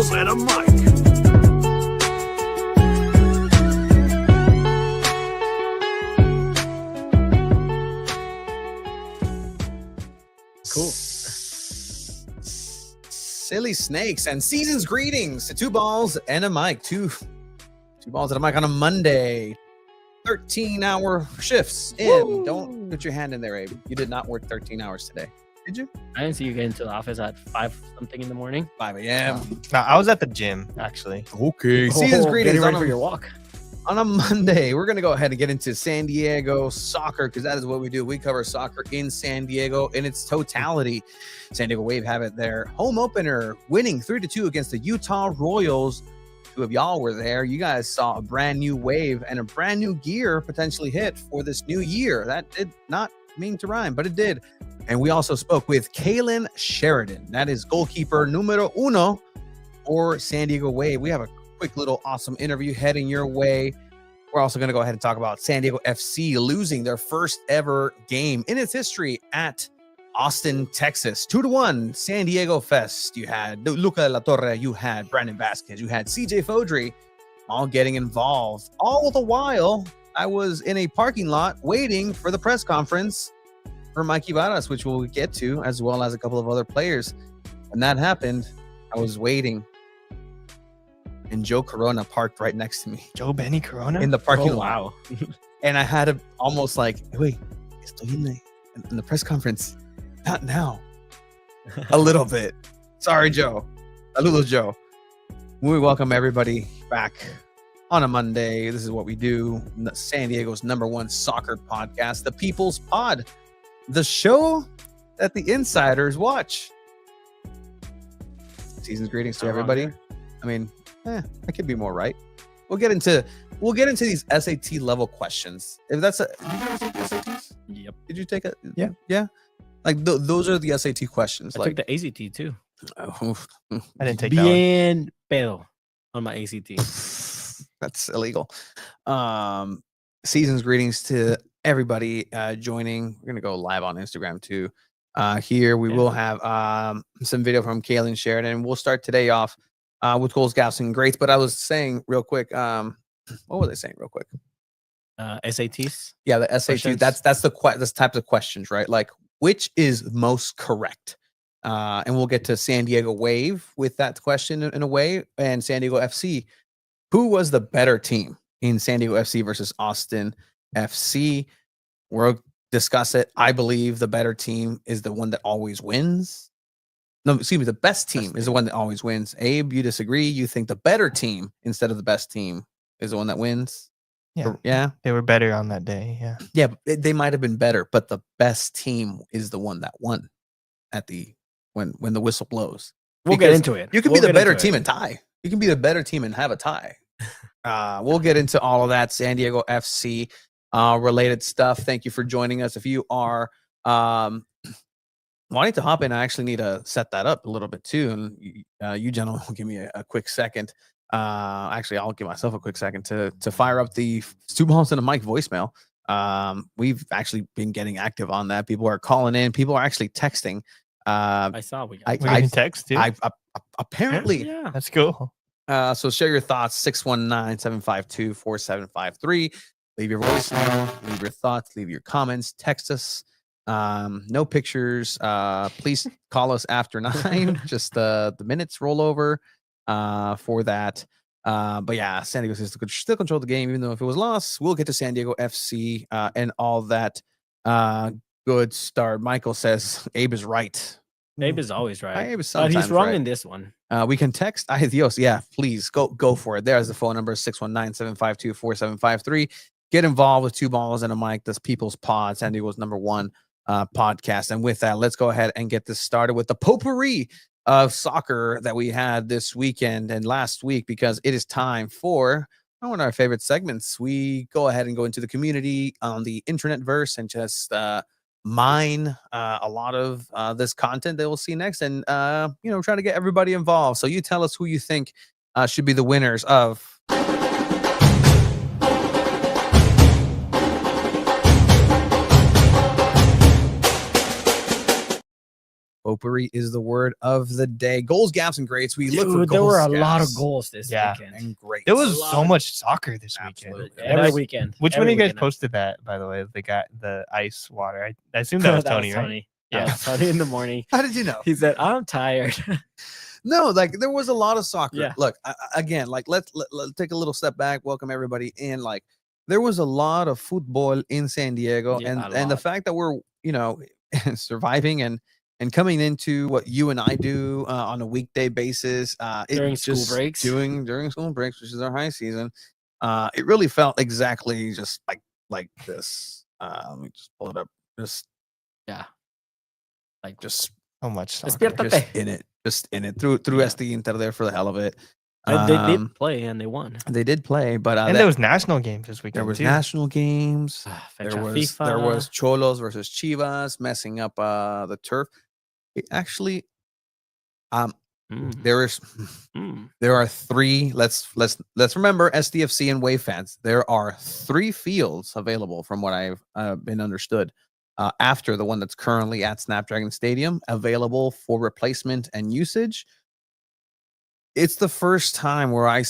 balls and a mic. Cool. Silly snakes and season's greetings to two balls and a mic. Two balls and a mic on a Monday. 13-hour shifts in. Woo! Don't put your hand in there, Abe. You did not work 13 hours today. Did you? I didn't see you get into the office at 5 something in the morning. 5 a.m. No, I was at the gym actually. Okay. Season's greetings Getting ready on for a, your walk. on a Monday. We're going to go ahead and get into San Diego soccer because that is what we do. We cover soccer in San Diego in its totality. San Diego Wave have it their home opener, winning 3-2 against the Utah Royals. Two of y'all were there. You guys saw a brand new wave and a brand new gear potentially hit for this new year. That did not mean to rhyme, but it did. And we also spoke with Kalen Sheridan. That is goalkeeper numero uno for San Diego Wave. We have a quick little awesome interview heading your way. We're also going to go ahead and talk about San Diego FC losing their first ever game in its history at Austin, Texas. 2-1 San Diego Fest. You had Luca de la Torre, you had Brandon Vasquez, you had CJ Fodry all getting involved. All the while, I was in a parking lot waiting for the press conference for Mikey Varas, which we'll get to, as well as a couple of other players. When that happened, I was waiting. And Joe Corona parked right next to me Joe Benny Corona in the parking Oh, lot. wow. And I had to almost like, wait, estoy in the press conference. Not now. A little bit. Sorry, Joe. Saludos, Joe. We welcome everybody back on a Monday. This is what we do. San Diego's #1 soccer podcast, the People's Pod, the show that the insiders watch. Season's greetings to everybody. I mean, I could be more right. We'll get into these SAT level questions. If that's a, did you guys take SATs? Yep. Did you take it? Yeah. Yeah. Like those are the SAT questions. I Like took the ACT too. I didn't take that one. Bien pedo on my ACT. that's illegal. Season's greetings to everybody joining. We're gonna go live on Instagram too. Here we will have some video from Kalen Sheridan. We'll start today off with goals, gaps, and greats. But I was saying real quick, what was I saying real quick? SATs. Yeah, the SAT. Questions? That's the types of questions, right? Like which is most correct? And we'll get to San Diego Wave with that question in a way, and San Diego FC. Who was the better team in San Diego FC versus Austin FC? We'll discuss it. I believe the better team is the one that always wins. No, excuse me, the best team is the one that always wins. Abe, you disagree? You think the better team instead of the best team is the one that wins? Yeah, Yeah. they were better on that day. Yeah, Yeah, they might have been better, but the best team is the one that won at the when the whistle blows. We'll get Because into it. You can We'll be the get better into team it. and tie. You can be the better team and have a tie. We'll get into all of that San Diego FC related stuff. Thank you for joining us. If you are wanting to hop in, I actually need to set that up a little bit too. And you gentlemen will give me a quick second. Actually, I'll give myself a quick second to fire up the two balls and a mic voicemail. We've actually been getting active on that. People are calling in. People are actually texting. I saw we got I- we can text too. Apparently, yeah. That's cool. so share your thoughts. 619-752-4753. Leave your voicemail, leave your thoughts, leave your comments, text us. No pictures. Please call us after 9. Just the minutes roll over for that. But yeah, San Diego still control the game, even though if it was lost, we'll get to San Diego FC and all that good start. Michael says Abe is right. Abe is always right. Abe is But he's sometimes wrong right. in this one. We can text Adios. Yeah, please go for it. There's the phone number 619-752-4753. Get involved with two balls and a mic. This People's Pod, San Diego's #1 podcast. And with that, let's go ahead and get this started with the potpourri of soccer that we had this weekend and last week, because it is time for one of our favorite segments. We go ahead and go into the community on the internet verse and just mine a lot of this content that we'll see next, and try to get everybody involved. So you tell us who you think should be the winners of Potpourri is the word of the day. Goals, gaps, and greats. We look for Dude, goals. there were a lot of gaps, goals this Yeah. weekend. and greats. There was A lot so of- much soccer this weekend. Absolutely. Every weekend. Which one Every of you guys weekend. posted that, by the way? The ice water. I assume that was Tony, right? That was Tony in the morning. How did you know? He said, "I'm tired." No, like there was a lot of soccer. Yeah. Look, again, like let's take a little step back. Welcome everybody in. Like there was a lot of football in San Diego, Yeah, and the lot. fact that we're surviving and coming into what you and I do on a weekday basis During school breaks. during school breaks, which is our high season. It really felt exactly just like this. Let me just pull it up. Just Like just So much soccer. Despiértate. just in it through Yeah. SD Inter there for the hell of it. They did play and they won. They did play, but And there was national games this weekend. there was too. national games. There Fecha was FIFA. Cholos versus Chivas messing up the turf. It actually, Mm, there are three. Let's remember SDFC and Wave fans. There are 3 fields available from what I've been understood. After the one that's currently at Snapdragon Stadium, available for replacement and usage. It's the first time where I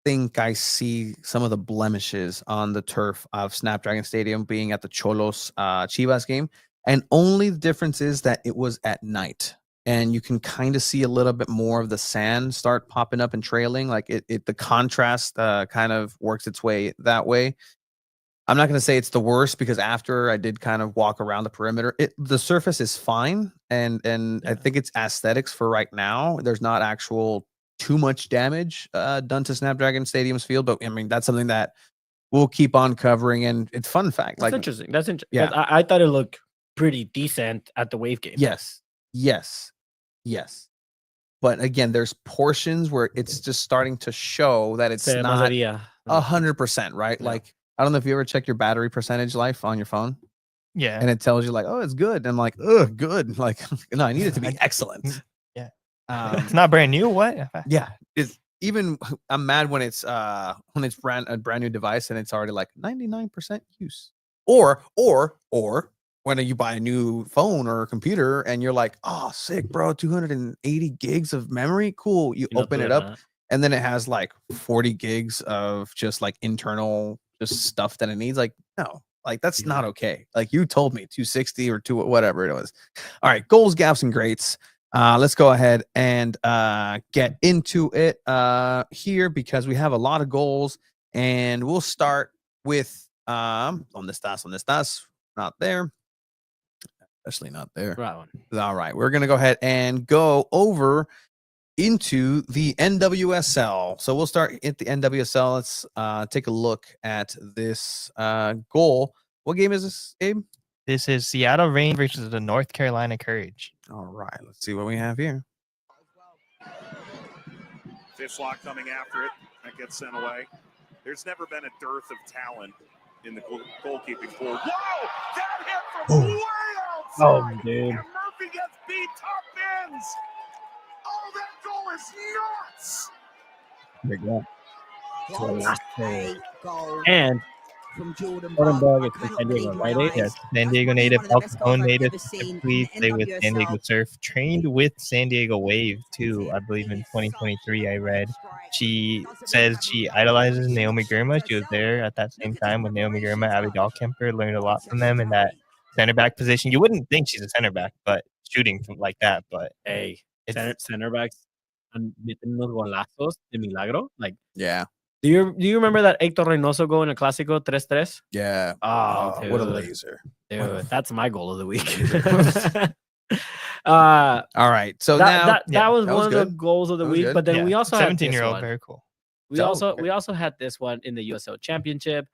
think I see some of the blemishes on the turf of Snapdragon Stadium being at the Cholos Chivas game. And only the difference is that it was at night. And you can kind of see a little bit more of the sand start popping up and trailing. Like the contrast kind of works its way that way. I'm not going to say it's the worst because after I did kind of walk around the perimeter, the surface is fine. And I think it's aesthetics for right now. There's not actual too much damage done to Snapdragon Stadium's field. But I mean, that's something that we'll keep on covering. And it's fun fact. That's interesting. That's interesting. Yeah. I thought it looked pretty decent at the Wave game. Yes. But again, there's portions where it's just starting to show that it's not 100%, right? Yeah. Like, I don't know if you ever check your battery percentage life on your phone Yeah. and it tells you like, oh, it's good. And I'm like, oh, good. Like, no, I need it to be excellent. Yeah. It's not brand new. What? Yeah. It's even I'm mad when it's a brand new device and it's already like 99% use. Or when you buy a new phone or a computer and you're like, oh, sick, bro, 280 gigs of memory. Cool. You open it up and then it has like 40 gigs of just like internal just stuff that it needs. Like, no, like that's not okay. Like you told me 260 or whatever it was. All right. Goals, gaps, and greats. Let's go ahead and get into it here because we have a lot of goals and we'll start with on this task, not there. Especially not there. Right one. All right. We're going to go ahead and go over into the NWSL. So we'll start at the NWSL. Let's take a look at this goal. What game is this, Abe? This is Seattle Reign versus the North Carolina Courage. All right. Let's see what we have here. Fishlock coming after it. That gets sent away. There's never been a dearth of talent in the goalkeeping pool. Whoa! That hit from way outside! Oh, dude. And Murphy gets beat top bins! Oh, that goal is nuts! There you go. And Orenburg is from San Diego, right? Yes, San Diego native, El Cajon native, typically play with San Diego Surf, trained with San Diego Wave too, I believe in 2023 I read. She says she idolizes Naomi Girma. She was there at that same time with Naomi Girma, Abby Dahlkemper, learned a lot from them in that center back position. You wouldn't think she's a center back, but shooting from like that, but hey, center backs and meten unos golazos de milagro. Like, Yeah. do you remember that Héctor Reynoso goal in a Clásico 3-3? Yeah. Oh, What a dude. laser. Dude, that's my goal of the week. All right. So that was that one was of the good. goals of the That was week. good. But then yeah, we also had this 17-year-old, one. very cool. We also had this one in the USL Championship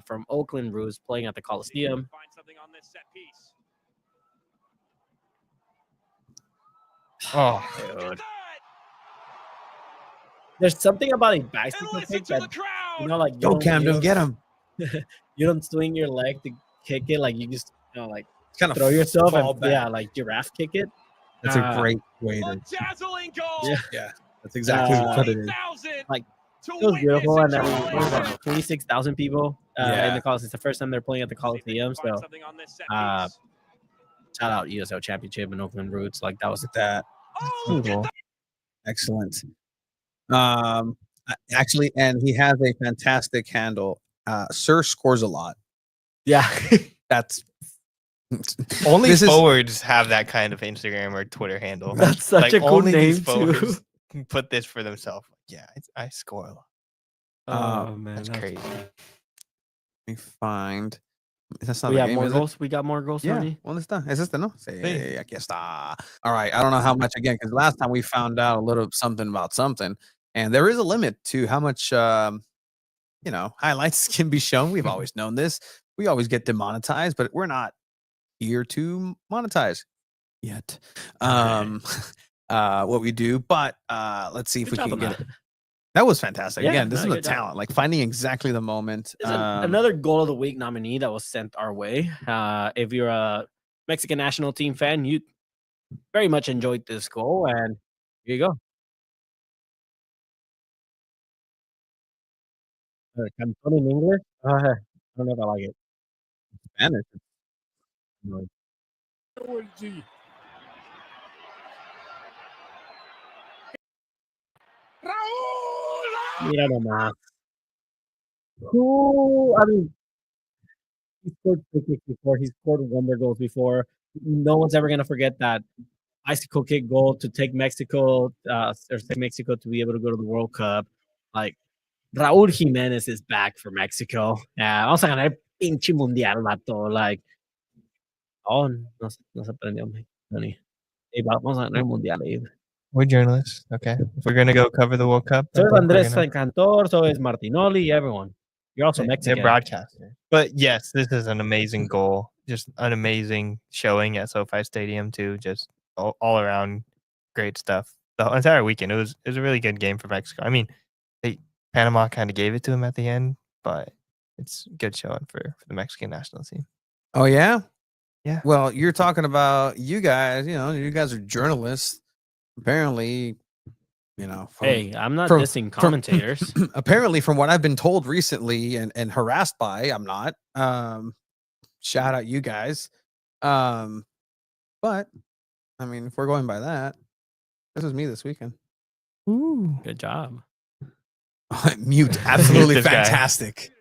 from Oakland Roos playing at the Coliseum. Find something on this set piece. Oh, Dude. There's something about a bicycle kick that, you know, like Go, Camden, get him. You don't swing your leg to kick it, like you just, you know, like Kind of throw yourself fall and back. like giraffe kick it. That's a great way A to. dazzling goal! Yeah. That's exactly what it is. 8,000 Like, to It was beautiful, and witness then a joy. 26,000 people in Yeah. the Coliseum. It's the first time they're playing at the Coliseum, Find so something on this set uh, piece. shout out USL Championship and Oakland Roots. Like that was Look at that. So cool. Excellent. Actually, and he has a fantastic handle. Sir scores a lot. yeah. That's Only This is- forwards have that kind of Instagram or Twitter handle. That's such a cool only name these too. forwards can put this for themselves. Yeah, I score a lot. Oh man, That's crazy. Let me find. That's not We the have game, more is it? goals. We got more goals, Yeah. Tony. ¿Dónde está? ¿Es este, no? Sí, Sí. aquí está. All right. I don't know how much again, because last time we found out a little something about something, and there is a limit to how much highlights can be shown. We've always known this. We always get demonetized, but we're not here to monetize yet. What we do, but let's see if Good we job can on get that. it. That was fantastic. Yeah, Again, this no, is the good job. talent, like finding exactly the moment. There's another goal of the week nominee that was sent our way. If you're a Mexican national team fan, you very much enjoyed this goal, and here you go. Cantón in English? I don't know if I like it. Spanish. Mira nomás. Who? I mean, he scored free kicks before. He scored wonder goals before. No one's ever gonna forget that bicycle kick goal to take Mexico, or take Mexico to be able to go to the World Cup. Like Raúl Jiménez is back for Mexico. Vamos a ganar el pinche mundial, vato. Like, no se prendió, Tony. Vamos a ganar el mundial. We're journalists. Okay. If we're gonna go cover the World Cup, I So think is we're Andres gonna- Cantor, so is Martinoli, everyone. You're also Mexican. They're broadcasters. But yes, this is an amazing goal. Just an amazing showing at SoFi Stadium too. Just all around great stuff. The entire weekend, it was a really good game for Mexico. I mean, Panama kind of gave it to him at the end, but it's good showing for the Mexican national team. Oh yeah, Yeah. Well, you're talking about you guys. You guys are journalists. Apparently, from, Hey, I'm not from- dissing commentators. apparently from what I've been told recently and harassed by, I'm not. Shout out you guys. But I mean, if we're going by that, this was me this weekend. Ooh. Good job. Mute, absolutely This guy. fantastic.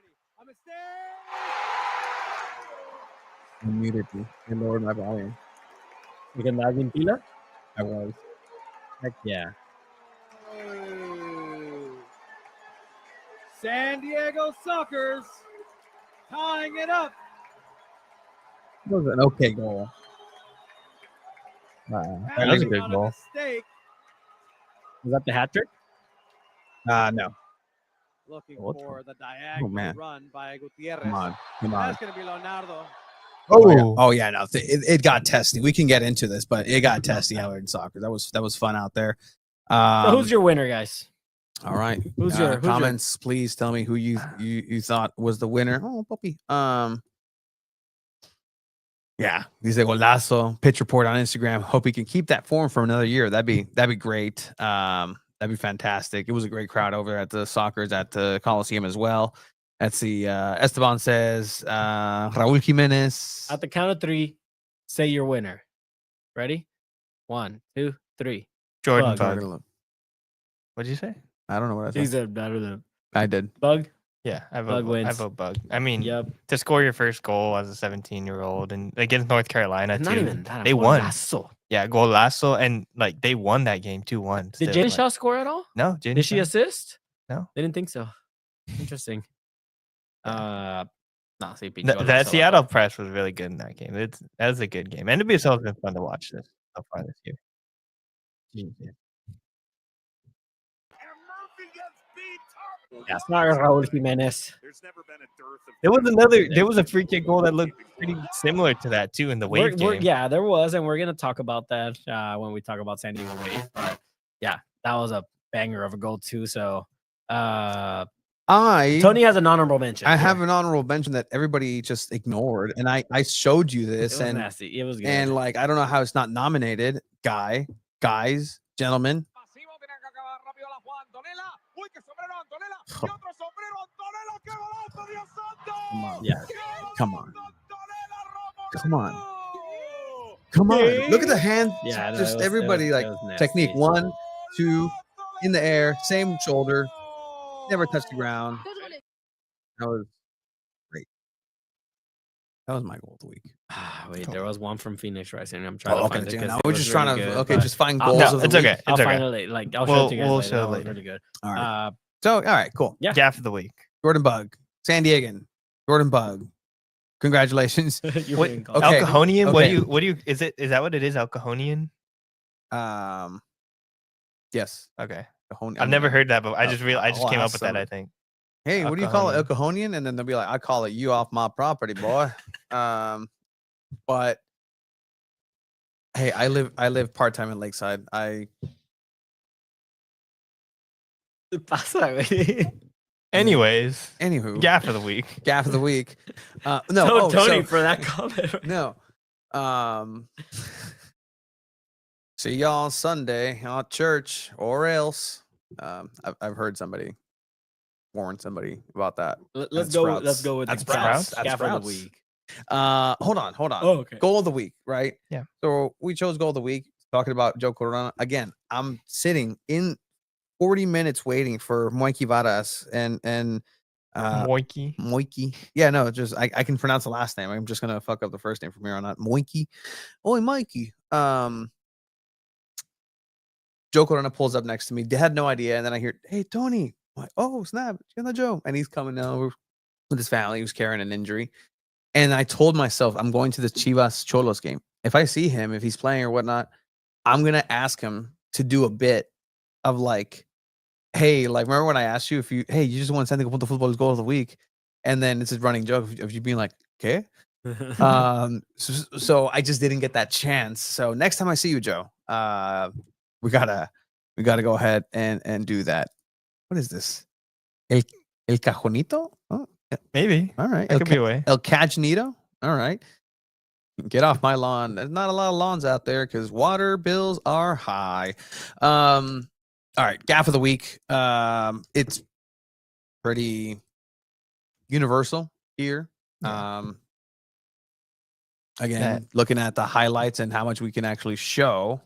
I muted you and lowered my volume. You can log in pila? I was. Heck yeah. San Diego Sockers tying it up. It was an okay goal. That was a good On goal. mistake. Was that the hat trick? No. Looking What? for the diagonal man. run by Gutierrez. Come on. That's going to be Leonardo. Oh yeah, no. It got testy. We can get into this, but it got testy out there in soccer. That was fun out there. So who's your winner, guys? all right? who's your- comments? Please tell me who you thought was the winner. Oh, puppy. Yeah, he's a golazo. Pitch report on Instagram. Hope he can keep that form for another year. That'd be great. That'd be fantastic. It was a great crowd over at the Soccer's at the Coliseum as well. That's the Esteban says Raúl Jiménez. At the count of three, say your winner. Ready? 1, 2, 3. Jordan Bug. Bug. What'd you say? I don't know what I He said. said better than I did. Bug. Yeah, I Bug vote. I wins. vote Bug. I mean, Yep. to score your first goal as a 17-year-old and against North Carolina Not too. even that. They won. Golazo. Yeah, golazo, and like they won that game 2-1. Did still, Jen like- Shaw score at all? No, Jen Did she Shaw- assist? No. They didn't think so. Interesting. No, sí, pinche That golazo, Seattle vato. press was really good in that game. That was a good game. NWSL has been fun to watch this so far this year. And Murphy gets beat. Yeah, sorry, Raúl Jiménez. There's never been a dearth of There was a free kick goal that looked pretty similar to that too in the Wave game. Yeah, there was, and we're gonna talk about that when we talk about San Diego Wave. But yeah, that was a banger of a goal too. So Tony has an honorable mention. I here. have an honorable mention that everybody just ignored, and I showed you It this, was and nasty. It was good. and like I don't know how it's not nominated. Guys, gentlemen. Masivo tiene que acabar rápido la jugada. Antonella. Uy, qué sombrero Antonella. Y otro sombrero Antonella. ¡Qué golazo, Dios santo! Come on. Yeah. Come on. Antonella Romo Come on. Gol. come on. Look at the hand. Yeah, no, Just it was- everybody it like was nasty. technique. 1, 2, in the air, same shoulder, never touched the ground. That was great. That was my goal of the week. Wait, there was one from Phoenix Rising. I'm trying Oh, to okay, find it. Jan, 'cause I it was was just really trying to good, okay, but just find I'll- goals No, of the it's week. okay. I'll It's find okay. it later. Like I'll show it to you guys We'll later. show it That was later. really good. All right. Uh, So, all right, cool. Yeah. Gaff of the week. Jordan Bug, San Diegan, Jordan Bug. Congratulations. you're What? being called. Okay. El Cajonian? okay. What do you? Is that what it is? El Cajonian? Yes. Okay. Cajon- I've never heard that, but I Oh, just I just I'll came up ask with that. I somebody. think. Hey, what do you call it? El Cajonian. Cajonian? And then they'll be like, I call it you off my property, boy. But hey, I live part-time in Lakeside. ¿Qué pasa, güey? Anyways, Anywho, gaff of the week. gaff of the week. No, Tell Tony so- for that comment. no. See y'all on Sunday at church, or else. I've heard somebody warn somebody about that. Let's At go. Sprouts. Let's go with At the Sprouts. Gaff At of the Sprouts. week. Hold on. Oh, okay. Goal of the week, right? Yeah. So we chose goal of the week, talking about Joe Corona. Again, I'm sitting in 40 minutes waiting for Moiki Varas and Moiki. Moiki. Yeah, no, just I can pronounce the last name. I'm just gonna fuck up the first name from here on out. Moiki. Oi, Mikey. Joe Corona pulls up next to me. They had no idea, and then I hear, "Hey, Tony." I'm like, "Oh, snap! It's Joe," and he's coming over with his family. He was carrying an injury, and I told myself, "I'm going to the Chivas Cholos game. If I see him, if he's playing or whatnot, I'm gonna ask him to do a bit of like, hey, like remember when I asked you if you just want to send the football's goal of the week, and then it's a running joke of you being like, okay." So I just didn't get that chance. So next time I see you, Joe, we gotta go ahead and do that. What is this? El Cajonito? Oh, Maybe. all right. That could be a way. El Cajonito? All right. Get off my lawn. There's not a lot of lawns out there because water bills are high. All right, gaff of the week. It's pretty universal here. Again, looking at the highlights and how much we can actually show.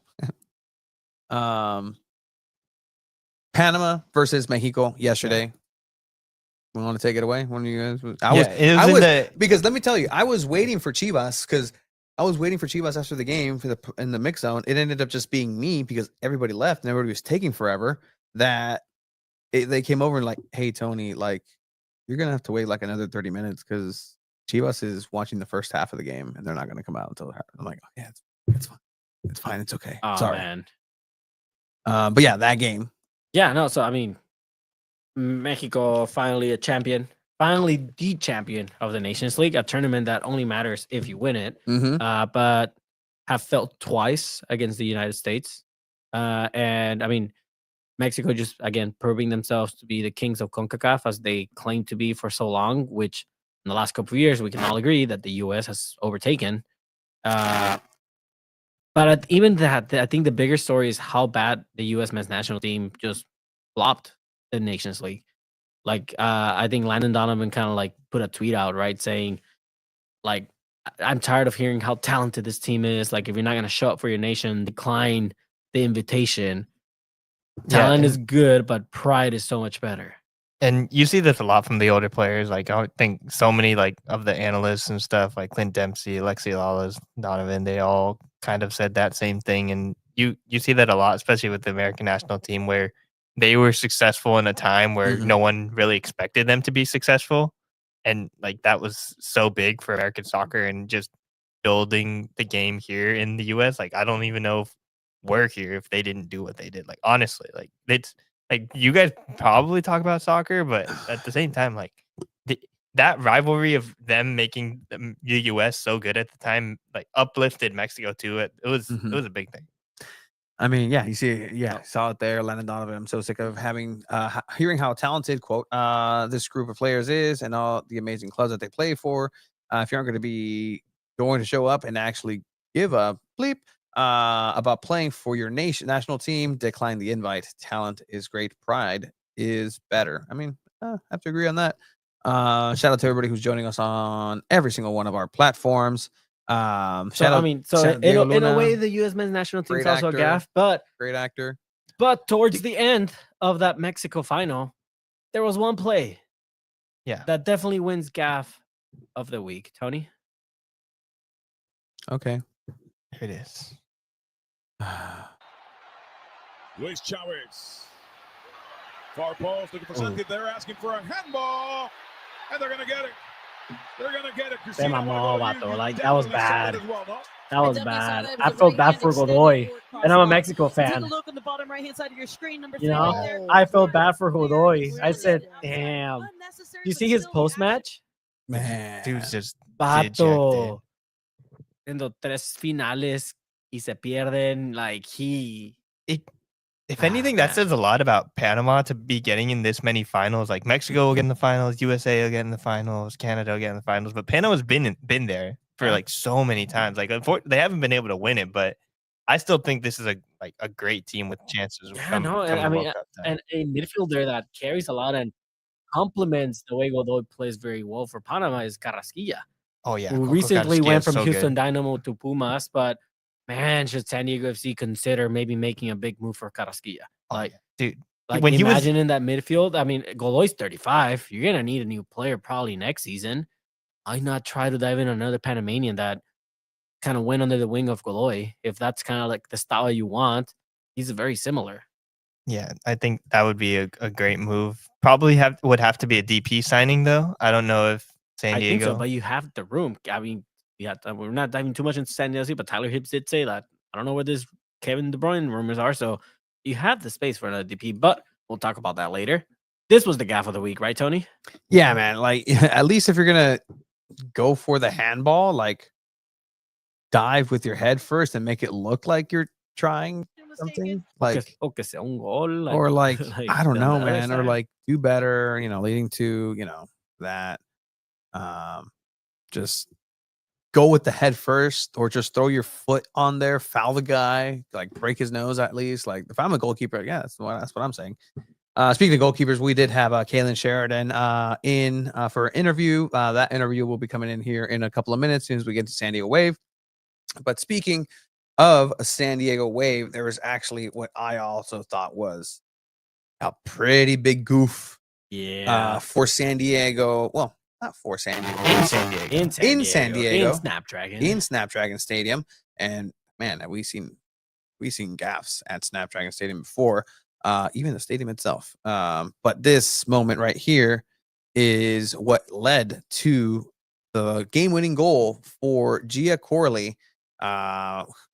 Panama versus Mexico yesterday. We want to take it away? One of you guys? I was because let me tell you, I was waiting for Chivas because I was waiting for Chivas after the game in the mix zone. It ended up just being me because everybody left and everybody was taking forever. They came over and like, hey Tony, like you're gonna have to wait like another 30 minutes because Chivas is watching the first half of the game and they're not gonna come out until I'm like, oh, yeah, it's fine, it's fine, it's okay. Oh, Sorry, man. But yeah, that game. Yeah, no. So I mean, Mexico finally a champion, finally the champion of the Nations League, a tournament that only matters if you win it. Mm-hmm. But have felt twice against the United States, and I mean, Mexico just again proving themselves to be the kings of CONCACAF as they claim to be for so long. Which in the last couple of years we can all agree that the U.S. has overtaken. But even that, I think the bigger story is how bad the U.S. men's national team just flopped the Nations League. Like, I think Landon Donovan kind of like put a tweet out, right, saying, like, I'm tired of hearing how talented this team is. Like, if you're not going to show up for your nation, decline the invitation. Talent is good, but pride is so much better. And you see this a lot from the older players. Like I think so many like of the analysts and stuff, like Clint Dempsey, Alexi Lalas, Donovan, they all kind of said that same thing. And you see that a lot, especially with the American national team, where they were successful in a time where no one really expected them to be successful. And like that was so big for American soccer and just building the game here in the US. Like I don't even know if we're here if they didn't do what they did. Like honestly, like it's like you guys probably talk about soccer, but at the same time, like that rivalry of them making the US so good at the time, like uplifted Mexico too. It was a big thing. I mean, yeah, you see, saw it there. Landon Donovan. I'm so sick of hearing how talented this group of players is and all the amazing clubs that they play for. If you aren't going to show up and actually give a bleep about playing for your national team, decline the invite. Talent is great. Pride is better. I mean, I have to agree on that. Shout out to everybody who's joining us on every single one of our platforms. Shout So I out, mean, so shout out in Diego a Luna, way, the U.S. men's national team's great also a actor. gaff, but great actor. towards the end of that Mexico final, there was one play Yeah. that definitely wins gaff of the week. Tony, Okay. Here it is. Luis Chavez. Far post looking for Ooh. something. They're asking for a handball, and they're gonna get it. They're gonna get it. Se mamó, vato. Like, that was bad. As well, no? that was bad. I felt bad for Godoy, and I'm a Mexico Take a fan. look on the bottom right-hand side of your screen, number You 3 know, right there. I felt bad for Clear, Godoy. clear, I said, clear. damn. Unnecessary, You but see his still post match? Man. Dude's just Vato. En los tres finales y se pierden. Like, if anything, that man. says a lot about Panama to be getting in this many finals. Like Mexico will get in the finals, USA will get in the finals, Canada will get in the finals, but Panama's been there for like so many times. Like they haven't been able to win it, but I still think this is a great team with chances. Of Yeah, no, and I mean, and a midfielder that carries a lot and complements the way Godoy plays very well for Panama is Carrasquilla, oh yeah, who Coco recently Carrasquilla went is from so Houston good. Dynamo to Pumas, but man, should San Diego FC consider maybe making a big move for Carrasquilla? Oh, Like, yeah. Dude, like when he was- imagine in that midfield. I mean, Godoy's 35. You're gonna need a new player probably next season. Why not try to dive in another Panamanian that kind of went under the wing of Godoy? If that's kind of like the style you want, he's very similar. Yeah, I think that would be a great move. Probably would have to be a DP signing though. I don't know if San I think Diego. so, but you have the room. I mean, yeah, we're not diving too much into San Diego, but Tyler Hibbs did say that. I don't know where this Kevin De Bruyne rumors are, so you have the space for another DP, but we'll talk about that later. This was the gaff of the week, right, Tony? Yeah, man. Like, at least if you're gonna go for the handball, like, dive with your head first and make it look like you're trying something. Like, Okay, sea un gol, or like, I don't on know, the other man. Or side. like, do better. Leading to that. Just go with the head first, or just throw your foot on there, foul the guy, like break his nose at least. Like, if I'm a goalkeeper, yeah, that's what I'm saying. Speaking of goalkeepers, we did have Kaylin Sheridan in for an interview. That interview will be coming in here in a couple of minutes as soon as we get to San Diego Wave. But speaking of a San Diego Wave, there was actually what I also thought was a pretty big goof Yeah. for San Diego. Well, not for San Diego. In San Diego. In San Diego. In Snapdragon. In Snapdragon Stadium. And man, have we seen gaffes at Snapdragon Stadium before, even the stadium itself. But this moment right here is what led to the game-winning goal for Gia Corley,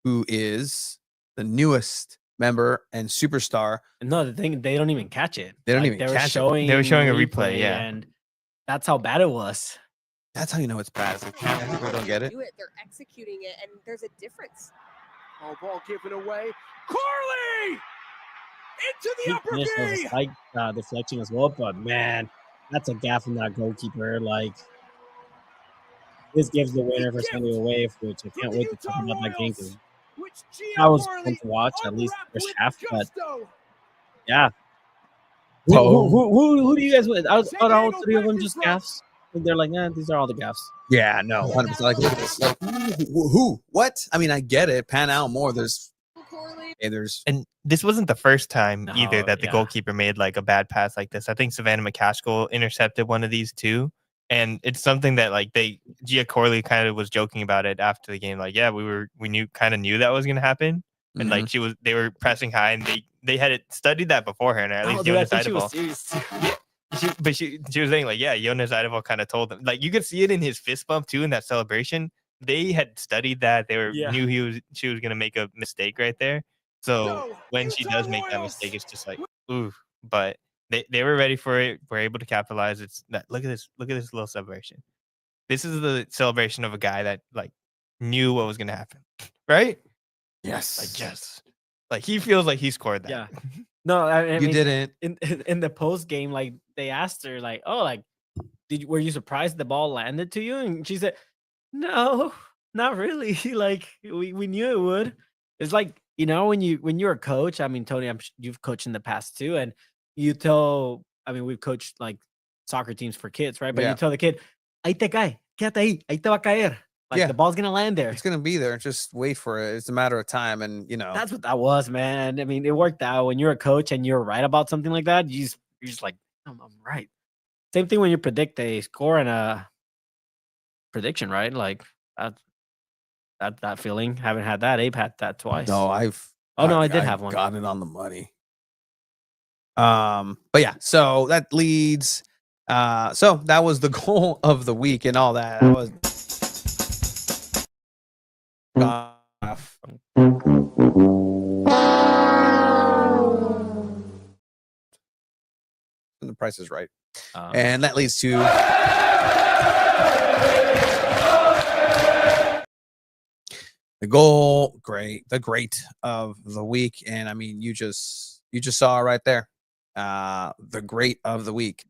who is the newest member and superstar. No, the thing, they don't even catch it. They don't Like, even they were catch it. showing They were showing a replay, yeah. and that's how bad it was. That's how you know it's bad. It's like, people don't get it. Do it. They're executing it, and there's a difference. Oh, ball given away. Corley into the He upper finished with a gate. slight deflection as well, but man, that's a gaff from that goalkeeper. Like, this gives the winner for San Diego Wave, which I can't wait to talk about that game because that was fun to watch, at least the first half. But yeah, who do you guys win? Out of all three of them, just gaffs. And they're like, these are all the gaffs. Yeah, no, 100%. Like, look at this. Like, who? What? I mean, I get it. Pan out more. There's. And this wasn't the first time either No, that the yeah. goalkeeper made like a bad pass like this. I think Savannah McCaskill intercepted one of these too. And it's something that like Gia Corley kind of was joking about it after the game. Like, yeah, we knew that was going to happen. And like they were pressing high and they had it studied that beforehand. Or at least Dude, I Jonas think she was Eidevall. serious. She was saying like, yeah, Jonas Eidevall kind of told them, like, you could see it in his fist bump too in that celebration. They had studied that. They knew she was gonna make a mistake right there. So when she does make that mistake, it's just like, ooh. But they were ready for it. We're able to capitalize. It's that. Look at this little celebration. This is the celebration of a guy that like knew what was gonna happen, right? Yes. Like, yes. Like, he feels like he scored that. Yeah. No, I You mean, didn't. in the post game, like they asked her, like, "Oh, like, were you surprised the ball landed to you?" And she said, "No, not really. Like, we knew it would." It's like, when you're a coach. I mean, Tony, you've coached in the past too, and you tell. I mean, we've coached like soccer teams for kids, right? But Yeah. you tell the kid, "Ahí te cae, quédate ahí, ahí te va a caer." Like Yeah. the ball's gonna land there. It's gonna be there. Just wait for it. It's a matter of time, and That's what that was, man. I mean, it worked out. When you're a coach and you're right about something like that, you're just like, I'm right. Same thing when you predict a score and a prediction, right? Like that feeling. Haven't had that. Abe had that twice. No, I did have one. Got it on the money. But yeah, so that leads. So that was the goal of the week and all that. That was. The price is right. And that leads to the goal, the great of the week. And I mean, you just saw it right there. The great of the week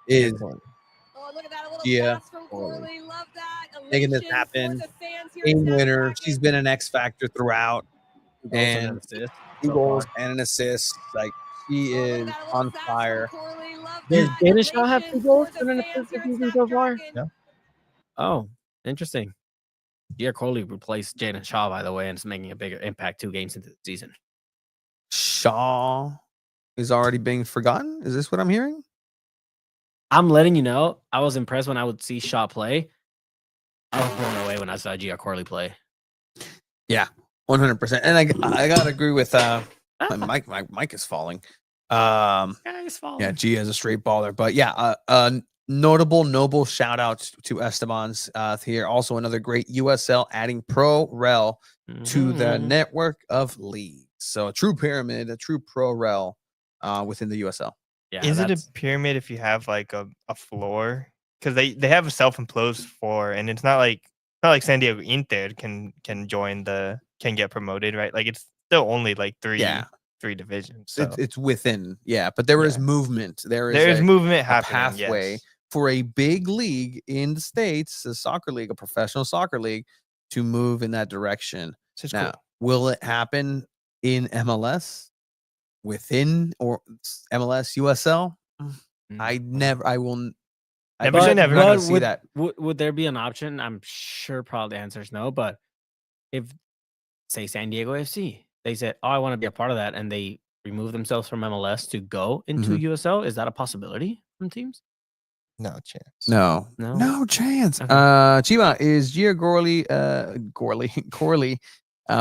is Oh, look at that. A little Gia pass from Corley. Love that. making this Elation for happen. the fans here in Game South winner. Rapids. She's been an X factor throughout. And assist 2 so goals far. and an assist. Like she Oh, look is at that. A little on sass from fire. Corley. Love Does that. Dana Shaw have 2 Elation goals for and the an fans assist here this in season so far? Snapdragon. Yeah. Oh, interesting. Gia Coley replaced Jana Shaw, by the way, and is making a bigger impact 2 games into the season. Shaw is already being forgotten. Is this what I'm hearing? I'm letting you know, I was impressed when I would see Shaw play. I was blown away when I saw Gia Corley play. 100%. And I gotta agree with my mic is falling. Guys, follow. Yeah, Gia is a straight baller. But yeah, noble shout out to Esteban's here. Also another great USL adding Pro Rel to the Mhm. network of leagues. So a true pyramid, a true Pro Rel within the USL. Yeah, Is it a that's- pyramid if you have like a floor? Because they have a self-imposed floor, and it's not like San Diego Inter can get promoted, right? Like it's still only like three divisions. So It's within, but there is Yeah. movement. There there's is movement a happening. pathway Yes. for a big league in the States, a soccer league, a professional soccer league, to move in that direction. So it's Now, cool. will it happen in MLS within or MLS USL? I will. Never say never. Not gonna But see would, that. Would there be an option? I'm sure probably the answer is no. But if, say, San Diego FC, they said, "Oh, I want to be a part of that," and they remove themselves from MLS to go into Mhm. USL, is that a possibility from teams? No chance. No chance. Okay. Chiba, is Gia Corley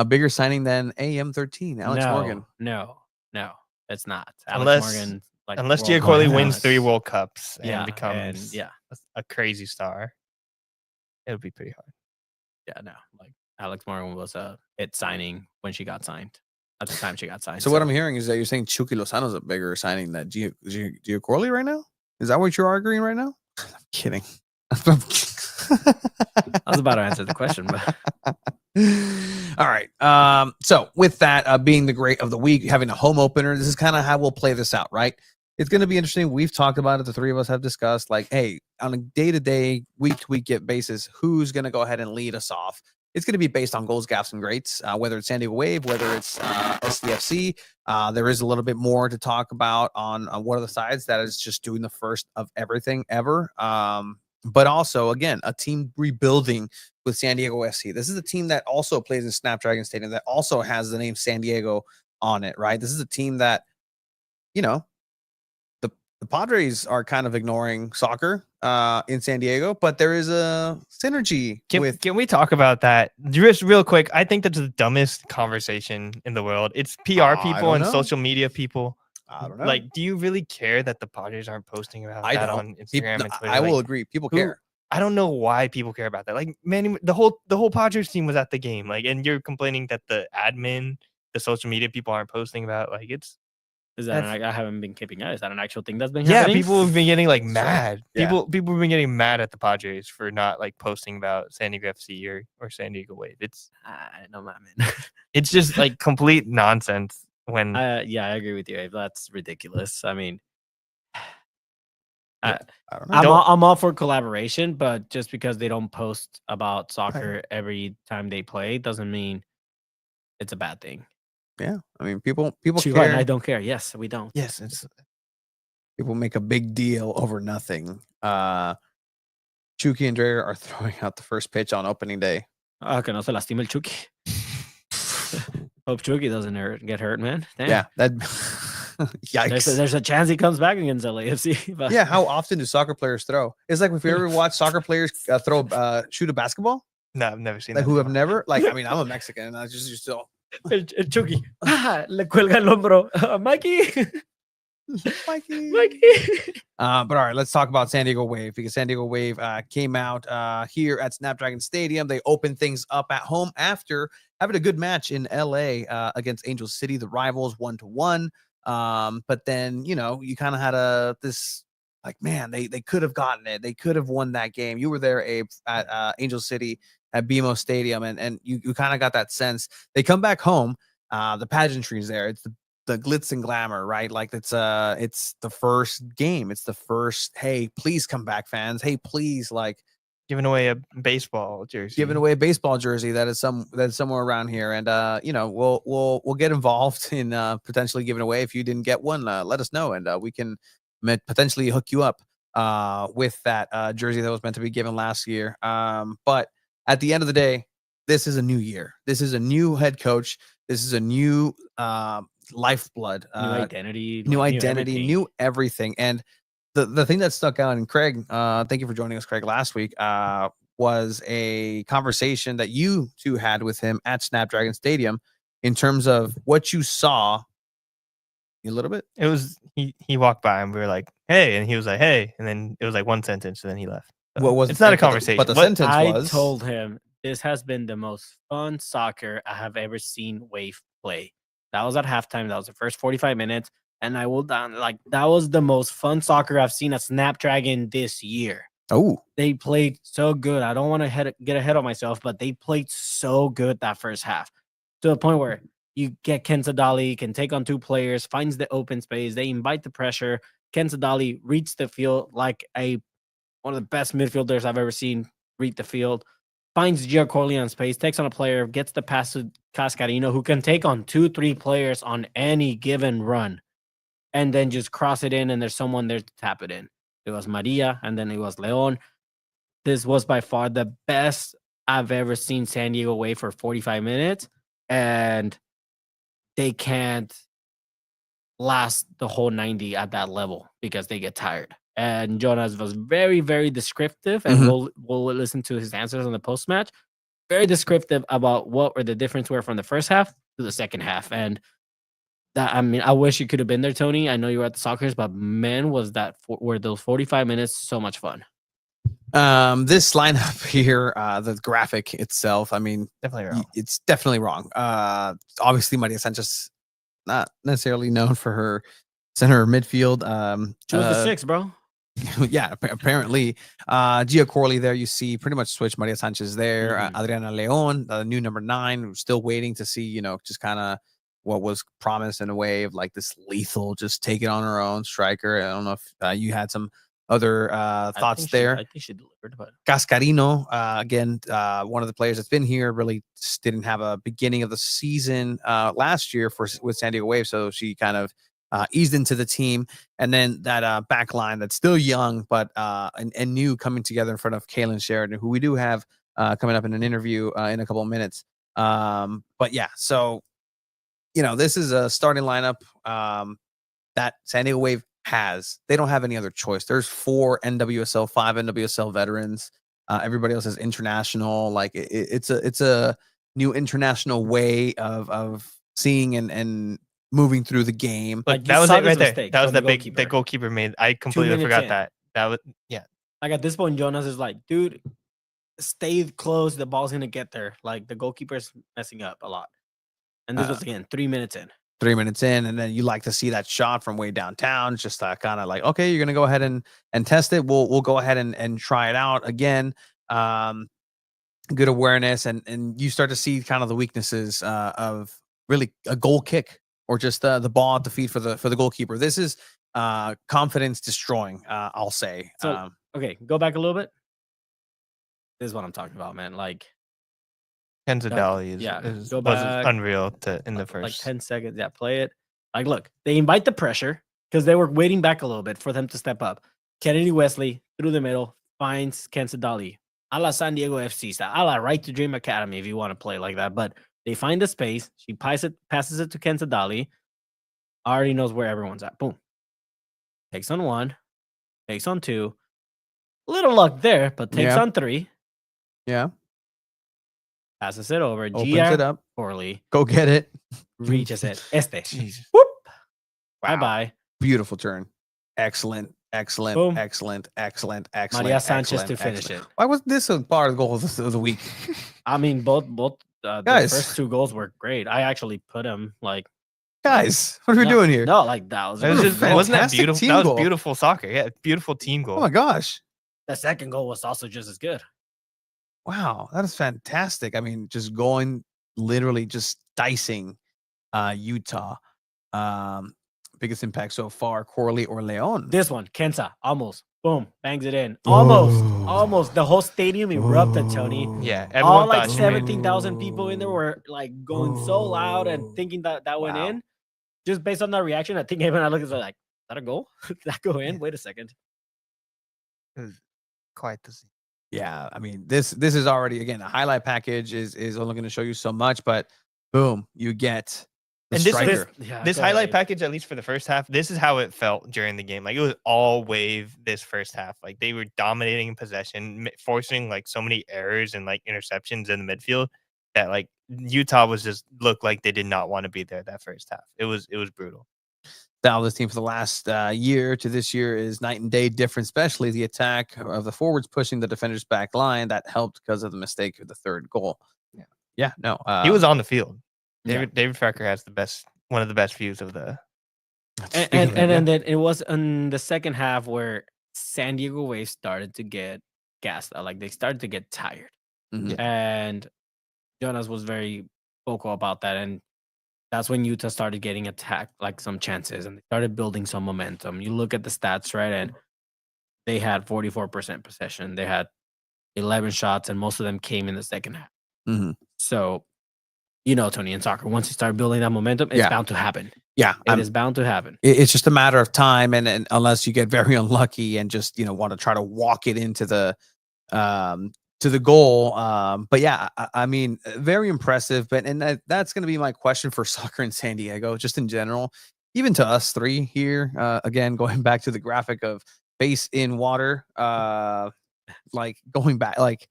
bigger signing than AM13, Alex Morgan? No, it's not. Unless- Morgan, like, Unless world Giacorli class. wins 3 World Cups and Yeah, becomes yeah, a crazy star, it would be pretty hard. yeah, no. Like Alex Morgan was a hit signing when she got signed. At the time she got signed. So what I'm hearing is that you're saying Chucky Lozano's a bigger signing than Gia Corley right now? Is that what you're arguing right now? I'm kidding. I was about to answer the question, but All right. So with that being the great of the week, having a home opener, this is kind of how we'll play this out, right? It's going to be interesting. We've talked about it. The three of us have discussed, like, hey, on a day-to-day, week-to-week basis, who's going to go ahead and lead us off? It's going to be based on goals, gaps, and greats, whether it's San Diego Wave, whether it's SDFC. There is a little bit more to talk about on one of the sides that is just doing the first of everything ever. But also, again, a team rebuilding with San Diego FC. This is a team that also plays in Snapdragon Stadium that also has the name San Diego on it, right? This is a team that, you know, the Padres are kind of ignoring soccer in San Diego, but there is a synergy with. Can we talk about that just real quick? I think that's the dumbest conversation in the world. It's PR I people don't and know. social media people. I don't know. Like, do you really care that the Padres aren't posting about I that don't. on Instagram and Twitter? I will Like, agree. People who- care. I don't know why people care about that. Like, man, the whole Padres team was at the game. Like, and you're complaining that the admin, the social media people aren't posting about. Like, it's is that That's- I haven't been keeping up. Is that an actual thing that's been yeah. happening? People have been getting like mad. yeah. People have been getting mad at the Padres for not like posting about San Diego FC or San Diego Wave. I know, man. It's just like complete nonsense when Yeah, I agree with you, Abe. That's ridiculous. I mean, I don't know. I'm all for collaboration, but just because they don't post about soccer every time they play doesn't mean it's a bad thing. Yeah, I mean, people Chiva and I care. don't care. Yes, we don't. yes, it's People make a big deal over nothing. Chucky and Dreyer are throwing out the first pitch on opening day. Que no se lastime el Chucky. Hope Chucky doesn't get hurt, man. Damn. Yeah, that There's yikes. a chance he comes back against LAFC. But Yeah, how often do soccer players throw? It's like if you ever watch soccer players shoot a basketball, No, I've never seen like that. who have before. never like. I mean, I'm a Mexican, and I just used to. el Chucky. Le cuelga el hombro. Mikey. Mikey. Mikey. But all right, let's talk about San Diego Wave because San Diego Wave came out here at Snapdragon Stadium. They opened things up at home after having a good match in LA against Angel City, the rivals, 1-1. But then you kind of had this like, man, they could have gotten it. They could have won that game. You were there, Abe, at Angel City at BMO Stadium, and you kind of got that sense. They come back home. The pageantry's there. It's the glitz and glamour, right? Like it's the first game. It's the first, hey, please come back, fans. Hey, please, like Giving away a baseball jersey. giving away a baseball jersey that is somewhere around here. And we'll get involved in potentially giving away. If you didn't get one, let us know, and we can potentially hook you up with that jersey that was meant to be given last year. But at the end of the day, this is a new year. This is a new head coach. This is a new lifeblood, New identity. new like, identity, everything. new everything. And the thing that stuck out, and Craig, thank you for joining us, Craig, last week, was a conversation that you two had with him at Snapdragon Stadium in terms of what you saw. A little bit. It was he walked by and we were like, "Hey," and he was like, "Hey," and then it was like one sentence, and then he left. So What was It's not a but the- conversation. But the What- sentence I was told him this has been the most fun soccer I have ever seen Wave play. That was at halftime. That was the first 45 minutes. And I will down like that was the most fun soccer I've seen at Snapdragon this year. oh, They played so good. I don't want to get ahead of myself, but they played so good that first half to the point where you get Ken Sadali, can take on two players, finds the open space. They invite the pressure. Ken Sadali reads the field like one of the best midfielders I've ever seen read the field. Finds Gio Corleone space, takes on a player, gets the pass to Cascarino, who can take on 2-3 players on any given run, and then just cross it in, and there's someone there to tap it in. It was Maria, and then it was Leon. This was by far the best I've ever seen San Diego Wave for 45 minutes, and they can't last the whole 90 at that level because they get tired. And Jonas was very, very descriptive, and we'll listen to his answers on the post match. Very descriptive about what were the difference were from the first half to the second half. And that, I mean, I wish you could have been there, Tony. I know you were at the Soccers, but man, were those 45 minutes so much fun. this lineup here, the graphic itself, I mean, Definitely wrong. it's definitely wrong. Obviously, Maria Sanchez, not necessarily known for her center midfield. She was the six, bro. Yeah, apparently, Gio Corley there. You see, pretty much switch Maria Sanchez there. Mhm. Adriana Leon, the new number 9. We're still waiting to see, just kind of what was promised in a way of like this lethal, just take it on her own striker. I don't know if you had some other thoughts there. I think she delivered, but Cascarino, again, one of the players that's been here, really just didn't have a beginning of the season last year with San Diego Wave, so she kind of eased into the team. And then that back line that's still young but and new, coming together in front of Kaylin Sheridan, who we do have coming up in an interview in a couple of minutes. But yeah, so this is a starting lineup that San Diego Wave has. They don't have any other choice. There's 4 NWSL, 5 NWSL veterans. Everybody else is international. Like it's a new international way of seeing and moving through the game. But Like, you that was saw it this right there. mistake That was from the the big goalkeeper. the goalkeeper made. I completely minutes forgot in. that. That was like at this point, Jonas is like, dude, stay close. The ball's gonna get there. Like the goalkeeper's messing up a lot. And this was again 3 minutes in. 3 minutes in, and then you like to see that shot from way downtown, just kind of like, okay, you're gonna go ahead and test it. We'll go ahead and try it out again. Good awareness, and you start to see kind of the weaknesses of really a goal kick or just the ball at the feet for the goalkeeper. This is confidence destroying, I'll say. So, Okay, go back a little bit. This is what I'm talking about, man. Like Kenza Dali yeah, was go back. unreal in the like first. 10 seconds. Yeah, play it. Like, look, they invite the pressure because they were waiting back a little bit for them to step up. Kennedy Wesley through the middle finds Kensadali, a la San Diego FC style, a la Right to Dream Academy, if you want to play like that. But they find the space. She passes it to Kensadali. Already knows where everyone's at. Boom. Takes on 1. Takes on 2. Little luck there, but takes Yeah. on 3. Yeah. Passes it over. Opens Gia it up. poorly Go get it. reaches it. Jesus. Whoop. Wow. Bye-bye. Beautiful turn. Excellent. Excellent. Boom. Excellent. Excellent. Excellent. Maria Sanchez excellent, to finish excellent. it. Why wasn't this a part of the goal of the week? I mean, both the Guys. first 2 goals were great. I actually put them like Guys, what are we no, doing here? No, like that was That was just, wasn't that fantastic beautiful? team That was goal. beautiful soccer. Yeah, beautiful team goal. Oh my gosh. the second goal was also just as good. Wow, that is fantastic. I mean, just going literally just dicing Utah. Biggest impact so far, Corley or Leon. This one, Kensa, almost. Boom, bangs it in. Almost. Oh. Almost. The whole stadium erupted, Tony. Yeah, All everyone like thought she made- 17,000 people in there were like going so loud and thinking that went Wow. in. Just based on that reaction, I think even I look at it like, is that a goal? Did that go in? Wait a second. quite the scene. Yeah, I mean, this is already again a highlight package is only going to show you so much, but boom, you get the And this- striker. Yeah, This go highlight ahead. package, at least for the first half, this is how it felt during the game. Like it was all wave this first half. Like they were dominating in possession, forcing like so many errors and like interceptions in the midfield that like Utah was just looked like they did not want to be there that first half. It was brutal. Style of this team for the last year to this year is night and day different, especially the attack of the forwards pushing the defender's back line. That helped because of the mistake of the third goal. Yeah, no. He was on the field. yeah. David Farker has one of the best views of the. And then it was in the second half where San Diego Wave started to get gassed out. Like they started to get tired. Mhm. And Jonas was very vocal about that. And that's when Utah started getting attacked, like some chances, and they started building some momentum. You look at the stats, right? And they had 44% possession. They had 11 shots, and most of them came in the second half. Mhm. So, you know, Tony, in soccer, once you start building that momentum, it's Yeah. bound to happen. Yeah, It is bound to happen. it's just a matter of time, and unless you get very unlucky and just want to try to walk it into the goal. But yeah, I mean, very impressive. But that's going to be my question for soccer in San Diego, just in general, even to us three here. Again, going back to the graphic of face in water, like going back, like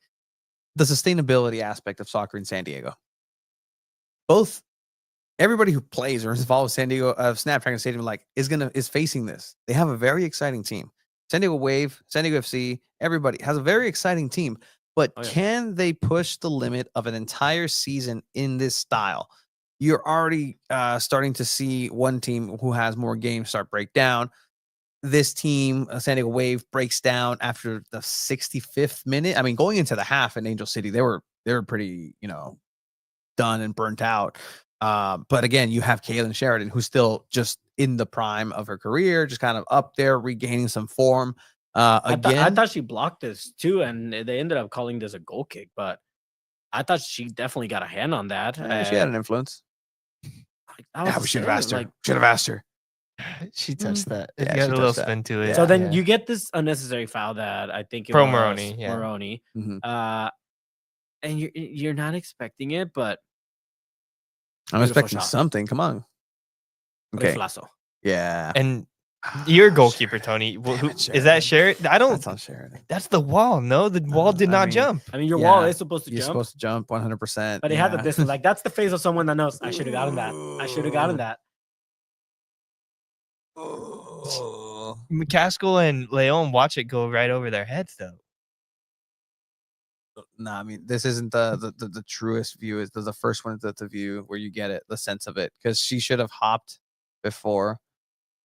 the sustainability aspect of soccer in San Diego. Both everybody who plays or is involved with San Diego Snapdragon Stadium is facing this. They have a very exciting team. San Diego Wave, San Diego FC, everybody has a very exciting team. But Oh, yeah. can they push the limit of an entire season in this style? You're already starting to see one team who has more games start break down. This team, San Diego Wave, breaks down after the 65th minute. I mean, going into the half in Angel City, they were pretty, done and burnt out. But again, you have Kaylin Sheridan, who's still just in the prime of her career, just kind of up there, regaining some form. I Again, thought she blocked this too, and they ended up calling this a goal kick. But I thought she definitely got a hand on that. she had an influence. Like, We should have asked her. Like, Should have asked her. She touched that. Yeah, It she got a little touched that. spin to it. Yeah. so then yeah. you get this unnecessary foul that I think it Pro was Moroni, yeah. Moroni. Mhm. And you're not expecting it, but I'm Beautiful expecting shot. something. Come on. Okay. riflazo. Yeah. And your goalkeeper, Tony, Damn it, is that Sheridan? I don't. That's on Sheridan. That's the wall. No, the wall did I not mean, jump. I mean, your wall Yeah, is supposed to You're jump, supposed to jump 100%. but it had the distance. Like that's the face of someone that knows I should have gotten that. I should have gotten that. McCaskill and Leon watch it go right over their heads, though. No, I mean, this isn't the truest view. Is the first one that's the view where you get it, the sense of it, because she should have hopped before.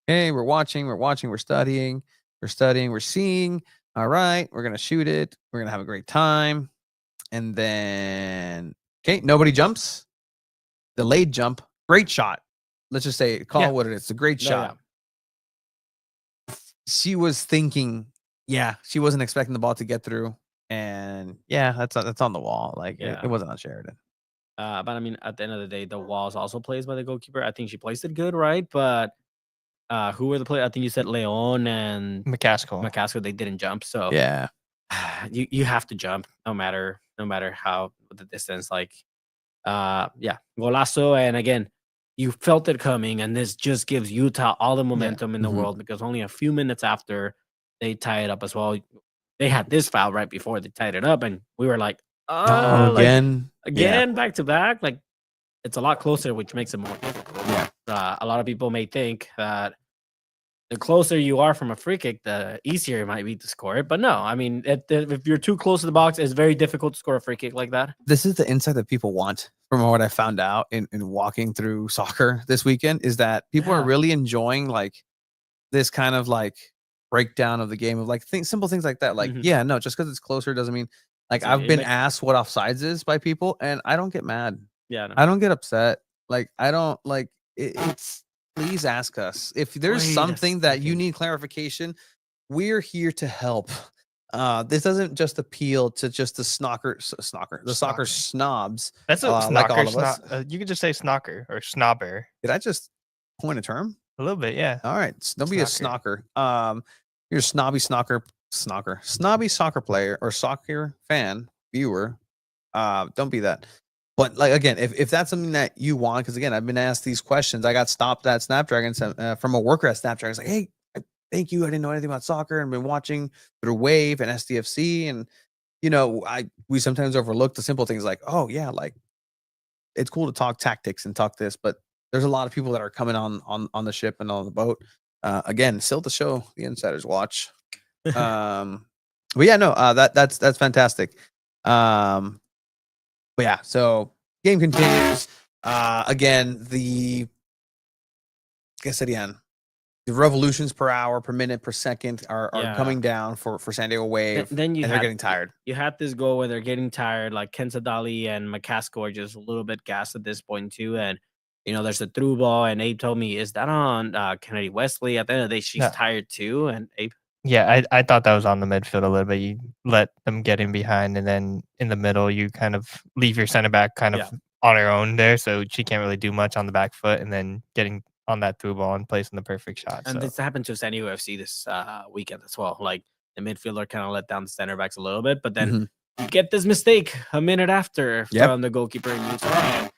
Hey, we're watching, we're studying, we're seeing. All right, we're gonna shoot it. We're gonna have a great time, and then okay, nobody jumps. Delayed jump, great shot. Let's just say call Yeah. it what it is. It's a great No, shot. She was thinking, she wasn't expecting the ball to get through. And that's on the wall. Like Yeah. it wasn't on Sheridan. But I mean, at the end of the day, the walls also plays by the goalkeeper. I think she placed it good, right? But who were the players? I think you said Leon and McCaskill. McCaskill. They didn't jump, so Yeah. you have to jump no matter how the distance. Like, yeah, golazo, and again, you felt it coming, and this just gives Utah all the momentum in the Mhm. world because only a few minutes after they tie it up as well, they had this foul right before they tied it up, and we were like, Oh, like again. Yeah. again, back to back. Like, it's a lot closer, which makes it more difficult. Yeah. A lot of people may think that the closer you are from a free kick, the easier it might be to score it. But no, I mean, if you're too close to the box, it's very difficult to score a free kick like that. This is the insight that people want from what I found out in walking through soccer this weekend, is that people are Yeah. really enjoying like this kind of like breakdown of the game of like simple things like that. Like, Mhm. yeah, no, just because it's closer doesn't mean like So I've it been makes- asked what offsides is by people, and I don't get mad. Yeah, no. I don't get upset. Like, I don't like it's please ask us. If there's Wait a something that you second. need clarification, we're here to help. This doesn't just appeal to just the soccer snobs. That's a like all snocker. of us. You could just say snocker or snobber. Did I just coin a term? A little bit, yeah. All right, don't be a Snocker. snocker. You're a snobby soccer player or soccer fan viewer. Don't be that. But like again, if that's something that you want, because again, I've been asked these questions. I got stopped at Snapdragon from a worker at Snapdragon. It's like, hey, thank you. I didn't know anything about soccer and been watching through Wave and SDFC, and we sometimes overlook the simple things like, oh yeah, like it's cool to talk tactics and talk this, but there's a lot of people that are coming on the ship and on the boat. Again, still to show the insiders watch. But yeah, no, that's fantastic. But yeah, so game continues. Again, the revolutions per hour, per minute, per second are Yeah. coming down for San Diego Wave, Then you and they're had getting tired. you had this goal where they're getting tired. Like Kensadali and McCaskill are just a little bit gassed at this point too. And there's a through ball, and Abe told me, "Is that on Kennedy Wesley?" At the end of the day, she's No. tired too. And Abe, Yeah, I thought that was on the midfield a little bit. You let them get in behind, and then in the middle, you kind of leave your center back kind of Yeah. on her own there, so she can't really do much on the back foot, and then getting on that through ball and placing the perfect shot. and So this happened to San Diego FC this weekend as well. Like the midfielder kind of let down the center backs a little bit, but then Mhm. you get this mistake a minute after Yep. from the goalkeeper in Utah. And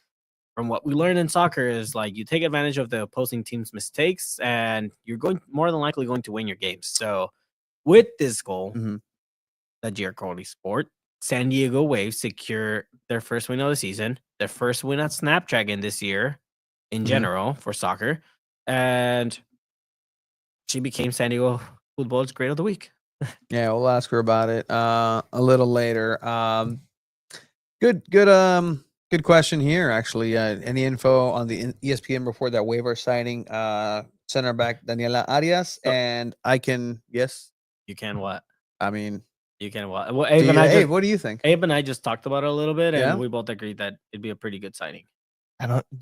from what we learned in soccer is like you take advantage of the opposing team's mistakes, and you're more than likely going to win your games. So with this goal, Mhm. the Giancarlo Sport, San Diego Wave secure their first win of the season, their first win at Snapdragon this year in Mhm. general for soccer, and she became San Diego Football's Grade of the Week. Yeah, we'll ask her about it a little later. Good question here. Actually, any info on the ESPN report that Wave are signing center back Daniela Arias? So- And I can yes. You can what? I mean, You can what? Well, do Abe you, and I Abe, just, what do you think? Abe and I just talked about it a little bit, and Yeah? we both agreed that it'd be a pretty good signing.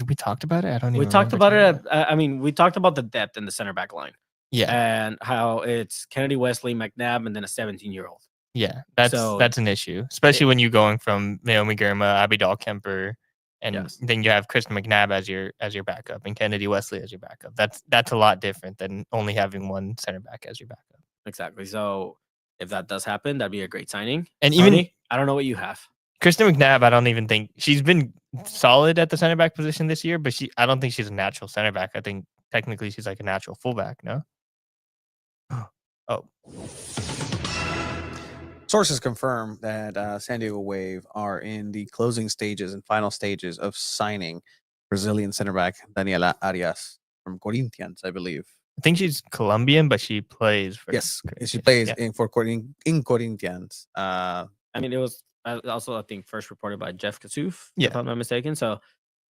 we talked about it. I don't even. We talked remember about talking it. I mean, we talked about the depth in the center back line, Yeah, and how it's Kennedy Wesley, McNabb, and then a 17-year-old. yeah. So- That's an issue, especially when you're going from Naomi Girma, Abidal Kemper, and Yes. then you have Kristen McNabb as your backup and Kennedy Wesley as your backup. That's a lot different than only having one center back as your backup. Exactly. So if that does happen, that'd be a great signing. And even Arnie, I don't know what you have. Kristen McNabb, I don't even think she's been solid at the center back position this year, but I don't think she's a natural center back. I think technically she's like a natural fullback. No. Oh, Sources confirm that San Diego Wave are in the closing stages and final stages of signing Brazilian center back Daniela Arias from Corinthians, I believe. I think she's Colombian, but she plays for Yes, she Corinthians. plays Yeah. in Corinthians. I mean, it was also, I think, first reported by Jeff Kassouf, Yeah. if I'm not mistaken. So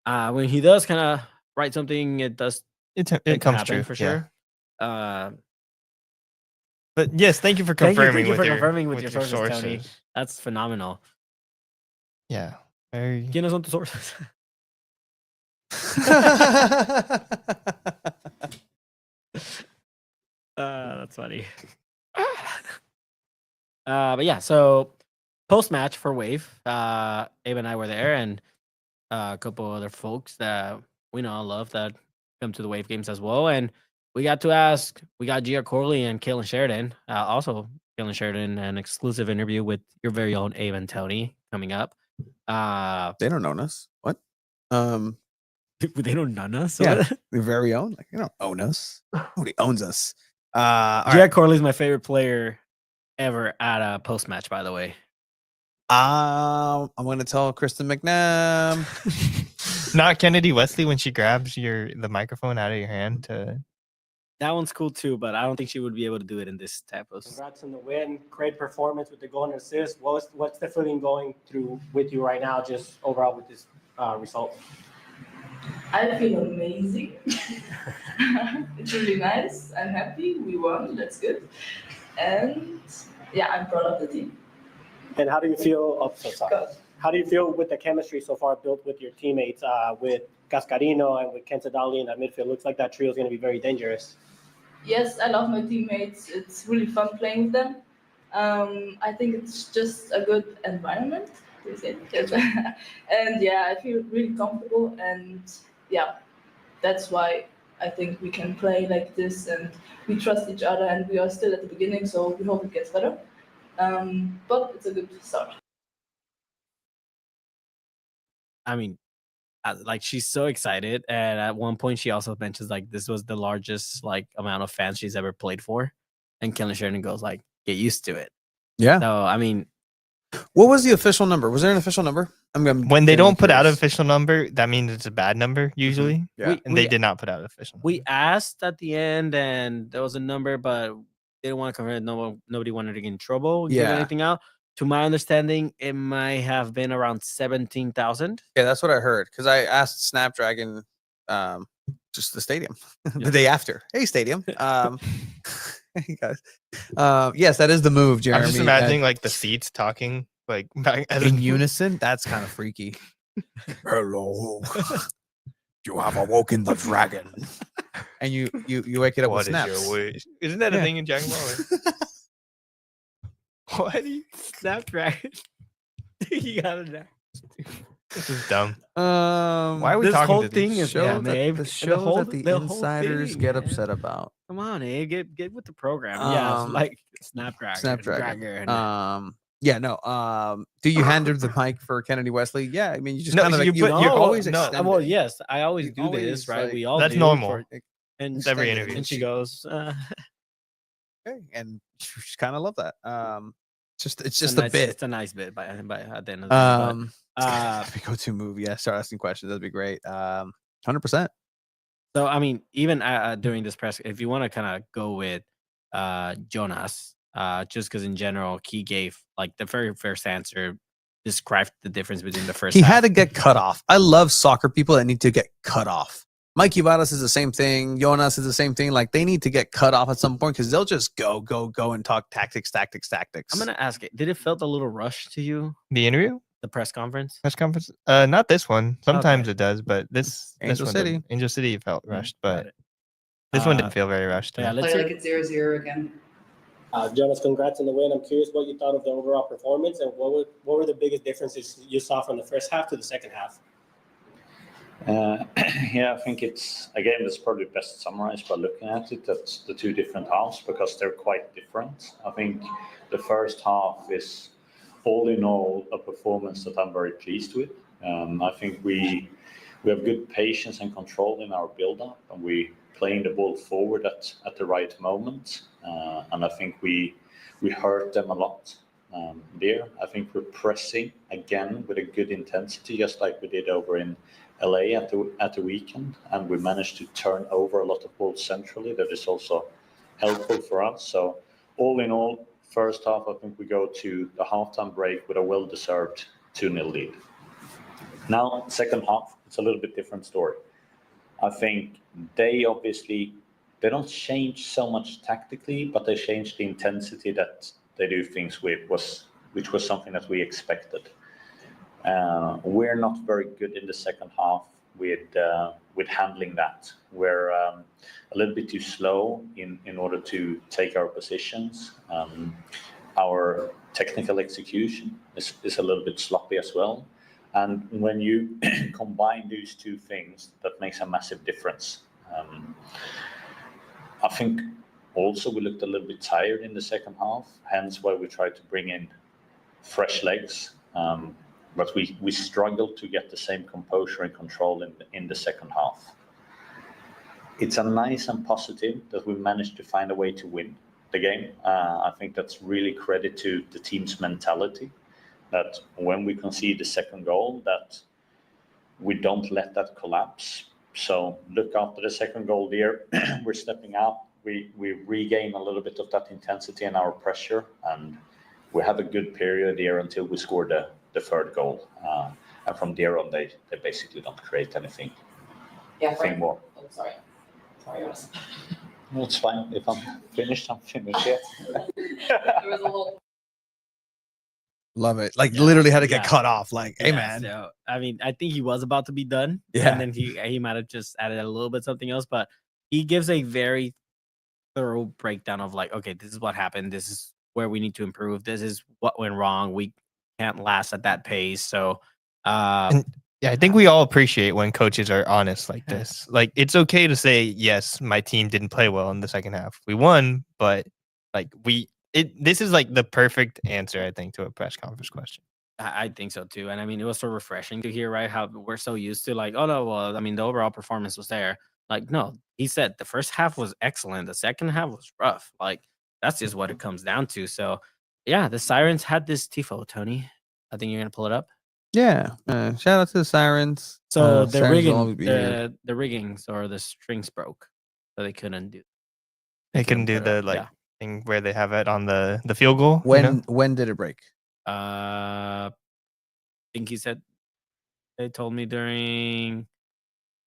when he does kind of write something, it does It could comes happen true for yeah. sure. But yes, thank you for Thank you confirming for with confirming your, with your your sources, Tony. That's phenomenal. Yeah, very. ¿Quiénes son tus sources? That's funny. But yeah, so post match for Wave, Abe and I were there, and a couple other folks that we know and love that come to the Wave games as well. And we got to ask, we got Gia Corley and Kaylin Sheridan also Kellen Sheridan, an exclusive interview with your very own Abe and Tony coming up. They don't own us. What? They don't know us. Yeah, What? your very own. Like, you don't own us. Nobody owns us. All Jack right. Corley's my favorite player ever at a post match. By the way, I'm gonna tell Kristen McNabb. Not Kennedy Wesley when she grabs the microphone out of your hand to. that one's cool too, but I don't think she would be able to do it in this type of. Congrats on the win. Great performance with the goal and assist. What's the feeling going through with you right now, just overall with this result? I feel amazing. It's really nice. I'm happy. We won. That's good. And yeah, I'm proud of the team. And how do you feel? Oh, so sorry. God. How do you feel with the chemistry so far built with your teammates, with Cascarino and with Ken Sadali in that midfield? Looks like that trio is going to be very dangerous. Yes, I love my teammates. It's really fun playing with them. I think it's just a good environment. Is it? And yeah, I feel really comfortable, and yeah, that's why I think we can play like this, and we trust each other, and we are still at the beginning, so we hope it gets better. But it's a good start. I mean, like she's so excited, and at one point she also mentions like this was the largest like amount of fans she's ever played for, and Kellen Sheridan goes like, "Get used to it." Yeah. So I mean, What was the official number? Was there an official number? When they don't put out an official number, that means it's a bad number usually. Yeah. And they did not put out an official number. we asked at the end, and there was a number, but they didn't want to confirm it. Nobody wanted to get in trouble. Give Yeah. anything out. To my understanding, it might have been around 17,000. Yeah, that's what I heard. Because I asked Snapdragon, just the stadium, the day after. Hey, stadium. Hey guys. Yes, that is the move, Jeremy. I'm just imagining like the seats talking like back in unison. That's kind of freaky. Hello. You have awoken the dragon. And you wake it up What with is snaps. your wish? Isn't that a thing in Dragon Ball? What? Snapdragon. You got it there. This is dumb. Why are we this talking whole to thing these? is show yeah, that, Abe. the And show whole- that the whole insiders thing, get man. upset about? Come on, Abe. Get with the program. Yeah, Um, like Snapdragon. Snapdragon. Dragon. Yeah, no. Do you hand her the mic for Kennedy Wesley? Yeah, I mean, you just No, kind of you you, put- you're no, always no. extending. Well, yes, I always You do always, this, right? like- We all That's do normal. and It's every extended. interview. and she goes, Okay, and you kind of love that. It's just a a nice, bit. It's a nice bit by at the end of the day. But, If we go to a movie, yeah, start asking questions. That'd be great. 100%. so I mean, even during this press, if you want to kind of go with Jonas, just because in general he gave like the very first answer, described the difference between the first. He half. had to get cut off. I love soccer people that need to get cut off. Mikey Vadas is the same thing. Jonas is the same thing. Like they need to get cut off at some point because they'll just go and talk tactics. I'm gonna ask it. Did it felt a little rushed to you, The interview? the press conference? Press conference? Not this one. Sometimes it does, but this Angel one City. didn't. Angel City felt rushed, Got but it. this one Uh, didn't feel very rushed. to Yeah, me. let's Play see. like it's 0-0 again. Jonas, congrats on the win. I'm curious what you thought of the overall performance and what were the biggest differences you saw from the first half to the second half? Yeah, I think it's a game that's probably best summarized by looking at it. That's the two different halves because they're quite different. I think the first half is all in all a performance that I'm very pleased with. I think we have good patience and control in our build-up, and we playing the ball forward at the right moment. And I think we hurt them a lot there. I think we're pressing again with a good intensity, just like we did over in LA at the weekend, and we managed to turn over a lot of balls centrally. That is also helpful for us. So all in all, first half, I think we go to the halftime break with a well-deserved 2-0 lead. Now, second half, it's a little bit different story. I think they don't change so much tactically, but they change the intensity that they do things with, which was something that we expected. We're not very good in the second half with handling that. We're a little bit too slow in order to take our positions. Our technical execution is a little bit sloppy as well. And when you combine those two things, that makes a massive difference. I think Also, we looked a little bit tired in the second half, hence why we tried to bring in fresh legs. But we struggled to get the same composure and control in the second half. It's a nice and positive that we managed to find a way to win the game. I think that's really credit to the team's mentality, that when we concede the second goal, that we don't let that collapse. So look after the second goal there, we're stepping up. We regain a little bit of that intensity and our pressure, and we have a good period there until we score the third goal. And from there on, they basically don't create anything more. Oh, sorry. Sorry, Jonas. Well, it's fine. If I'm finished, I'm finished. Yeah. There was a little. Love it. Like literally had to get Yeah. cut off. Like, hey Yeah, man. so, I mean, I think he was about to be done. Yeah. And then he might have just added a little bit something else, but he gives a very thorough breakdown of like, okay, this is what happened. This is where we need to improve. This is what went wrong. We can't last at that pace. So, Yeah, I think we all appreciate when coaches are honest like this. Like, it's okay to say, yes, my team didn't play well in the second half. We won, but like this is like the perfect answer, I think, to a press conference question. I think so too. And I mean, it was so refreshing to hear, right? How we're so used to like, oh no, well, I mean, the overall performance was there. Like, no, he said the first half was excellent. The second half was rough. Like, that's just what it comes down to. So, yeah, the Sirens had this tifo, Tony. I think you're gonna pull it up. Yeah. Shout out to the Sirens. So the Sirens will always rigging, be here. the riggings or the strings broke, so they couldn't do. They couldn't do put it the up, like yeah. thing where they have it on the field goal. you know? When did it break? I think he said they told me during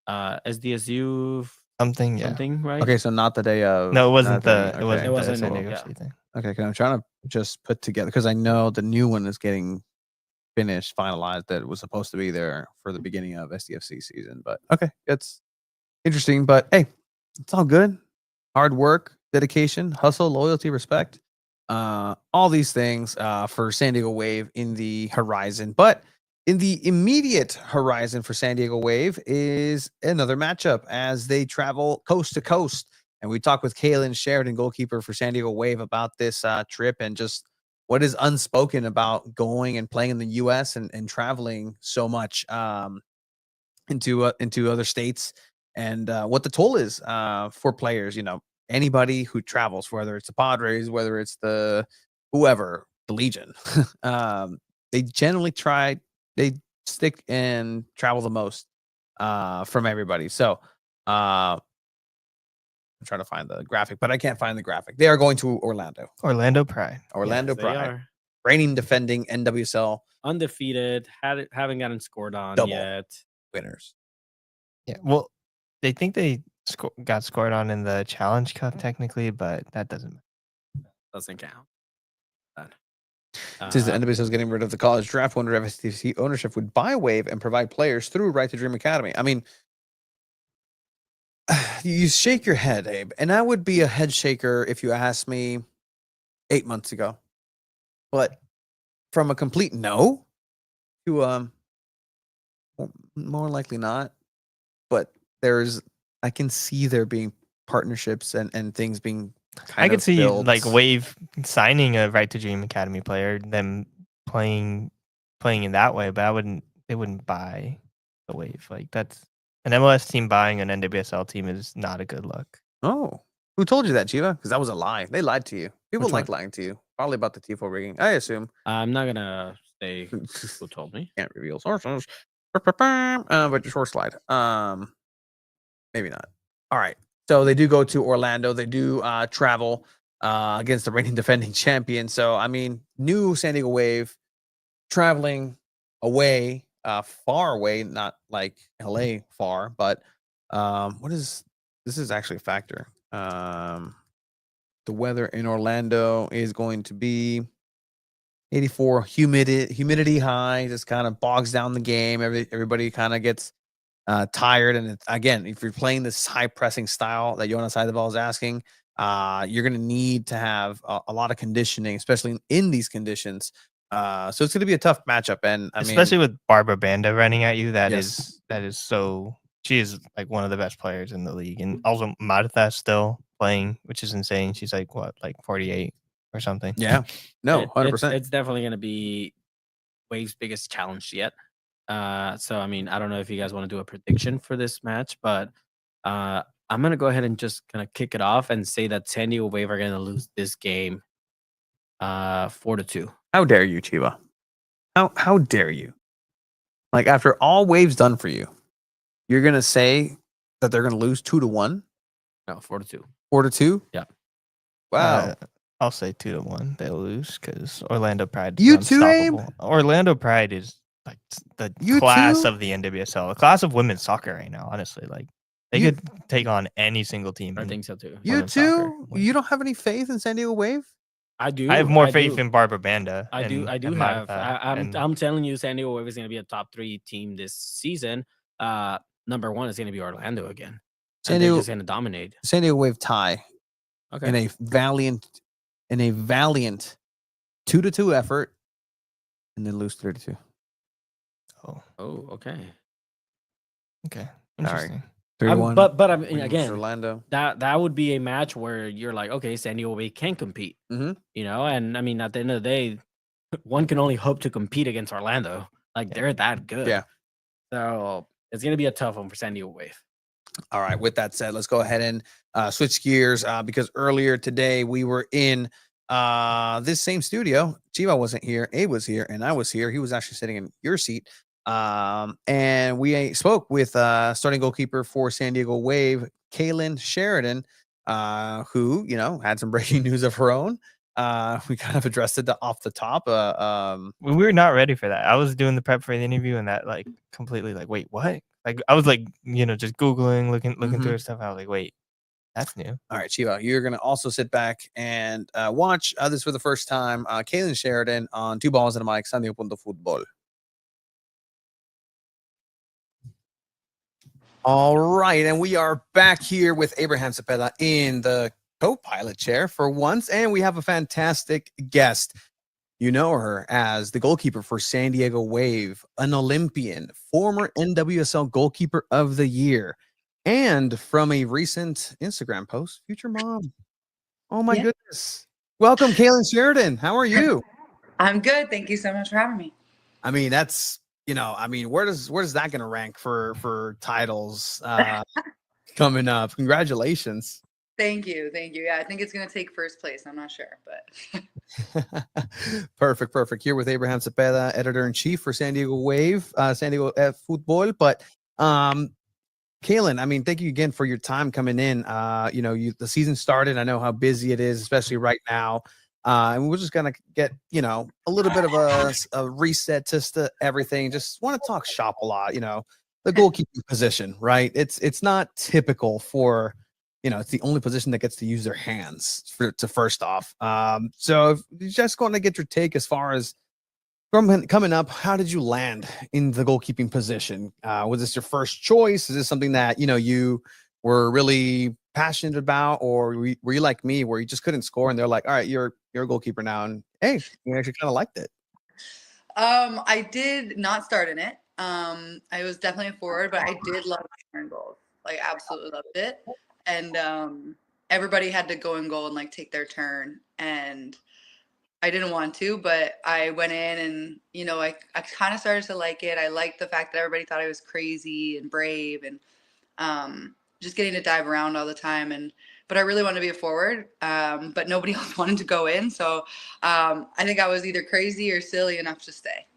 SDSU Something, yeah. something, right? Okay, so not the day of. No, it wasn't not it wasn't It wasn't, the San well, Diego yeah. State thing. Okay, because I'm trying to just put together because I know the new one is getting finished, finalized. That was supposed to be there for the beginning of SDFC season. But okay, it's interesting. But hey, it's all good. Hard work, dedication, hustle, loyalty, respect. All these things for San Diego Wave in the horizon. But in the immediate horizon for San Diego Wave is another matchup as they travel coast to coast. And we talked with Kaylin Sheridan, goalkeeper for San Diego Wave, about this trip and just what is unspoken about going and playing in the U.S. and traveling so much into other states, and what the toll is for players. You know, anybody who travels, whether it's the Padres, whether it's the whoever, the Legion, they generally they stick and travel the most from everybody. So I'm trying to find the graphic, but I can't find the graphic. They are going to Orlando. Orlando Pride. Orlando Yes, they Pride. are Reigning defending NWSL undefeated. Haven't gotten scored on Double. yet. winners. Yeah. Well, they think they got scored on in the Challenge Cup technically, but that doesn't matter. Doesn't count. Since the NWSL is getting rid of the college draft, wonder if STC ownership would buy Wave and provide players through Right to Dream Academy. I mean, you shake your head, Abe, and I would be a head shaker if you asked me 8 months ago. But from a complete no to more likely not. But I can see there being partnerships and things being I could see built. like Wave signing a Right to Dream Academy player, them playing in that way, but they wouldn't buy the Wave. Like, that's an MLS team buying an NWSL team is not a good look. Oh, who told you that, Chiva? Because that was a lie. They lied to you. People Which like one? lying to you. Probably about the Tifo rigging, I assume. I'm not gonna say who told me. Can't reveal sources. But your source slide. Maybe not. All right. So they do go to Orlando. They do travel against the reigning defending champion. So I mean, new San Diego Wave traveling away, far away, not like LA far, but this is actually a factor. The weather in Orlando is going to be 84, humidity high, just kind of bogs down the game. Everybody kind of gets tired. And again, if you're playing this high pressing style that Jonas Eidevall is asking, you're going to need to have a lot of conditioning, especially in these conditions. So it's going to be a tough matchup. And especially with Barbara Banda running at you, that Yes. is so she is like one of the best players in the league. And also Martha's still playing, which is insane. She's like what, like 48 or something. Yeah. No, 100%. It's definitely going to be Wave's biggest challenge yet. So I mean, I don't know if you guys want to do a prediction for this match, but I'm gonna go ahead and just kind of kick it off and say that San Diego Wave are gonna lose this game 4-2. How dare you, Chiba? How dare you? Like, after all Wave's done for you, you're gonna say that they're gonna lose 2-1? No, 4-2. 4-2? Yeah. Wow. I'll say 2-1. They'll lose because Orlando Pride. You too, Abe? Orlando Pride is like the class of the NWSL, the class of women's soccer right now. Honestly, like they could take on any single team. I think so too. You too? You don't have any faith in San Diego Wave? I do. I have more faith in Barbara Banda. I do and have. Martha, I'm telling you, San Diego Wave is going to be a top 3 team this season. Number 1 is going to be Orlando again. San They're Diego just going to dominate. San Diego Wave tie Okay. in a valiant 2-2 effort, and then lose 3-2. Oh, okay. Okay. All right. Interesting. 3-1. But I mean, win again, Orlando. that would be a match where you're like, okay, San Diego Wave can compete. Mhm. You know, and I mean, at the end of the day, one can only hope to compete against Orlando. Like they're that good. Yeah. So it's gonna be a tough one for San Diego Wave. All right. With that said, let's go ahead and switch gears because earlier today we were in this same studio. Chiba wasn't here. Abe was here, and I was here. He was actually sitting in your seat. And we spoke with starting goalkeeper for San Diego Wave, Kaylin Sheridan, who, you know, had some breaking news of her own. We kind of addressed it off the top. We were not ready for that. I was doing the prep for the interview, and that like completely like, wait, what? Like I was like, you know, just Googling, looking through her stuff. And I was like, wait, that's new. All right, Chiba, you're gonna also sit back and watch this for the first time. Kaylin Sheridan on Two Balls and a Mic, San Diego Punto Football. All right, and we are back here with Abraham Cepeda in the co-pilot chair for once, and we have a fantastic guest. You know her as the goalkeeper for San Diego Wave, an Olympian, former NWSL Goalkeeper of the Year, and from a recent Instagram post, future mom. Oh my goodness. Welcome, Kaylin Sheridan. How are you? I'm good. Thank you so much for having me. I mean, that's, you know, I mean, where's that going to rank for titles coming up? Congratulations. Thank you. Yeah, I think it's going to take first place. I'm not sure, but perfect. Here with Abraham Cepeda, editor-in-chief for San Diego Wave, San Diego Football. But Kaylin, I mean, thank you again for your time coming in. You know, the season started. I know how busy it is, especially right now. And we're just gonna get, you know, a little bit of a reset to everything. Just want to talk shop a lot. You know, the goalkeeping position, right? It's not typical for, you know, it's the only position that gets to use their hands to first off. So if you're just going to get your take as far as from coming up, how did you land in the goalkeeping position? Was this your first choice? Is this something that, you know, you were really passionate about, or were you like me where you just couldn't score and they're like, all right, you're a goalkeeper now, and hey, you actually kind of liked it? I did not start in it. I was definitely a forward, but I did love scoring goals. Like, absolutely loved it. And everybody had to go in goal and like take their turn, and I didn't want to, but I went in and, you know, I kind of started to like it. I liked the fact that everybody thought I was crazy and brave, and just getting to dive around all the time. But I really wanted to be a forward, but nobody else wanted to go in. So I think I was either crazy or silly enough to stay.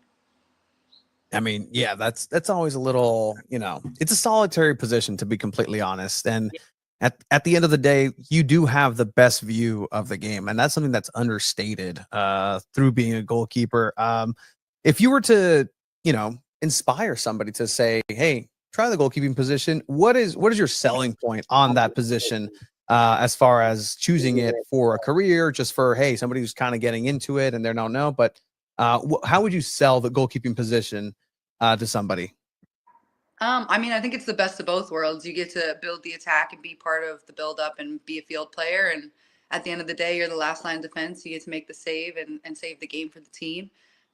I mean, yeah, that's always a little, you know, it's a solitary position, to be completely honest. And at the end of the day, you do have the best view of the game, and that's something that's understated through being a goalkeeper. If you were to, you know, inspire somebody to say, hey, try the goalkeeping position, what is your selling point on that position, as far as choosing it for a career, just for, hey, somebody who's kind of getting into it and they don't know, but how would you sell the goalkeeping position to somebody? I mean, I think it's the best of both worlds. You get to build the attack and be part of the build up and be a field player. And at the end of the day, you're the last line of defense. You get to make the save and save the game for the team.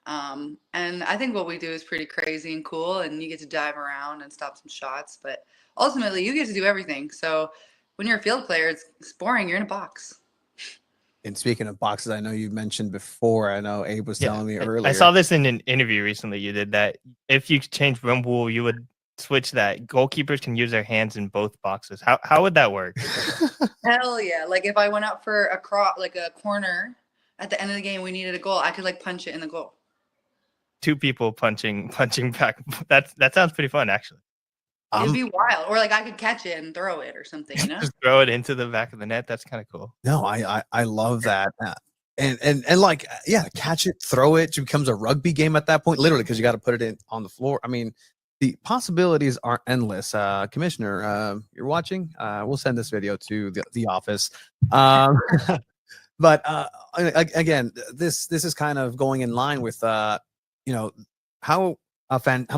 And I think what we do is pretty crazy and cool, and you get to dive around and stop some shots, but ultimately you get to do everything. So when you're a field player, it's boring. You're in a box. And speaking of boxes, I know you mentioned before. I know Abe was telling me earlier. I saw this in an interview recently. You did that. If you change one rule, you would switch that. Goalkeepers can use their hands in both boxes. How would that work? Hell yeah! Like if I went up for a corner at the end of the game, we needed a goal. I could like punch it in the goal. Two people punching back. That sounds pretty fun, actually. It'd be wild. Or like I could catch it and throw it or something, you know? Just throw it into the back of the net. That's kind of cool. No, I love that. And like, yeah, catch it, throw it. It becomes a rugby game at that point, literally, because you got to put it in on the floor. I mean, the possibilities are endless. Commissioner, you're watching. We'll send this video to the office. But again, this is kind of going in line with how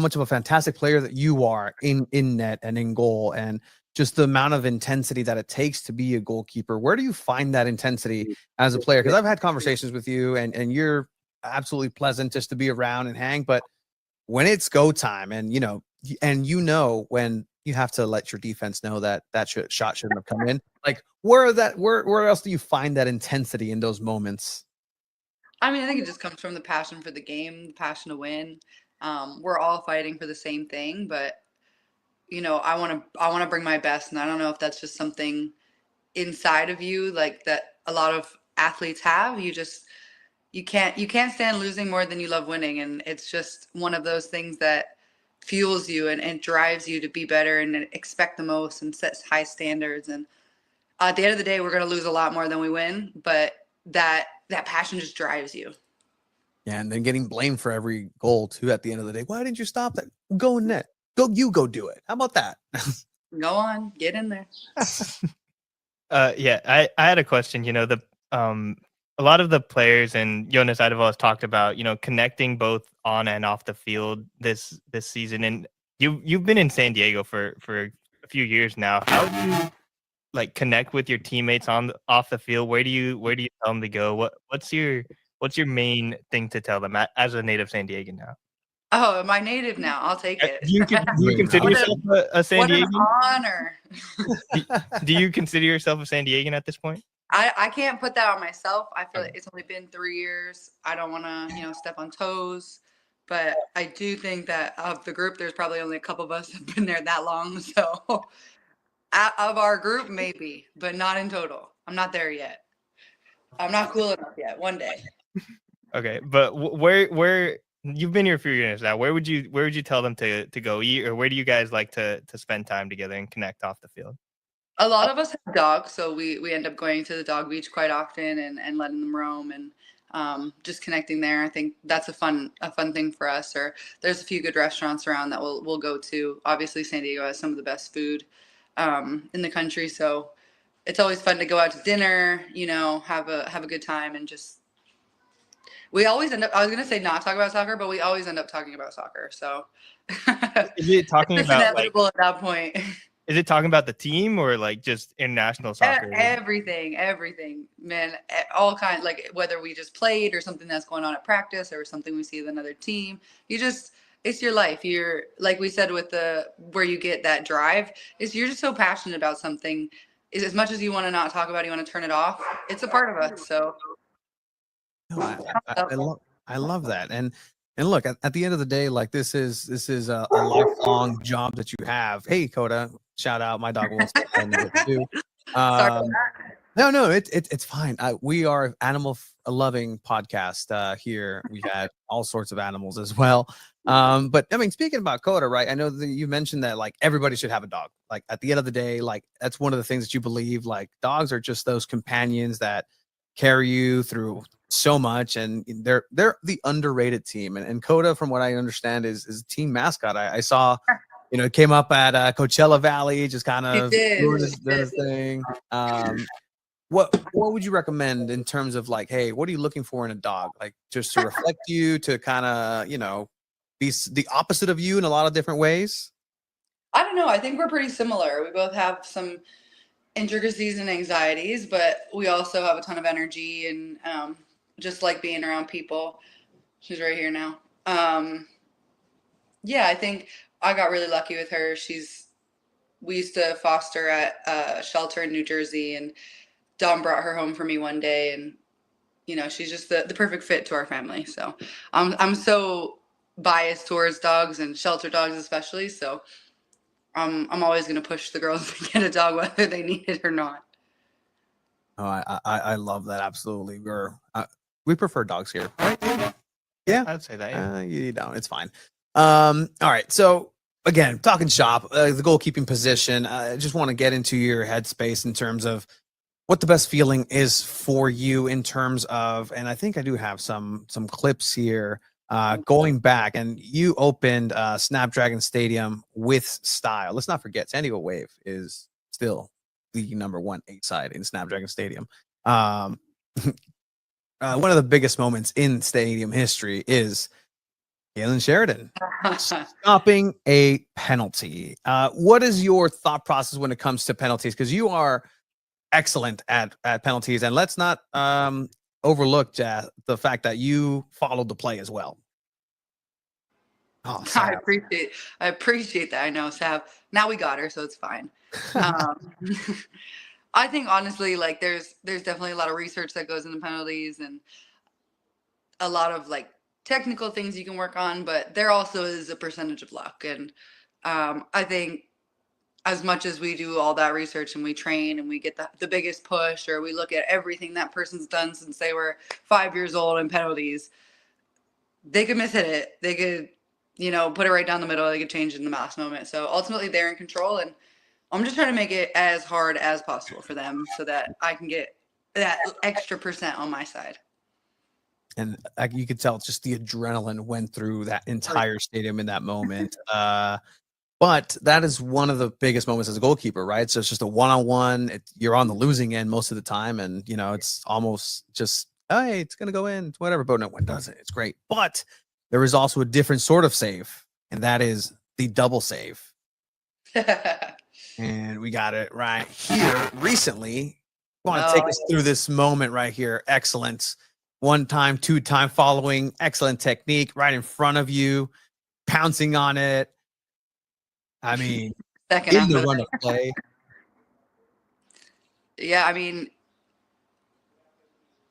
much of a fantastic player that you are in net and in goal, and just the amount of intensity that it takes to be a goalkeeper. Where do you find that intensity as a player? Because I've had conversations with you, and you're absolutely pleasant just to be around and hang. But when it's go time, and when you have to let your defense know that shot shouldn't have come in, like where else do you find that intensity in those moments? I mean, I think it just comes from the passion for the game, the passion to win. We're all fighting for the same thing, but I want to bring my best, and I don't know if that's just something inside of you, like that a lot of athletes have. You can't stand losing more than you love winning, and it's just one of those things that fuels you and drives you to be better and expect the most and sets high standards. And at the end of the day, we're going to lose a lot more than we win, but that passion just drives you. Yeah, and then getting blamed for every goal too at the end of the day. Why didn't you stop that? Go in net. Go do it. How about that? Go on, get in there. Yeah, I had a question. A lot of the players, and Jonas Eidevall has talked about, connecting both on and off the field this season. And you've been in San Diego for a few years now. How do you like connect with your teammates off the field? Where do you tell them to go? What's your main thing to tell them as a native San Diegan now? Oh, am I native now? I'll take it. Do you consider yourself a San Diegan? What an honor. Do you consider yourself a San Diegan at this point? I can't put that on myself. I feel like it's only been 3 years. I don't want to, step on toes. But I do think that of the group, there's probably only a couple of us that have been there that long. So of our group, maybe, but not in total. I'm not there yet. I'm not cool enough yet. One day. Okay, but where you've been here a few years now, where would you tell them to go eat, or where do you guys like to spend time together and connect off the field? A lot of us have dogs, so we end up going to the dog beach quite often and letting them roam and just connecting there. I think that's a fun thing for us. Or there's a few good restaurants around that we'll go to. Obviously, San Diego has some of the best food in the country, so it's always fun to go out to dinner. Have a good time, and just we always end up. I was gonna say not talk about soccer, but we always end up talking about soccer. So is it talking it's about inevitable at that point? Is it talking about the team or like just international soccer? Everything, man. All kinds, like whether we just played or something that's going on at practice or something we see with another team. It's your life. You're, like we said, with where you get that drive, you're just so passionate about something. Is as much as you want to not talk about it, you want to turn it off. It's a part of us. So I love that. And look, at the end of the day, like this is a lifelong job that you have. Hey, Coda, shout out. My dog wants to end it too. No, it's fine. We are animal loving podcast here. We had all sorts of animals as well. But I mean, speaking about Coda, right? I know that you mentioned that like everybody should have a dog. Like at the end of the day, like that's one of the things that you believe. Like dogs are just those companions that carry you through so much, and they're the underrated team. And Coda, from what I understand, is a team mascot. I saw, it came up at Coachella Valley, just kind of doing his thing. What would you recommend in terms of like, hey, what are you looking for in a dog? Like just to reflect you, to kind of, be the opposite of you in a lot of different ways? I don't know. I think we're pretty similar. We both have some intricacies and anxieties, but we also have a ton of energy and just like being around people. She's right here now. Yeah, I think I got really lucky with her. We used to foster at a shelter in New Jersey, and Dom brought her home for me one day, and you know, she's just the perfect fit to our family. So I'm so biased towards dogs and shelter dogs especially. So I'm always gonna push the girls to get a dog whether they need it or not. Oh, I love that. Absolutely. We prefer dogs here, right? Yeah, I'd say that. Yeah. You don't. It's fine. All right. So again, talking shop, the goalkeeping position. I just want to get into your headspace in terms of what the best feeling is for you in terms of, and I think I do have some clips here. Going back, and you opened Snapdragon Stadium with style. Let's not forget, San Diego Wave is still the #1 8 side in Snapdragon Stadium. One of the biggest moments in stadium history is Kailen Sheridan stopping a penalty. What is your thought process when it comes to penalties? Because you are excellent at penalties, and let's not overlook the fact that you followed the play as well. Oh, I appreciate that. I know, Sav. Now we got her, so it's fine. I think honestly, like there's definitely a lot of research that goes into penalties and a lot of like technical things you can work on, but there also is a percentage of luck. And I think as much as we do all that research and we train and we get the biggest push, or we look at everything that person's done since they were 5 years old in penalties, they could mishit it. They could, put it right down the middle. They could change it in the last moment. So ultimately they're in control, and I'm just trying to make it as hard as possible for them so that I can get that extra % on my side. And you could tell just the adrenaline went through that entire stadium in that moment. But that is one of the biggest moments as a goalkeeper, right? So it's just a one-on-one. You're on the losing end most of the time. And, it's almost just, hey, it's going to go in, whatever. But no one does it. It's great. But there is also a different sort of save, and that is the double save. And we got it right here recently. Want to take us through this moment right here. Excellent. 1 time, 2 time following. Excellent technique right in front of you. Pouncing on it. I mean, in the run of play. Yeah, I mean,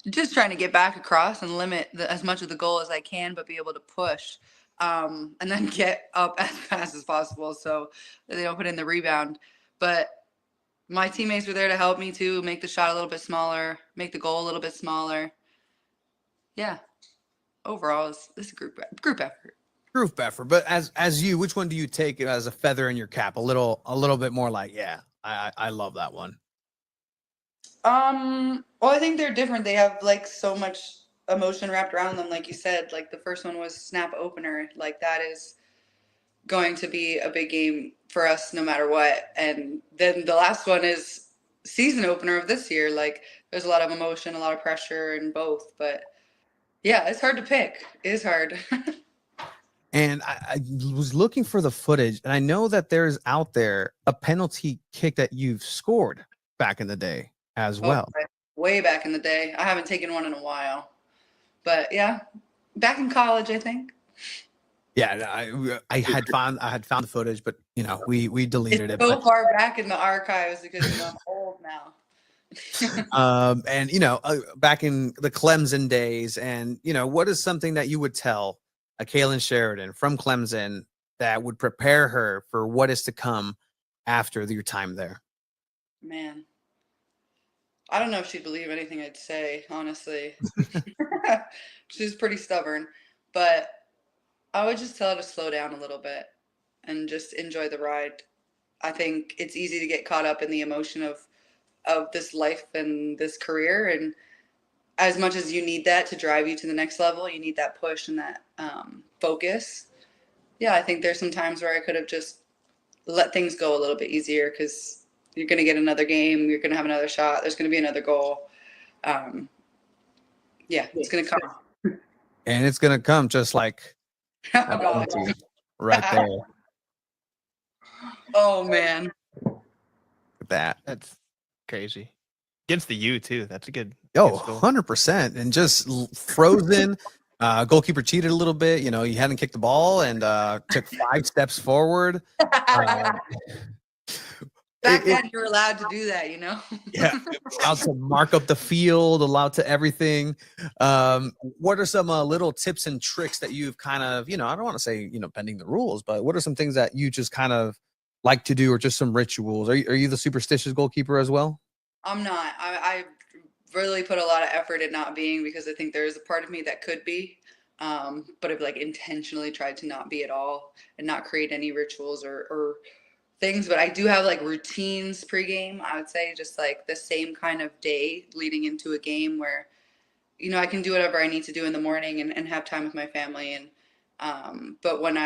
just trying to get back across and limit as much of the goal as I can, but be able to push and then get up as fast as possible so that they don't put in the rebound. But my teammates were there to help me too, make the shot a little bit smaller, make the goal a little bit smaller. Yeah, overall, it's a group effort. Group effort. But as you, which one do you take as a feather in your cap? A little bit more like, yeah, I love that one. Well, I think they're different. They have like so much emotion wrapped around them. Like you said, like the first one was snap opener. Like that is going to be a big game for us no matter what. And then the last one is season opener of this year. Like there's a lot of emotion, a lot of pressure in both. But yeah, it's hard to pick. It is hard. And I was looking for the footage, and I know that there's out there a penalty kick that you've scored back in the day as well. Right. Way back in the day. I haven't taken one in a while. But yeah, back in college, I think. Yeah, I had found the footage, but we deleted it's it. So far back in the archives because I'm old now. And back in the Clemson days, and what is something that you would tell a Kailen Sheridan from Clemson that would prepare her for what is to come after your time there? Man, I don't know if she'd believe anything I'd say, honestly. She's pretty stubborn, but I would just tell her to slow down a little bit and just enjoy the ride. I think it's easy to get caught up in the emotion of this life and this career, and as much as you need that to drive you to the next level, you need that push and that focus. Yeah, I think there's some times where I could have just let things go a little bit easier because you're going to get another game. You're going to have another shot. There's going to be another goal. Yeah, it's going to come. And it's going to come just like right there. Oh, man. That's crazy. Against the U, too. That's a good. Oh, 100%. And just frozen Goalkeeper cheated a little bit. You know, he hadn't kicked the ball and took 5 steps forward. Back then, you were allowed to do that, you know? Yeah, allowed to mark up the field, allowed to everything. What are some little tips and tricks that you've kind of, I don't want to say, bending the rules, but what are some things that you just kind of like to do, or just some rituals? Are you the superstitious goalkeeper as well? I'm not. I really put a lot of effort in not being, because I think there is a part of me that could be, but I've like intentionally tried to not be at all and not create any rituals or things. But I do have like routines pregame. I would say just like the same kind of day leading into a game where, I can do whatever I need to do in the morning and have time with my family. And but when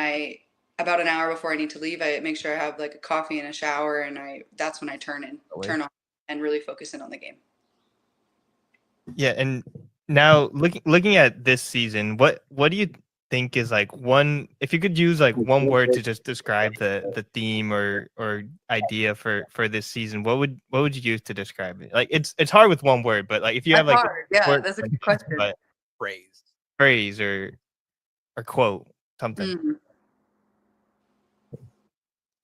about an hour before I need to leave, I make sure I have like a coffee and a shower, and that's when I turn on and really focus in on the game. Yeah, and now looking at this season, what do you think is like if you could use like one word to just describe the theme or idea for this season, what would you use to describe it? Like it's hard with one word, but like if you have like that's a good question. But phrase or quote, something.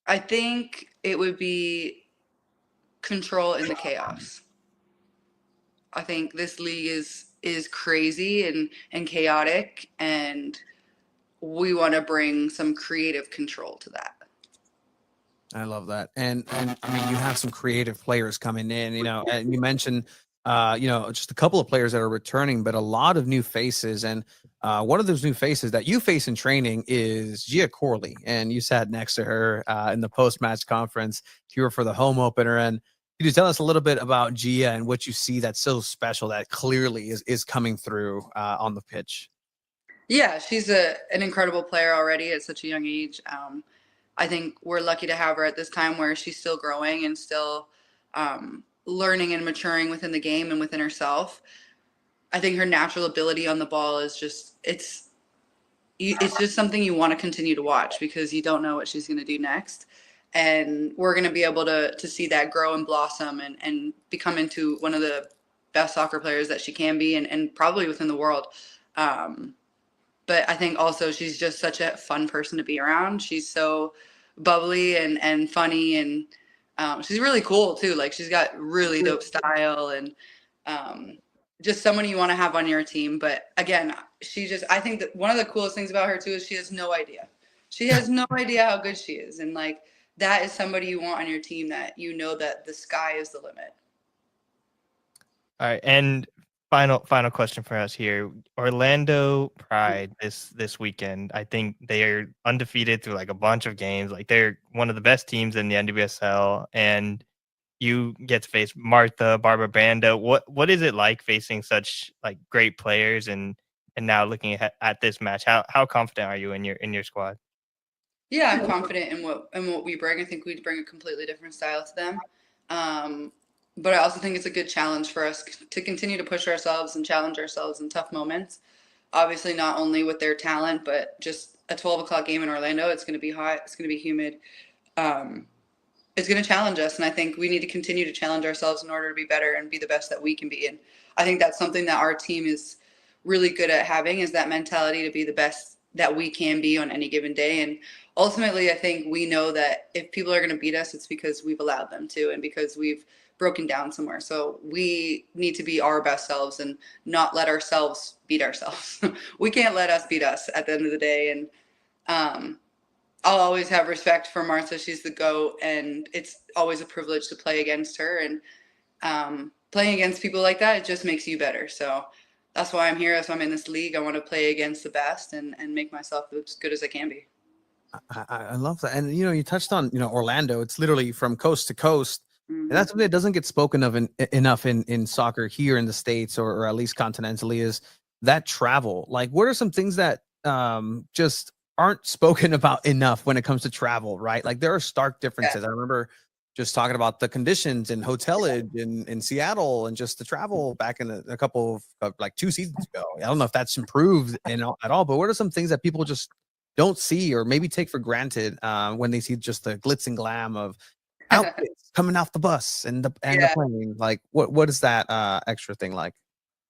I think it would be control in the chaos. I think this league is crazy and chaotic, and we want to bring some creative control to that. I love that. And I mean, you have some creative players coming in, and you mentioned, just a couple of players that are returning, but a lot of new faces. And one of those new faces that you face in training is Gia Corley. And you sat next to her in the post-match conference here for the home opener. And could you tell us a little bit about Gia and what you see that's so special that clearly is coming through on the pitch? Yeah, she's an incredible player already at such a young age. I think we're lucky to have her at this time where she's still growing and still learning and maturing within the game and within herself. I think her natural ability on the ball is just it's just something you want to continue to watch, because you don't know what she's going to do next. And we're going to be able to see that grow and blossom and become into one of the best soccer players that she can be, and probably within the world. But I think also she's just such a fun person to be around. She's so bubbly and funny, and she's really cool too. Like, she's got really dope style, and just someone you want to have on your team. But again, I think that one of the coolest things about her too is she has no idea. She has no idea how good she is. And like, that is somebody you want on your team, that that the sky is the limit. All right. And final question for us here. Orlando Pride this weekend. I think they are undefeated through like a bunch of games. Like, they're one of the best teams in the NWSL, and you get to face Martha, Barbara Banda. What is it like facing such like great players, and now looking at this match? How confident are you in your squad? Yeah, I'm confident in what we bring. I think we bring a completely different style to them. But I also think it's a good challenge for us to continue to push ourselves and challenge ourselves in tough moments. Obviously, not only with their talent, but just a 12 o'clock game in Orlando. It's going to be hot. It's going to be humid. It's going to challenge us. And I think we need to continue to challenge ourselves in order to be better and be the best that we can be. And I think that's something that our team is really good at having, is that mentality to be the best that we can be on any given day. And ultimately, I think we know that if people are going to beat us, it's because we've allowed them to, and because we've broken down somewhere. So we need to be our best selves and not let ourselves beat ourselves. We can't let us beat us at the end of the day. And I'll always have respect for Martha. She's the GOAT, and it's always a privilege to play against her. And playing against people like that, it just makes you better. So that's why I'm here. That's why I'm in this league. I want to play against the best and make myself as good as I can be. I love that. And, you touched on, Orlando. It's literally from coast to coast. And that's something that doesn't get spoken of enough in soccer here in the States, or at least continentally, is that travel. Like, what are some things that just aren't spoken about enough when it comes to travel, right? Like, there are stark differences. Yeah. I remember just talking about the conditions and hotelage in Seattle, and just the travel back in a couple of like 2 seasons ago. I don't know if that's improved at all, but what are some things that people just don't see or maybe take for granted when they see just the glitz and glam of outfits coming off the bus and the plane? Like, what is that extra thing like?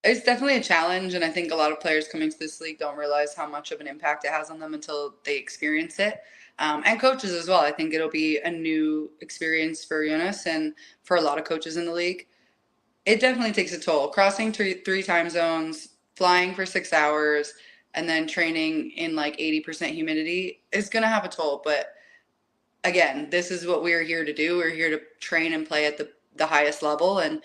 It's definitely a challenge, and I think a lot of players coming to this league don't realize how much of an impact it has on them until they experience it. And coaches as well. I think it'll be a new experience for Jonas and for a lot of coaches in the league. It definitely takes a toll. Crossing three time zones, flying for 6 hours, and then training in like 80% humidity is going to have a toll. But again, this is what we're here to do. We're here to train and play at the highest level. And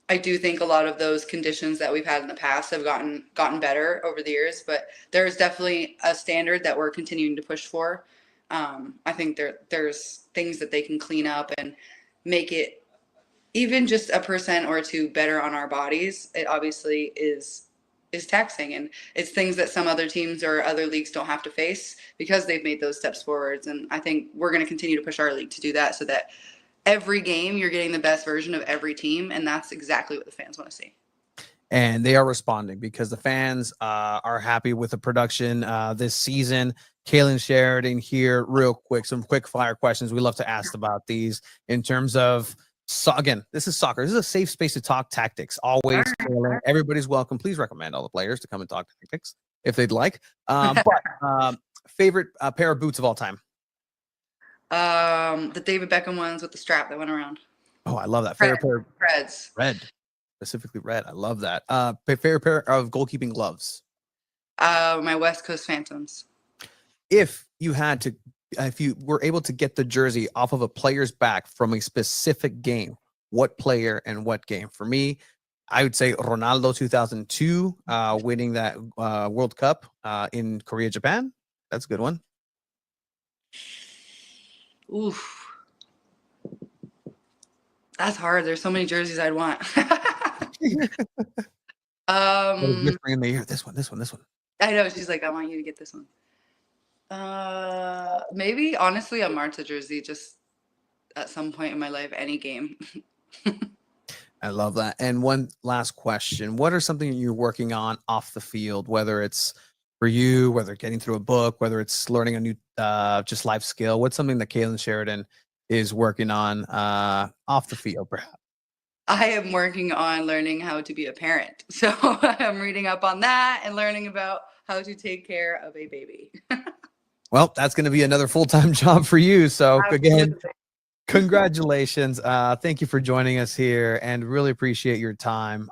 I do think a lot of those conditions that we've had in the past have gotten better over the years, but there's definitely a standard that we're continuing to push for. I think there's things that they can clean up and make it even just 1% or 2% better on our bodies. It obviously is taxing, and it's things that some other teams or other leagues don't have to face because they've made those steps forwards. And I think we're going to continue to push our league to do that, so that every game you're getting the best version of every team, and that's exactly what the fans want to see. And they are responding because the fans are happy with the production this season. Kaylin Sheridan here, real quick, some quick fire questions we love to ask about these in terms of, again, this is soccer. This is a safe space to talk tactics. Always, everybody's welcome. Please recommend all the players to come and talk tactics if they'd like. But favorite pair of boots of all time? The David Beckham ones with the strap that went around. Oh, I love that. Favorite pair. Reds. Red. Specifically red. I love that. Favorite pair of goalkeeping gloves? My West Coast Phantoms. If you were able to get the jersey off of a player's back from a specific game, what player and what game? For me, I would say Ronaldo 2002, winning that World Cup in Korea, Japan. That's a good one. Oof. That's hard. There's so many jerseys I'd want. Whispering in the ear. This one. I know. She's like, I want you to get this one. Maybe, honestly, a Marta jersey, just at some point in my life, any game. I love that. And one last question. What are something you're working on off the field, whether it's for you, whether getting through a book, whether it's learning a new just life skill? What's something that Kaylin Sheridan is working on off the field, perhaps? I am working on learning how to be a parent. So I'm reading up on that and learning about how to take care of a baby. Well, that's going to be another full-time job for you. So Absolutely. Again, congratulations. Thank you for joining us here and really appreciate your time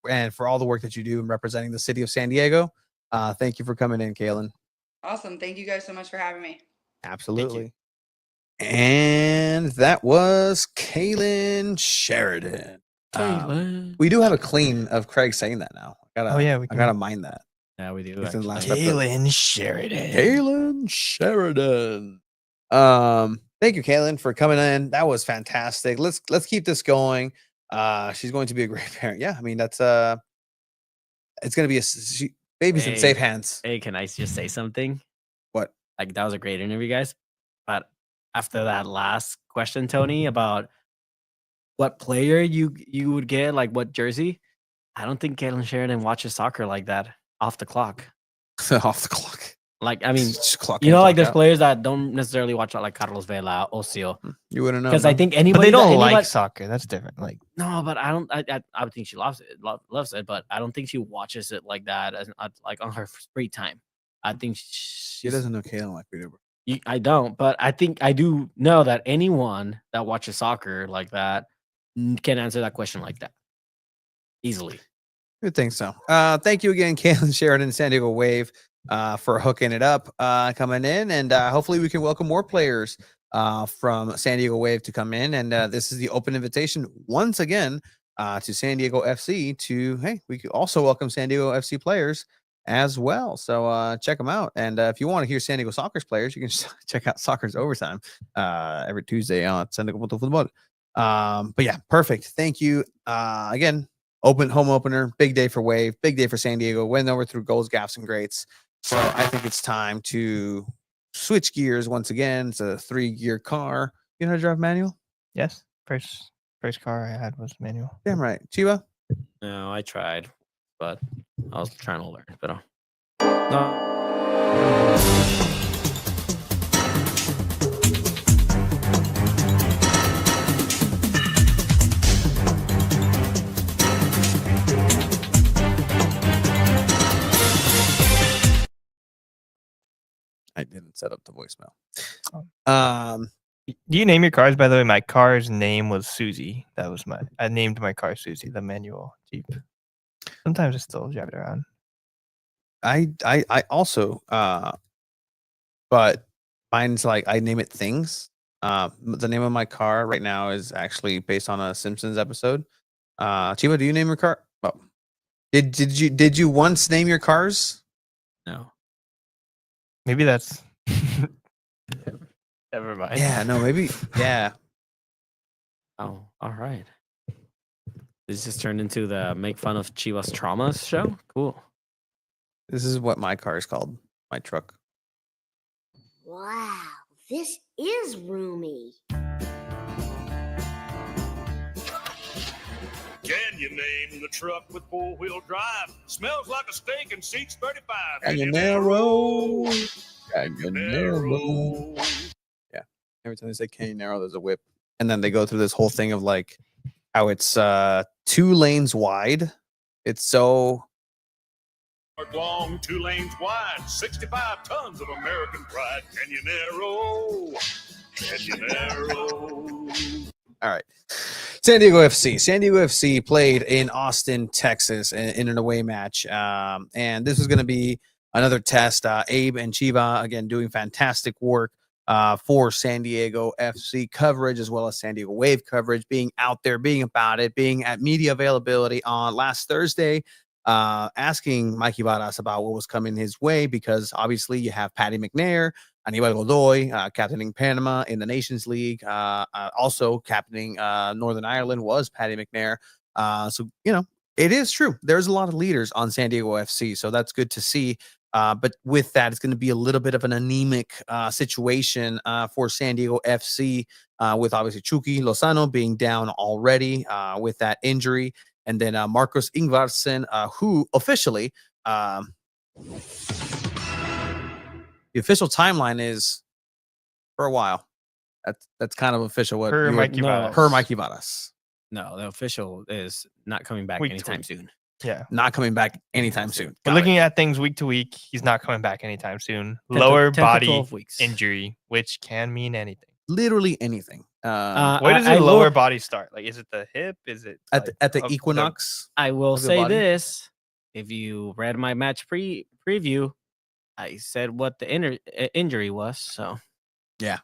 and for all the work that you do in representing the city of San Diego. Thank you for coming in, Kaylin. Awesome. Thank you guys so much for having me. Absolutely. And that was Kaylin Sheridan. We do have a clean of Craig saying that now. I gotta mind that. Yeah, we do. It's in the last Kaylin Sheridan. Kaylin Sheridan. Thank you, Kaylin, for coming in. That was fantastic. Let's keep this going. She's going to be a great parent. Yeah, I mean that's it's gonna be baby's in safe hands. Hey, can I just say something? What? Like, that was a great interview, guys. But after that last question, Tony, about what player you would get, like what jersey, I don't think Kaylin Sheridan watches soccer like that off the clock. Off the clock. Like, I mean, Clock you know, in, like clock there's out. players that don't necessarily watch like Carlos Vela, Ocio. You wouldn't know. Because I think But anybody they don't anybody- like soccer. That's different. Like, No, but I don't. I would think she loves it, but I don't think she watches it like that as like on her free time. I think She doesn't know Kaylin like we do. I don't, but I think I do know that anyone that watches soccer like that can answer that question like that easily. Good think so. Thank you again, Kaylin Sheridan, San Diego Wave, for hooking it up, coming in, and hopefully we can welcome more players from San Diego Wave to come in. And this is the open invitation once again to San Diego FC to, hey, we could also welcome San Diego FC players as well. So check them out. And if you want to hear San Diego Soccer's players, you can check out Soccer's Overtime every Tuesday on San Diego Football. But yeah, perfect. Thank you again. Home opener, big day for Wave, big day for San Diego. Went over through goals, gaps, and greats. So I think it's time to switch gears once again. It's a 3-gear car. You know how to drive manual? yes, first car I had was manual. Damn right. Chiba? No, I tried, but I was trying to learn. But no. set up the voicemail. Do you name your cars? By the way, my car's name was Susie. I named my car Susie, the manual Jeep. Sometimes I still drive it around. I also but mine's like I name it things. The name of my car right now is actually based on a Simpsons episode. Chiba, do you name your car? Oh. Did you once name your cars? No. Maybe that's never mind. Yeah, no, maybe yeah. Oh, all right. This just turned into the make fun of Chivas traumas show. Cool. This is what my car is called. My truck. Wow, this is roomy. Can you name the truck with four-wheel drive? Smells like a steak and seats 35. Canyonero. Yeah. Every time they say Canyonero, there's a whip. And then they go through this whole thing of like how it's 2 lanes wide. It's so Long, 2 lanes wide, 65 tons of American pride. Canyonero. all right. San Diego FC. San Diego FC played in Austin, Texas in an away match. And this was going to be another test. Abe and Chiva, again, doing fantastic work for San Diego FC coverage, as well as San Diego Wave coverage, being out there, being about it, being at media availability on last Thursday, asking Mikey Varas about what was coming his way, because obviously you have Patty McNair, Aníbal Godoy, captaining Panama in the Nations League, also captaining Northern Ireland was Patty McNair. So, you know, it is true. There's a lot of leaders on San Diego FC, so that's good to see. But with that, it's going to be a little bit of an anemic situation for San Diego FC, with obviously Chucky Lozano being down already with that injury. And then Marcos Ingvarsson, who officially, the official timeline is for a while. That's kind of official. What Per Mikey Varas. No, the official is not coming back Week to anytime week. soon. Yeah. Not coming back anytime soon. But Got looking it. at things week to week, he's not coming back anytime soon. 10 to Lower 10 to body 12 weeks. injury, which can mean anything. Literally anything. Where does I the lower will- body start? Like, is it the hip? Is it at the up equinox? I will of the say body? this: if you read my match preview, I said what the injury was. So Yeah.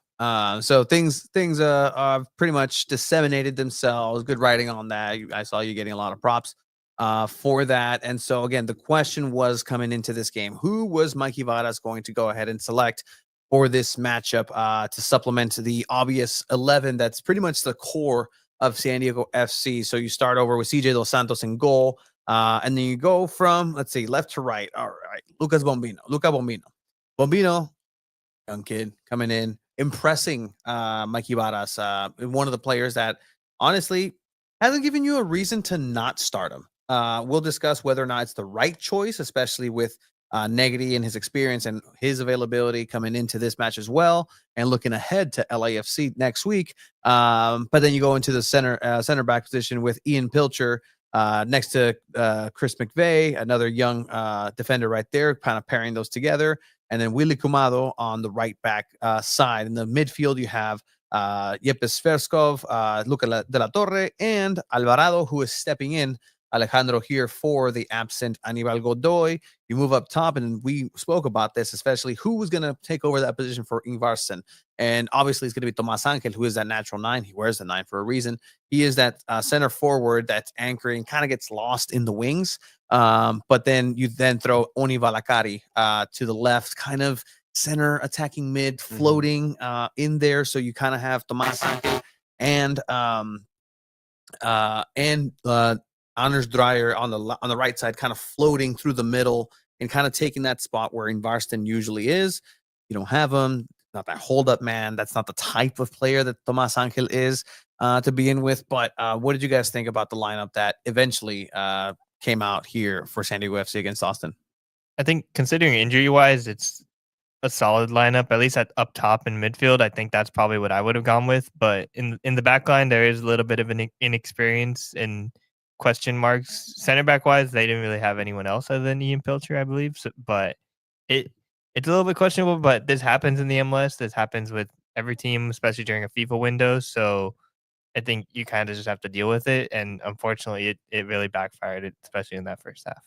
So things pretty much disseminated themselves. Good writing on that. I saw you getting a lot of props for that. And so again, the question was coming into this game: who was Mikey Varas going to go ahead and select for this matchup to supplement the obvious 11 that's pretty much the core of San Diego FC? So you start over with CJ Dos Santos in goal, and then you go from, let's see, left to right. All right, Luca Bombino, young kid coming in, impressing Mikey Varas, one of the players that honestly hasn't given you a reason to not start him. We'll discuss whether or not it's the right choice, especially with Negri and his experience and his availability coming into this match as well, and looking ahead to LAFC next week. But then you go into the center back position with Ian Pilcher next to Chris McVeigh, another young defender right there, kind of pairing those together. And then Willy Kumado on the right back side. In the midfield, you have Yepes Verskov, Luca de la Torre, and Alvarado, who is stepping in. Alejandro here for the absent Aníbal Godoy. You move up top, and we spoke about this, especially who was going to take over that position for Ingvarsson. And obviously, it's going to be Tomas Angel, who is that natural 9. He wears the 9 for a reason. He is that center forward that's anchoring, kind of gets lost in the wings. But then you throw Oni Valakari to the left, kind of center attacking mid, floating in there. So you kind of have Tomas Angel and Anders Dreyer on the right side, kind of floating through the middle and kind of taking that spot where Ingvarsson usually is. You don't have him, not that hold up man. That's not the type of player that Tomas Angel is to begin with. But what did you guys think about the lineup that eventually came out here for San Diego FC against Austin? I think considering injury wise, it's a solid lineup, at least at up top in midfield. I think that's probably what I would have gone with. But in the back line, there is a little bit of an inexperience and question marks. Center back wise, they didn't really have anyone else other than Ian Pilcher, I believe. So, but it it's a little bit questionable, but this happens in the MLS. This happens with every team, especially during a FIFA window. So I think you kind of just have to deal with it. And unfortunately, it really backfired, especially in that first half.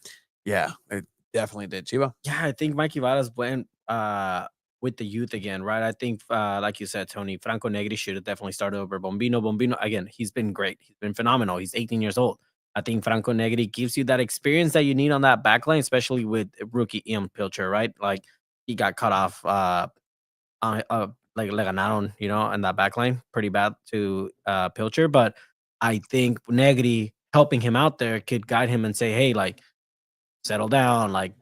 Yeah, it definitely did. Chiba? Yeah, I think Mikey Varas went with the youth again, right? I think, like you said, Tony, Franco Negri should have definitely started over Bombino. Bombino, again, he's been great. He's been phenomenal. He's 18 years old. I think Franco Negri gives you that experience that you need on that back line, especially with rookie Ian Pilcher, right? Like, he got cut off, like le ganaron, in that back line pretty bad to Pilcher. But I think Negri helping him out there could guide him and say, hey, like, settle down, like,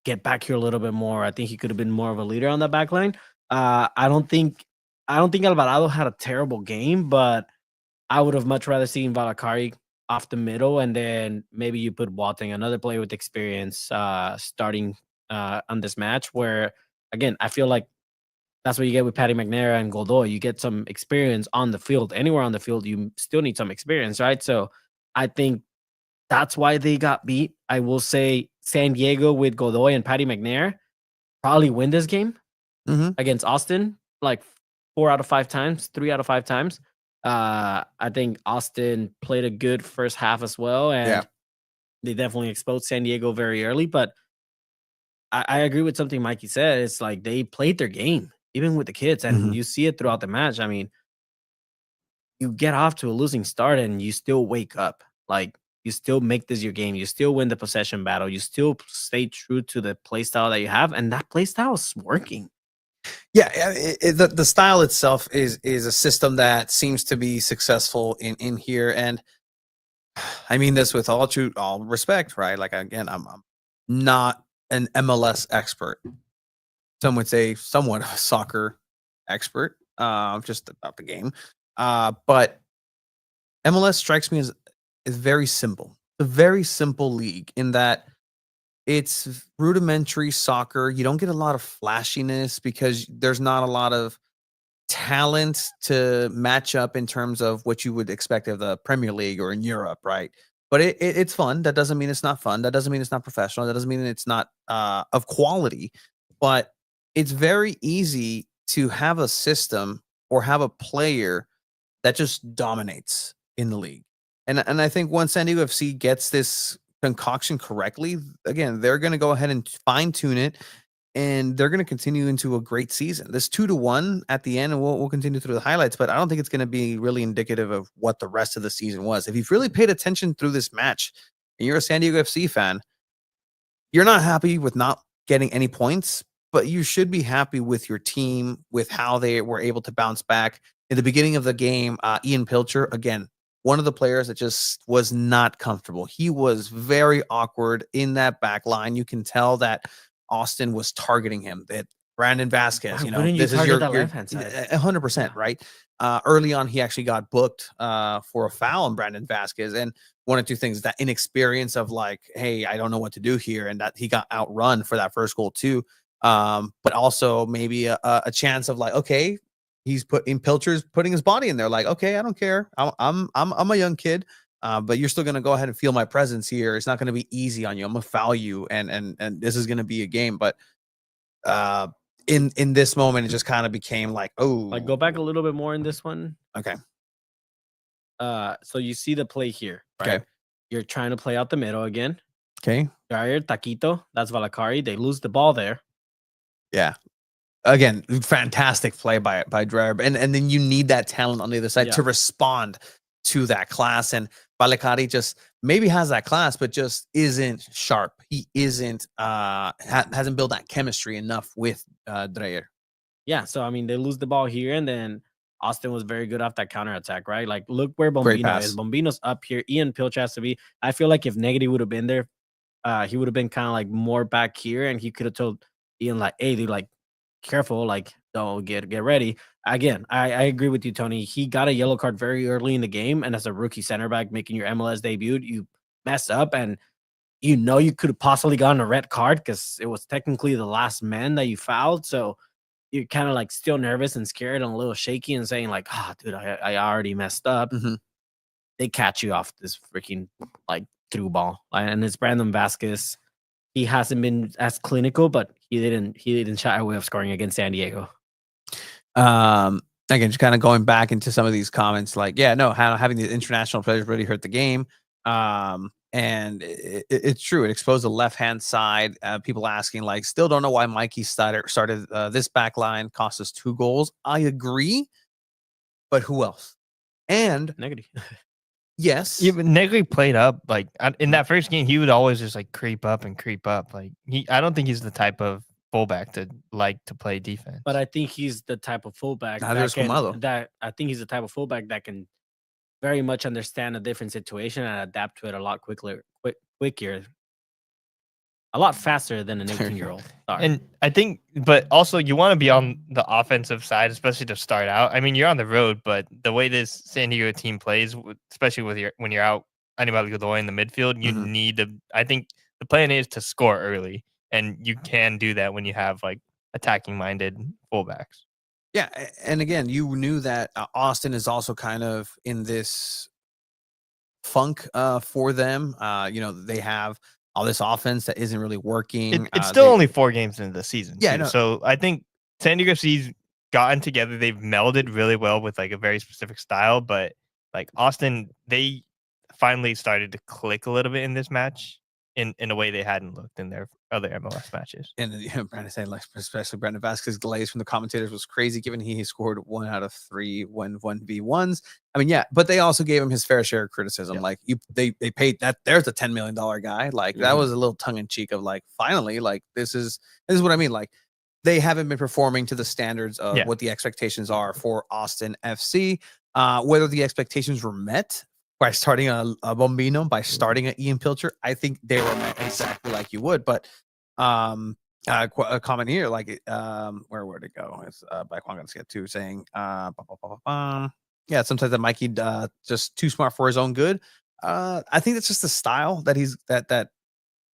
get back here a little bit more. I think he could have been more of a leader on that back line. I don't think Alvarado had a terrible game, but I would have much rather seen Valakari off the middle, and then maybe you put Boateng, another player with experience, starting on this match. Where again, I feel like that's what you get with Patty McNair and Godoy. You get some experience on the field. Anywhere on the field, you still need some experience, right? So I think that's why they got beat. I will say San Diego with Godoy and Patty McNair probably win this game against Austin, like 4 out of 5 times, 3 out of 5 times. I think Austin played a good first half as well, and they definitely exposed San Diego very early. But I agree with something Mikey said. It's like they played their game, even with the kids, and you see it throughout the match. I mean, you get off to a losing start and you still wake up. Like, you still make this your game. You still win the possession battle. You still stay true to the play style that you have, and that play style is working. Yeah, the style itself is a system that seems to be successful in here, and I mean this with all respect, right? Like, again, I'm not an MLS expert. Some would say somewhat a soccer expert, just about the game. But MLS strikes me as very simple. It's a very simple league in that it's rudimentary soccer. You don't get a lot of flashiness because there's not a lot of talent to match up in terms of what you would expect of the Premier League or in Europe, right? But it's fun. That doesn't mean it's not fun. That doesn't mean it's not professional. That doesn't mean it's not of quality. But it's very easy to have a system or have a player that just dominates in the league. And I think once San Diego FC gets this concoction correctly, again, they're going to go ahead and fine tune it, and they're going to continue into a great season. This 2-1 at the end, and we'll continue through the highlights, but I don't think it's going to be really indicative of what the rest of the season was. If you've really paid attention through this match and you're a San Diego FC fan, you're not happy with not getting any points, but you should be happy with your team, with how they were able to bounce back. In the beginning of the game, Ian Pilcher, again, one of the players that just was not comfortable. He was very awkward in that back line. You can tell that Austin was targeting him, that Brandon Vasquez, this is your left-hand side. 100%, right? Early on, he actually got booked for a foul on Brandon Vasquez. And one or two things, that inexperience of like, hey, I don't know what to do here. And that he got outrun for that first goal too. But also maybe a chance of like, okay, Pilcher's putting his body in there. Like, okay, I don't care. I'm a young kid, but you're still gonna go ahead and feel my presence here. It's not gonna be easy on you. I'm gonna foul you, and this is gonna be a game. But in this moment, it just kind of became like, oh, like, go back a little bit more in this one. Okay. So you see the play here, right? Okay. You're trying to play out the middle again. Okay. Jair Taquito, that's Valakari. They lose the ball there. Yeah. Again, fantastic play by Dreyer. And then you need that talent on the other side to respond to that class. And Valakari just maybe has that class, but just isn't sharp. He isn't hasn't built that chemistry enough with Dreyer. Yeah. So I mean, they lose the ball here, and then Austin was very good off that counterattack, right? Like, look where Bombino is. Bombino's up here. Ian Pilcher has to be. I feel like if Negri would have been there, he would have been kind of like more back here, and he could have told Ian like, hey, dude, like, careful, like, don't get ready. Again, I agree with you, Tony. He got a yellow card very early in the game, and as a rookie center back making your MLS debut, you mess up, and you could have possibly gotten a red card because it was technically the last man that you fouled. So you're kind of like still nervous and scared and a little shaky and saying like, dude, I already messed up. They catch you off this freaking like through ball, and it's Brandon Vasquez. he hasn't been as clinical, but he didn't shy away of scoring against San Diego. Again, just kind of going back into some of these comments, like, yeah, no, having the international players really hurt the game. And it's true. It exposed the left-hand side. People asking, like, still don't know why Mikey started this back line, cost us 2 goals. I agree, but who else? And Negative. yes, Even Negri played up like in that first game. He would always just like creep up. Like I don't think he's the type of fullback to like to play defense. But I think he's the type of fullback Neither is Kumalo. I think he's the type of fullback that can very much understand a different situation and adapt to it a lot quicker, a lot faster than an 18-year-old. And I think, but also you want to be on the offensive side, especially to start out. I mean, you're on the road, but the way this San Diego team plays, especially when you're out Anibal Godoy in the midfield, you need to. I think the plan is to score early, and you can do that when you have like attacking-minded fullbacks. Yeah, and again, you knew that Austin is also kind of in this funk for them. They have all this offense that isn't really working. It's still only 4 games into the season. Yeah, too. So I think San Diego FC's gotten together. They've melded really well with like a very specific style, but like Austin, they finally started to click a little bit in this match in a way they hadn't looked in their other MLS matches. And Brandon saying, like, especially Brandon Vasquez glaze from the commentators was crazy, given he scored 1 out of 3 when 1v1s. I mean, yeah, but they also gave him his fair share of criticism. Yeah. Like they paid that. There's a $10 million guy. Like that was a little tongue in cheek of like, finally, like this is what I mean. Like they haven't been performing to the standards of what the expectations are for Austin FC. Whether the expectations were met by starting a Bombino, by starting an Ian Pilcher, I think they were met exactly like you would. But a comment here, like, where would it go? It's by Juan Garcia too, saying, yeah, sometimes that Mikey just too smart for his own good. I think that's just the style that he's that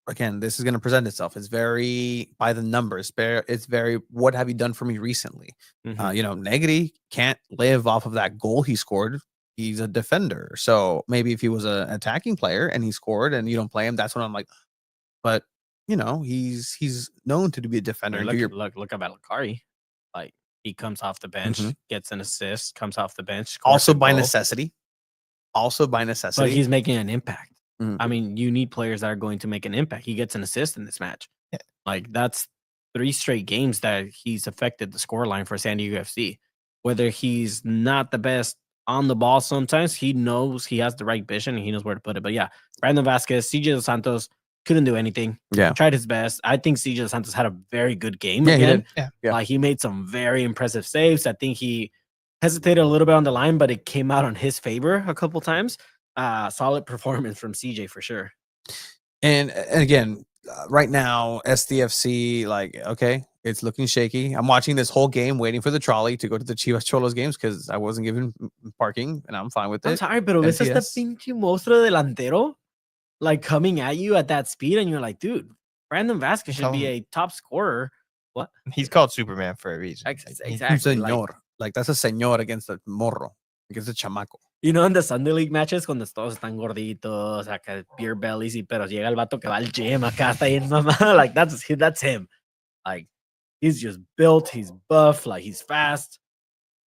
again, this is going to present itself. It's very by the numbers. It's very, what have you done for me recently? Negri can't live off of that goal he scored. He's a defender. So maybe if he was an attacking player and he scored and you don't play him, that's when I'm like, but he's known to be a defender. I mean, look at Valakari. Like he comes off the bench, gets an assist, comes off the bench. Also by necessity. But he's making an impact. I mean, you need players that are going to make an impact. He gets an assist in this match. Yeah. Like that's 3 straight games that he's affected the scoreline for San Diego FC. Whether he's not the best on the ball, sometimes he knows he has the right vision and he knows where to put it. But yeah, Brandon Vasquez, CJ Dos Santos couldn't do anything. Yeah, tried his best. I think CJ Dos Santos had a very good game. Yeah, again. He did. Yeah. Like he made some very impressive saves. I think he hesitated a little bit on the line, but it came out on his favor a couple times. Solid performance from CJ for sure. And again, right now, SDFC, like, okay, it's looking shaky. I'm watching this whole game, waiting for the trolley to go to the Chivas Cholos games because I wasn't given parking, and I'm fine with it. I'm sorry, pero ves este pinche monstruo delantero like coming at you at that speed, and you're like, dude, Brandon Vasquez should be a top scorer. What? He's called Superman for a reason. Exactly. Señor. Like that's a señor against a morro, against a chamaco. You know, in the Sunday League matches, cuando todos están gorditos, acá beer bellies, pero llega el vato que va al gym, acá está bien mamá. Like that's him. Like he's just built, he's buff, like he's fast,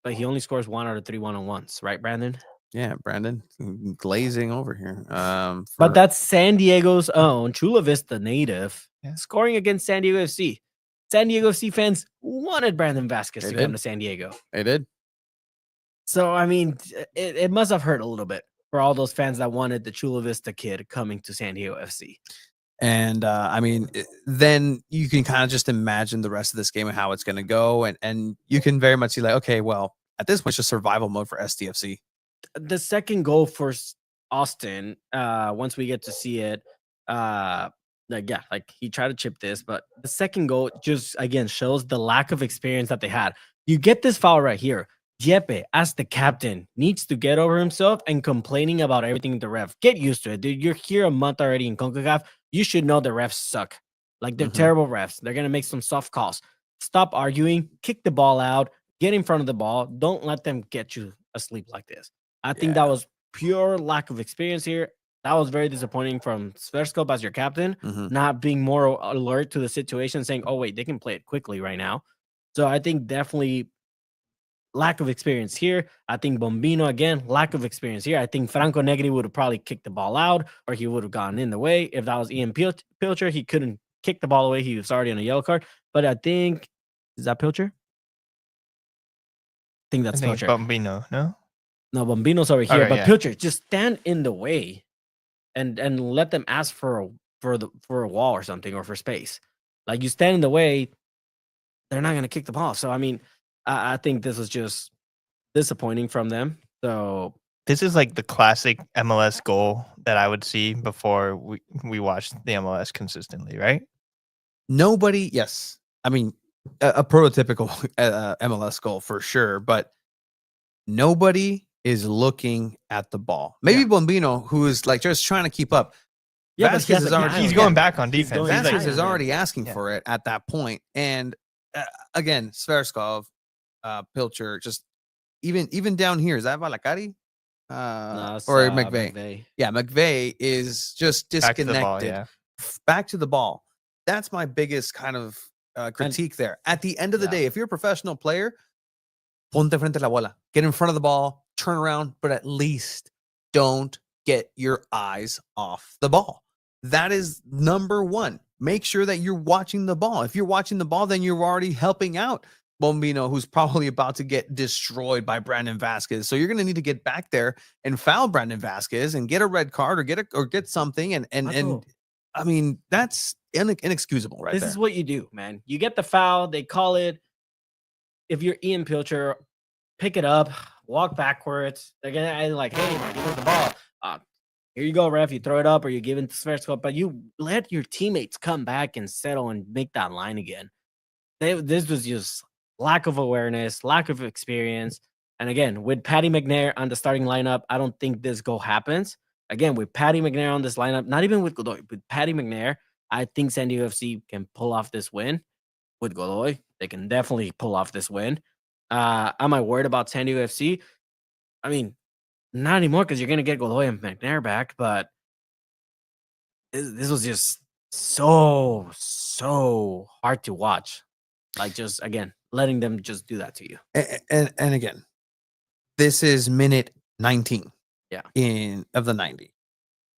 but he only scores 1 out of 3 1-on-1s, right, Brandon? Yeah, Brandon glazing over here. But that's San Diego's own Chula Vista native scoring against San Diego FC. San Diego FC fans wanted Brandon Vasquez to come to San Diego. They did. So, I mean, it must have hurt a little bit for all those fans that wanted the Chula Vista kid coming to San Diego FC. And, I mean, then you can kind of just imagine the rest of this game and how it's going to go. And you can very much see like, okay, well, at this point, it's just survival mode for SDFC. The second goal for Austin, once we get to see it, like he tried to chip this, but the second goal just, again, shows the lack of experience that they had. You get this foul right here. Dieppe, as the captain, needs to get over himself and complaining about everything the ref. Get used to it, dude. You're here a month already in CONCACAF. You should know the refs suck. Like, they're terrible refs. They're going to make some soft calls. Stop arguing. Kick the ball out. Get in front of the ball. Don't let them get you asleep like this. I think that was pure lack of experience here. that was very disappointing from Sverskop as your captain, Mhm. not being more alert to the situation, saying, "Oh wait, they can play it quickly right now." So I think definitely lack of experience here. I think Bombino again, lack of experience here. I think Franco Negri would have probably kicked the ball out, or he would have gone in the way. If that was Ian Pilcher, he couldn't kick the ball away. He was already on a yellow card. But I think is that Pilcher? I think I that's think Pilcher. Bambino, no? No, Bombino's over here, Okay, but yeah. Pilcher, just stand in the way and let them ask for a wall or something, or for space. Like, you stand in the way, they're not gonna kick the ball. So I mean, I think this was just disappointing from them. So This is like the classic MLS goal that I would see before we watched the MLS consistently, right? Nobody, yes. I mean, a prototypical MLS goal for sure, but nobody is looking at the ball. Maybe Bombino, who is like just trying to keep up. yeah, but Vasquez is already He's going back on defense. going He's like- Vasquez is Yeah. already asking Yeah. for it at that point. And again, Sverskov, Pilcher, just even down here, is that Valakari? no, it's, Or McVeigh? McVeigh. Yeah, McVeigh is just Back to disconnected. the ball, yeah. Back to the ball. That's my biggest kind of critique there. At the end of the Yeah. day, if you're a professional player, ponte frente a la bola. Get in front of the ball, turn around, but at least don't get your eyes off the ball. That is number one. Make sure that you're watching the ball. If you're watching the ball, then you're already helping out Bombino, who's probably about to get destroyed by Brandon Vasquez. So you're going to need to get back there and foul Brandon Vasquez and get a red card, or get something. And Michael, I mean, that's inexcusable right this there. is what you do, man. You get the foul, they call it. If you're Ian Pilcher, pick it up, walk backwards. They're gonna like, hey, man, give us the ball. Here you go, ref. You throw it up, or you give it to Sverskop, but you let your teammates come back and settle and make that line again. This was just lack of awareness, lack of experience. And again, with Patty McNair on the starting lineup, I don't think this goal happens. Again, with Patty McNair on this lineup, not even with Godoy, with Patty McNair, I think San Diego FC can pull off this win. With Godoy, they can definitely pull off this win. Am I worried about San Diego FC? I mean, not anymore, because you're going to get Godoy and McNair back, but this was just so hard to watch. Like, just, again, letting them just do that to you. And again, this is minute 19 of the 90.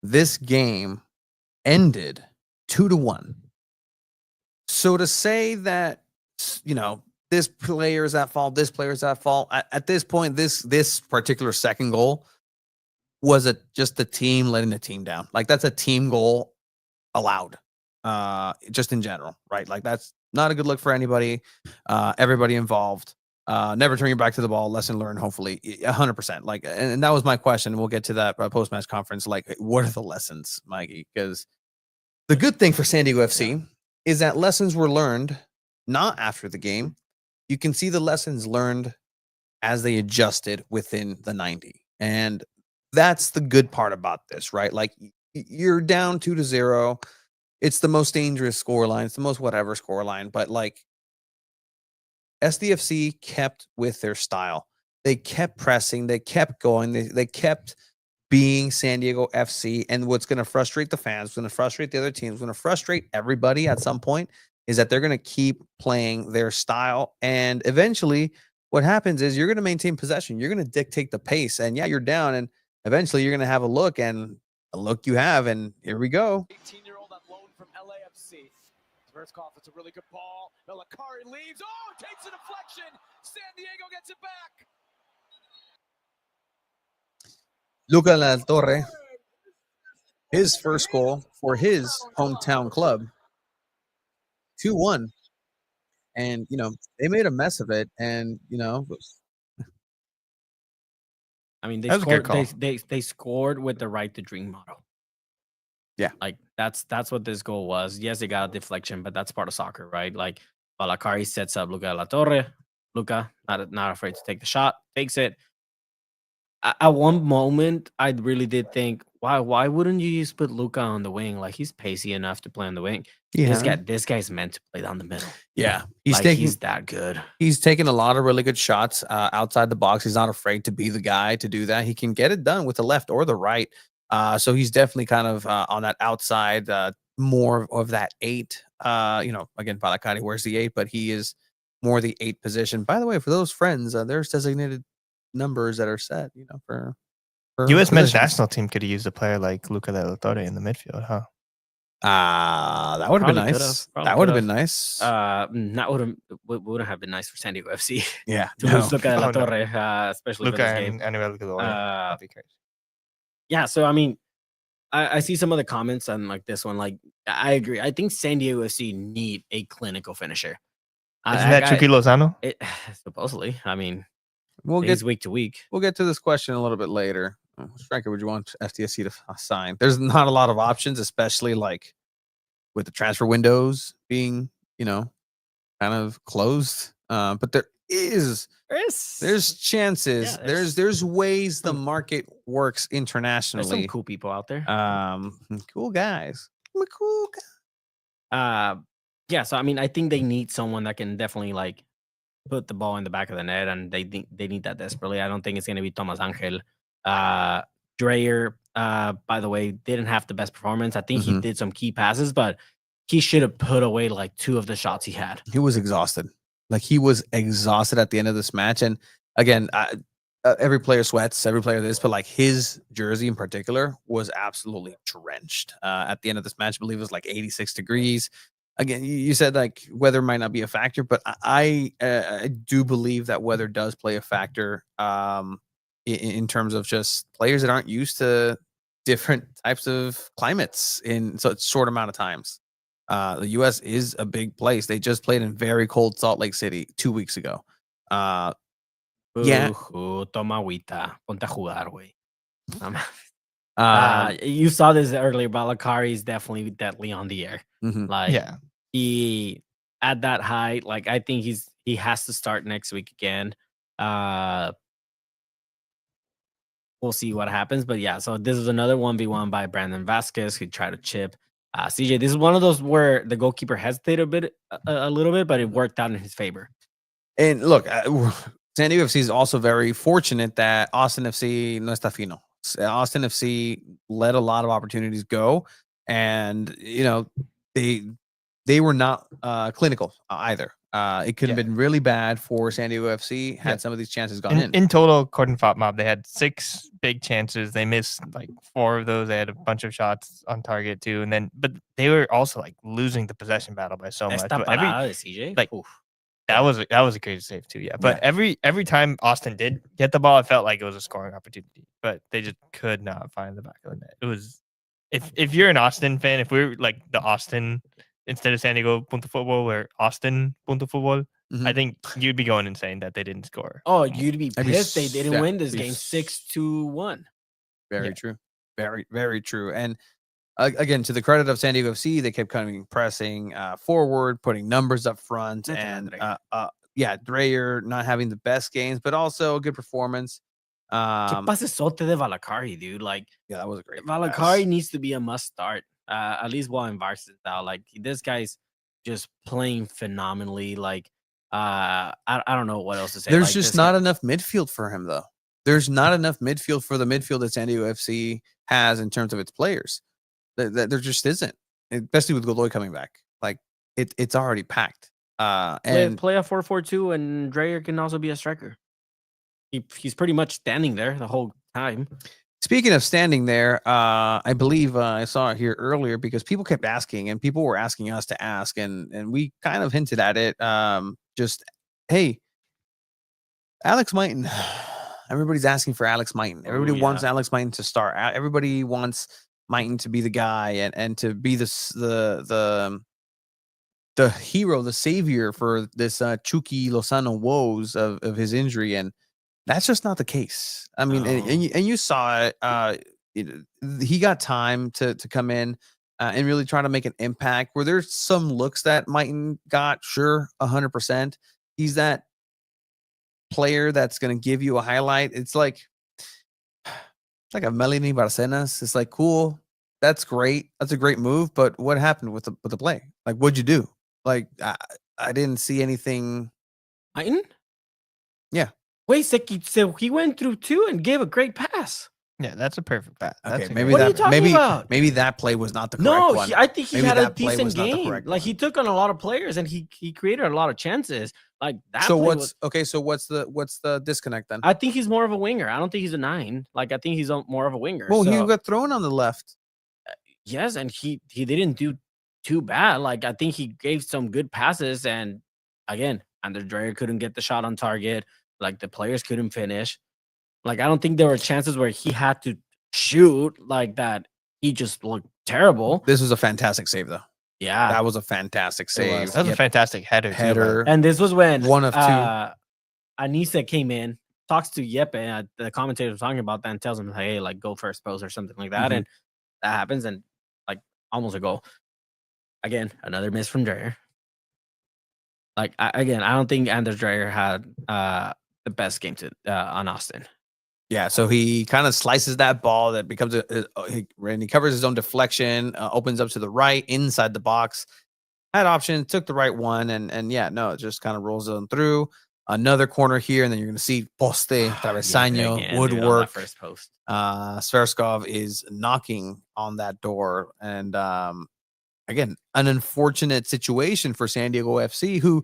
This game ended 2-1. So to say that, this player is at fault, this player is at fault, at this point, this particular second goal was just the team letting the team down. Like, that's a team goal allowed, just in general, right? Like, that's not a good look for anybody, everybody involved. Never turn your back to the ball. Lesson learned, hopefully, 100%. Like, and that was my question. We'll get to that post-match conference. Like, what are the lessons, Mikey? Because the good thing for San Diego FC is that lessons were learned not after the game. You can see the lessons learned as they adjusted within the 90. And that's the good part about this, right? Like, you're down 2-0. It's the most dangerous scoreline. It's the most whatever scoreline. But, like, SDFC kept with their style. They kept pressing. They kept going. They kept being San Diego FC. And what's going to frustrate the fans, going to frustrate the other teams, going to frustrate everybody at some point, is that they're going to keep playing their style. And eventually what happens is you're going to maintain possession. You're going to dictate the pace. And yeah, you're down. And eventually you're going to have a look, and a look you have. And here we go. 18-year-old on loan from LAFC. Sverskov, it's a really good ball. Valakari leaves. Oh, takes a deflection. San Diego gets it back. Luca La Torre, his first goal for his hometown club. 2-1. And, they made a mess of it. And, I mean, they That was a good scored. call. They scored with the right to dream model. Yeah. Like, that's what this goal was. Yes, they got a deflection, but that's part of soccer, right? Like, Valakari sets up Luca La Torre. Luca, not afraid to take the shot, takes it. At one moment, I really did think, why wouldn't you just put Luca on the wing? Like, he's pacey enough to play on the wing. This guy's meant to play down the middle. Yeah. He's that good. He's taken a lot of really good shots outside the box. He's not afraid to be the guy to do that. He can get it done with the left or the right. So he's definitely kind of on that outside, more of that 8. Again, Valakari wears the 8, but he is more the 8 position. By the way, for those friends, there's designated numbers that are set, for U.S. men's positions. national team could have used a player like Luca de la Torre in the midfield, huh? That would have been Probably could've, nice. probably That would have could've. been nice. That wouldn't have been nice for San Diego FC Yeah, to no. lose Luca de la Oh, no. Torre, especially Luca for this game. and Anuel Godoy. That'd be crazy. Yeah, so I mean, I see some of the comments on like this one. Like, I agree. I think San Diego FC need a clinical finisher. Isn't that Chucky Lozano? Supposedly. I mean, We'll it's get week to week. We'll get to this question a little bit later. Striker, would you want FTSC to sign? There's not a lot of options, especially like with the transfer windows being, kind of closed. But there's chances. There's ways the market works There's internationally. some cool people out there. Cool guys. Cool guys. Yeah, so I mean, I think they need someone that can definitely like put the ball in the back of the net, and they think they need that desperately. I don't think it's going to be Thomas Angel. Dreyer, by the way, didn't have the best performance. I think he did some key passes, but he should have put away like 2 of the shots he had. He was exhausted. Like he was exhausted at the end of this match. And again, every player sweats, every player this, but like his jersey in particular was absolutely drenched at the end of this match. I believe it was like 86 degrees. Again, you said like weather might not be a factor, but I do believe that weather does play a factor in terms of just players that aren't used to different types of climates in such short amount of times. The U.S. is a big place. They just played in very cold Salt Lake City 2 weeks ago. Yeah. Toma agüita. Ponte a jugar, güey. You saw this earlier, but Valakari is definitely deadly on the air. Like, Yeah. he at that height, like I think he has to start next week again. We'll see what happens, but yeah. So this is another 1v1 by Brandon Vasquez who tried to chip. CJ, this is one of those where the goalkeeper hesitated a little bit, but it worked out in his favor. And look, San Diego FC is also very fortunate that Austin FC no está fino. Austin FC let a lot of opportunities go, and they were not clinical either. It could have been really bad for San Diego FC had some of these chances gone in. In total, according to FOTMob, they had 6 big chances. They missed like 4 of those. They had a bunch of shots on target too, but they were also like losing the possession battle by so much. But that was a crazy save too. Yeah, but every time Austin did get the ball, it felt like it was a scoring opportunity, but they just could not find the back of the net. It was if you're an Austin fan, if we're like the Austin instead of San Diego Punto Football or Austin Punto Football, I think you'd be going insane that they didn't score. Oh, you'd be pissed they didn't win this game 6-1. Very true. Very, very true. And again, to the credit of San Diego FC, they kept coming pressing forward, putting numbers up front, and Dreyer not having the best games, but also a good performance. Que pasesote de Valakari, dude. Like, yeah, that was a great Valakari needs to be a must start. At least while in varsity style. Like, this guy's just playing phenomenally. Like, I don't know what else to say. There's like, just not enough midfield for him, though. There's not enough midfield for the midfield that San Diego FC has in terms of its players. There just isn't, especially with Godoy coming back. Like, it's already packed. And play a 4-4-2, and Dreyer can also be a striker. He's pretty much standing there the whole time. Speaking of standing there, I believe I saw it here earlier because people kept asking, and people were asking us to ask, and we kind of hinted at it. Just, hey, Alex Mighten. Everybody's asking for Alex Mighten. Everybody wants Alex Mighten to start. Everybody wants Mighten to be the guy and to be the hero, the savior for this Chucky Lozano woes of his injury, and that's just not the case. I mean, and you saw it. He got time to come in and really try to make an impact. Were there some looks that Mighten got? Sure, 100%. He's that player that's going to give you a highlight. It's like a Melanie Barcenas. It's like, cool, that's great. That's a great move. But what happened with the play? Like, what'd you do? Like, I didn't see anything. Mighten? Yeah. Wait, so he went through 2 and gave a great pass. Yeah, that's a perfect bat. Okay, That's a maybe great What are you that talking maybe about? maybe that play was not the correct No, one. I think he Maybe had a that play decent was not the game. correct Like he one. took on a lot of players and he created a lot of chances. Like that So play what's was. okay? So what's the disconnect then? I think he's more of a winger. I don't think he's a 9. Like I think he's more of a winger. Well, he So, got thrown on the left. yes, and he didn't do too bad. Like I think he gave some good passes, and again, Anders Dreyer couldn't get the shot on target. Like the players couldn't finish. Like I don't think there were chances where he had to shoot like that. He just looked terrible. This was a fantastic save, though. Yeah, That was a fantastic save. That was a fantastic header. Too, Header. and this was when One of two. Anissa came in, talks to Yepe, and the commentator was talking about that, and tells him, "Hey, like go first post or something like that," Mhm. and that happens, and like almost a goal. Again, another miss from Dreyer. Like I don't think Anders Dreyer had the best game to on Austin. Yeah, so he kind of slices that ball that becomes and he covers his own deflection, opens up to the right inside the box. Had option, took the right one, and yeah, no, it just kind of rolls on through. Another corner here, and then you're going to see poste, travesaño, Again, dude, on that woodwork. first post. Sverskov is knocking on that door, and again, an unfortunate situation for San Diego FC, who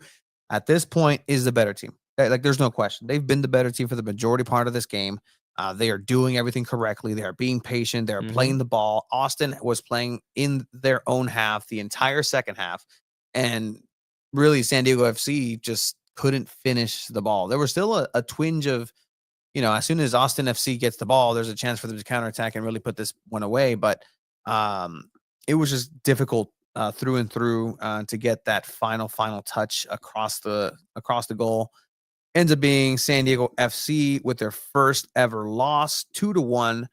at this point is the better team. Like, there's no question. They've been the better team for the majority part of this game. They are doing everything correctly. They are being patient. They are playing the ball. Austin was playing in their own half the entire second half. And really, San Diego FC just couldn't finish the ball. There was still a twinge of, as soon as Austin FC gets the ball, there's a chance for them to counterattack and really put this one away. But it was just difficult through and through to get that final touch across the goal. Ends up being San Diego FC with their first ever loss, 2-1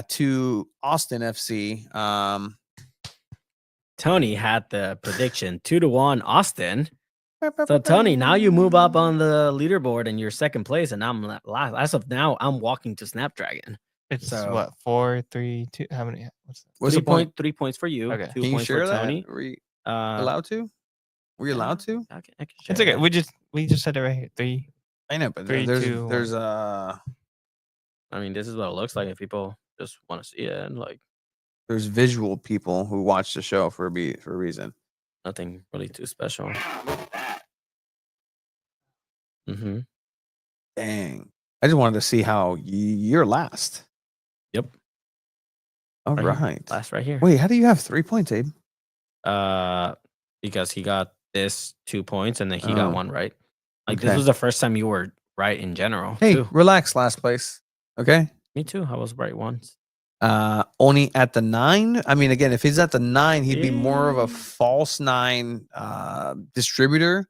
to Austin FC. Tony had the prediction 2-1 Austin. So Tony, now you move up on the leaderboard and you're second place, and I'm last. As of now, I'm walking to Snapdragon. It's So- what 4, 3, 2. How many? What's the point? 3 points for you. Okay. 2 Can you points share for that? Tony. Are we Uh, allowed to? Were you allowed to? I can It's share okay. that. We just said it right here. 3. I know, but 3, there's 2, there's 1. I mean, this is what it looks like if people just want to see it. And like there's visual people who watch the show for a reason. nothing really too special. Mm-hmm. Dang. I just wanted to see how you're last. Yep. All Right right. here. Last right here. Wait, how do you have 3 points, Abe? Because he got this 2 points and then he Oh. got one right. Like Okay. this was the first time you were right in general. Hey, too. relax, last place. Okay. Me too. I was right once. Only at the 9. I mean, again, if he's at the 9, he'd be more of a Yeah. false 9 distributor.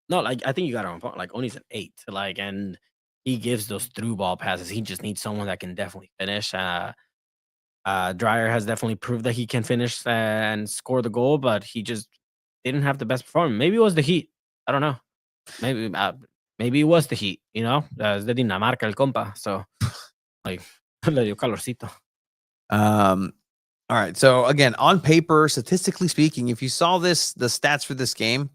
No, like I think you got it on point. Like Oni's an 8. Like, and he gives those through ball passes. He just needs someone that can definitely finish. Dreyer has definitely proved that he can finish and score the goal, but he just didn't have the best performance. Maybe it was the heat. I don't know. Maybe it was the heat. Es de Dinamarca el compa. So, like, le dio calorcito. All right. So again, on paper, statistically speaking, if you saw the stats for this game,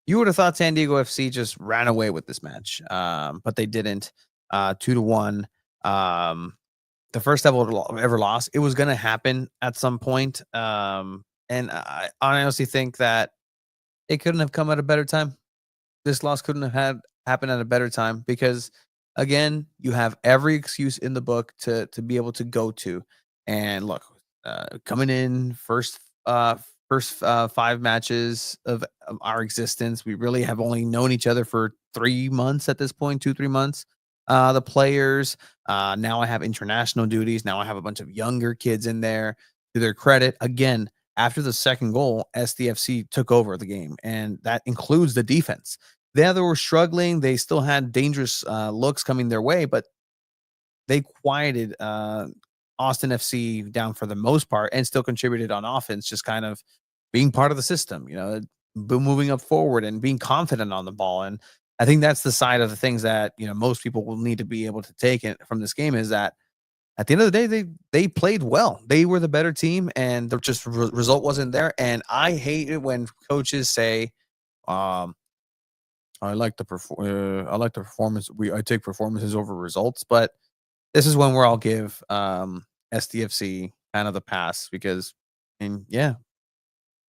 you would have thought San Diego FC just ran away with this match. But they didn't. 2-1. The first ever loss. It was going to happen at some point. And I honestly think that it couldn't have come at a better time. This loss couldn't have happened at a better time because, again, you have every excuse in the book to be able to go to. And look, coming in first 5 matches of our existence, we really have only known each other for 3 months at this point, 2-3 months. The players, now I have international duties. Now I have a bunch of younger kids in there. To their credit, again, after the second goal, SDFC took over the game, and that includes the defense. They were struggling. They still had dangerous looks coming their way, but they quieted Austin FC down for the most part and still contributed on offense, just kind of being part of the system, moving up forward and being confident on the ball. And I think that's the side of the things that, most people will need to be able to take it from this game, is that at the end of the day, they played well. They were the better team, and the just result wasn't there. And I hate it when coaches say, I like the performance. I take performances over results, but this is when where I'll give SDFC kind of the pass because, and yeah,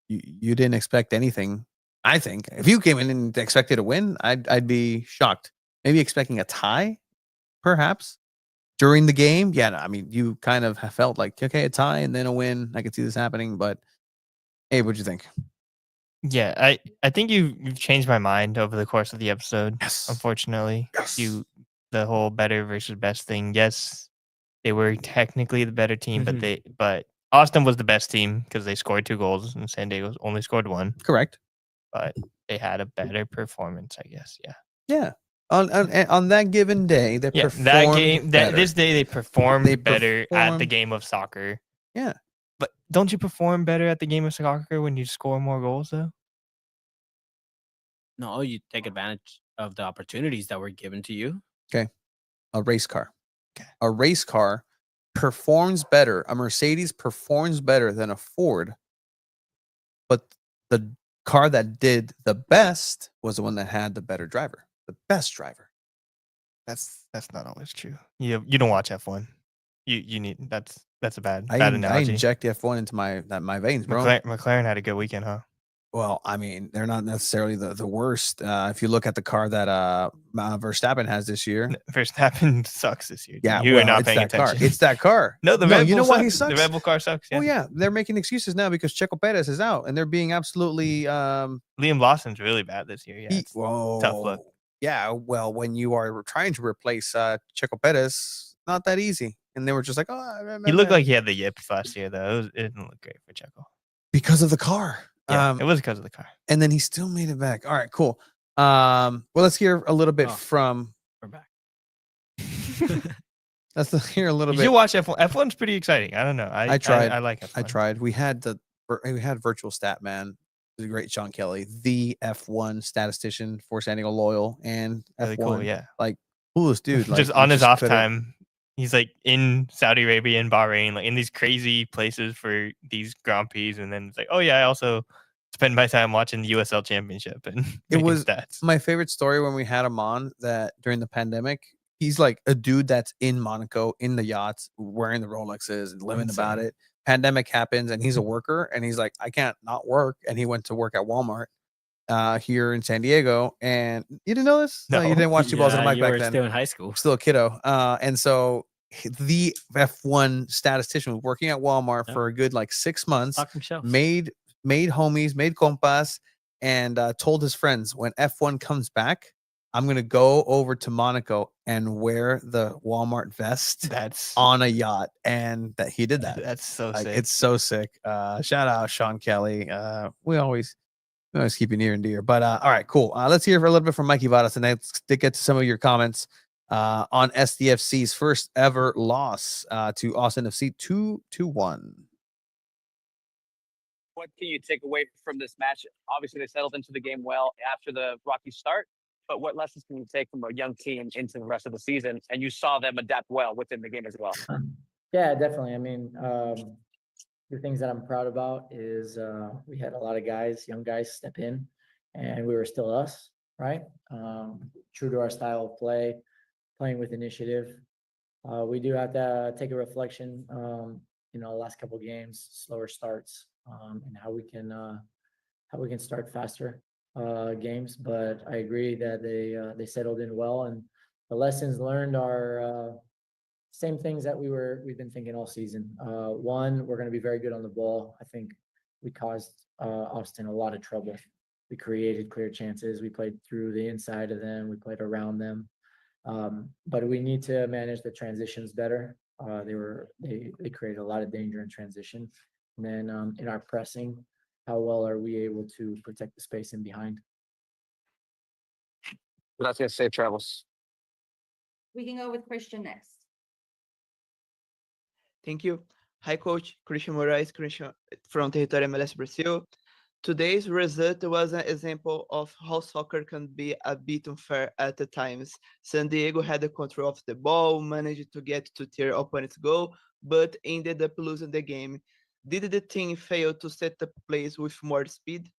you didn't expect anything. I think if you came in and expected a win, I'd be shocked. Maybe expecting a tie, perhaps during the game. Yeah, no, I mean, you kind of have felt like okay, a tie and then a win. I could see this happening, but hey, what'd you think? Yeah, I think you've changed my mind over the course of the episode. Yes. Unfortunately, Yes. the whole better versus best thing. Yes, they were technically the better team, but Austin was the best team because they scored 2 goals and San Diego only scored 1. Correct. But they had a better performance, I guess. Yeah. Yeah. On that given day, they performed that game better. this day they performed They better at the performed- game of soccer. Yeah. But don't you perform better at the game of soccer when you score more goals though? No, you take advantage of the opportunities that were given to you. Okay. A race car. Okay. A race car performs better. A Mercedes performs better than a Ford. But the car that did the best was the one that had the better driver, the best driver. That's not always true. You don't watch F1. You need that's a bad I analogy. inject F1 into my veins, bro. McLaren had a good weekend, huh? Well, I mean, they're not necessarily the worst. If you look at the car that Verstappen has this year, Verstappen sucks this year. yeah, you well, are not it's paying that car. attention. It's that car. No, the Red Bull you know why he sucks. sucks? The Red Bull car sucks. Yeah. Oh yeah, they're making excuses now because Checo Perez is out, and they're being absolutely Liam Lawson's really bad this year. Yeah, it's tough look. Yeah, well, when you are trying to replace Checo Perez, not that easy. And they were just like, oh, He looked like he had the yips last year, though. It didn't look great for Checo. because of the car. Yeah, it was because of the car. And then he still made it back. All right, cool. Well, let's hear a little bit from. We're back. Let's hear a little You bit. should watch F1. F1's pretty exciting. I don't know. I tried. I like F1. I tried. We had virtual stat man, the great Sean Kelly, the F1 statistician for San Diego Loyal and Really F1. cool. Yeah. Like coolest dude. Like, Just you on his off couldn't- time, he's like in Saudi Arabia and Bahrain, like in these crazy places for these Grand Prix, and then it's like, oh yeah, I also spend my time watching the USL Championship and It making was stats. my favorite story when we had him on that during the pandemic. He's like a dude that's in Monaco in the yachts, wearing the Rolexes and living about Insane. it. Pandemic happens and he's a worker and he's like, I can't not work. And he went to work at Walmart here in San Diego. And you didn't know this? No. You didn't watch Two Balls on a Mic you back were then. still in high school. Still a kiddo. And so the F1 statistician was working at Walmart Yeah. for a good like 6 months, Stocking shelves. made homies, made compas, and told his friends when F1 comes back, I'm gonna go over to Monaco and wear the Walmart vest That's on a yacht, and that he did that. that's so Like, sick. it's so sick. Shout out Sean Kelly. We always keep you near and dear. But all right, cool. Let's hear a little bit from Mikey Vadas, and let's get to some of your comments on SDFC's first ever loss to Austin FC 2-1. What can you take away from this match? Obviously, they settled into the game well after the rocky start, but what lessons can you take from a young team into the rest of the season? And you saw them adapt well within the game as well. Yeah, definitely. I mean, the things that I'm proud about is we had a lot of guys, young guys, step in, and we were still us, right? True to our style of play, playing with initiative. We do have to take a reflection, the last couple of games, slower starts, and how we can start faster games. But I agree that they settled in well, and the lessons learned are same things that we've been thinking all season. One, we're going to be very good on the ball. I think we caused Austin a lot of trouble. We created clear chances. We played through the inside of them. We played around them. But we need to manage the transitions better. They created a lot of danger in transition. And then in our pressing, how well are we able to protect the space in behind? Gracias, safe travels. We can go with Christian next. Thank you. Hi, Coach. Christian Moraes, Christian from Territory MLS Brazil. Today's result was an example of how soccer can be a bit unfair at the times. San Diego had the control of the ball, managed to get to their opponent's goal, but ended up losing the game. Did the team fail to set up plays with more speed?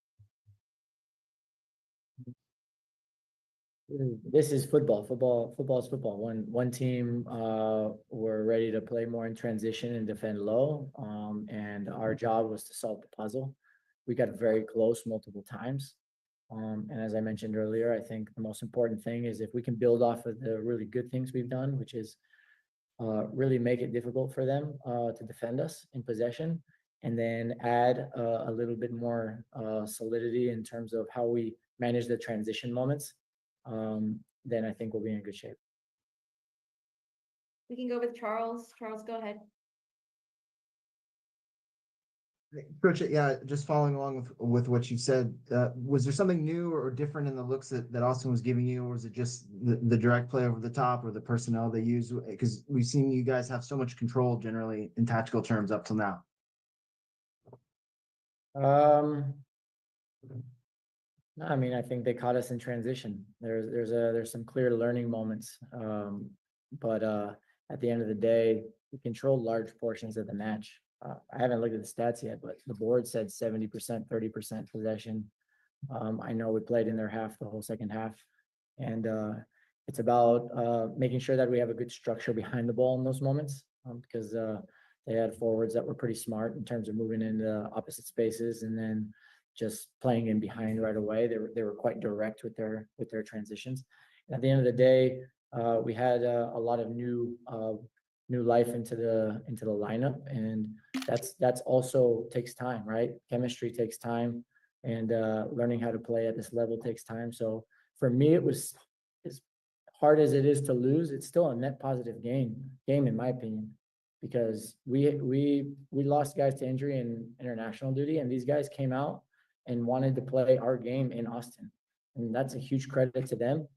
This is football. Football is football. One team were ready to play more in transition and defend low. And our job was to solve the puzzle. We got very close multiple times. And as I mentioned earlier, I think the most important thing is if we can build off of the really good things we've done, which is really make it difficult for them to defend us in possession, and then add a little bit more solidity in terms of how we manage the transition moments, then I think we'll be in good shape. We can go with Charles. Charles, go ahead. Coach, yeah, just following along with what you said, was there something new or different in the looks that Austin was giving you, or was it just the direct play over the top or the personnel they use? Because we've seen you guys have so much control generally in tactical terms up till now. No, I mean, I think they caught us in transition. There's some clear learning moments. But at the end of the day, we controlled large portions of the match. I haven't looked at the stats yet, but the board said 70%, 30% possession. I know we played in their half, the whole second half. And it's about making sure that we have a good structure behind the ball in those moments, because they had forwards that were pretty smart in terms of moving into opposite spaces and then just playing in behind right away. They were quite direct with their transitions. And at the end of the day, we had a lot of new life into the lineup, and that's also takes time, right? Chemistry takes time, and learning how to play at this level takes time. So for me, it was as hard as it is to lose. It's still a net positive game in my opinion, because we lost guys to injury and international duty, and these guys came out and wanted to play our game in Austin, and that's a huge credit to them